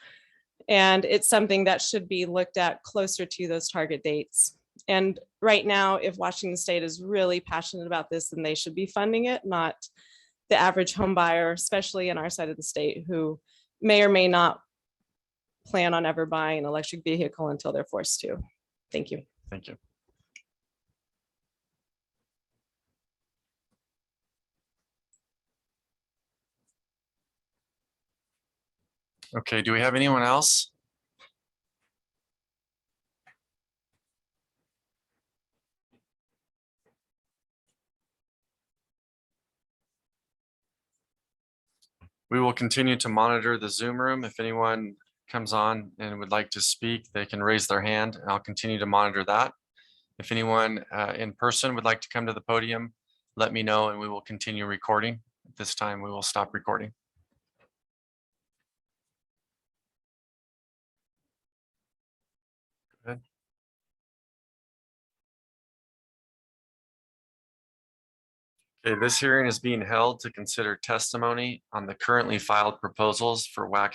And it's something that should be looked at closer to those target dates. And right now, if Washington State is really passionate about this, then they should be funding it, not the average home buyer, especially in our side of the state, who may or may not plan on ever buying an electric vehicle until they're forced to. Thank you. Thank you. Okay, do we have anyone else? We will continue to monitor the Zoom room. If anyone comes on and would like to speak, they can raise their hand and I'll continue to monitor that. If anyone in person would like to come to the podium, let me know and we will continue recording. At this time, we will stop recording. Okay, this hearing is being held to consider testimony on the currently filed proposals for WAC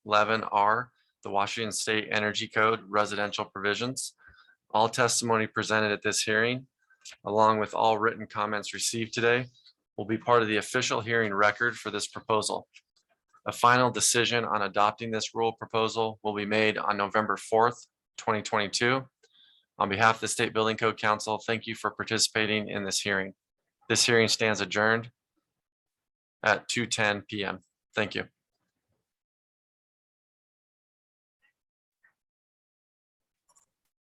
5111R, the Washington State Energy Code residential provisions. All testimony presented at this hearing, along with all written comments received today, will be part of the official hearing record for this proposal. A final decision on adopting this rule proposal will be made on November 4th, 2022. On behalf of the State Building Code Council, thank you for participating in this hearing. This hearing stands adjourned at 2:10 p.m. Thank you.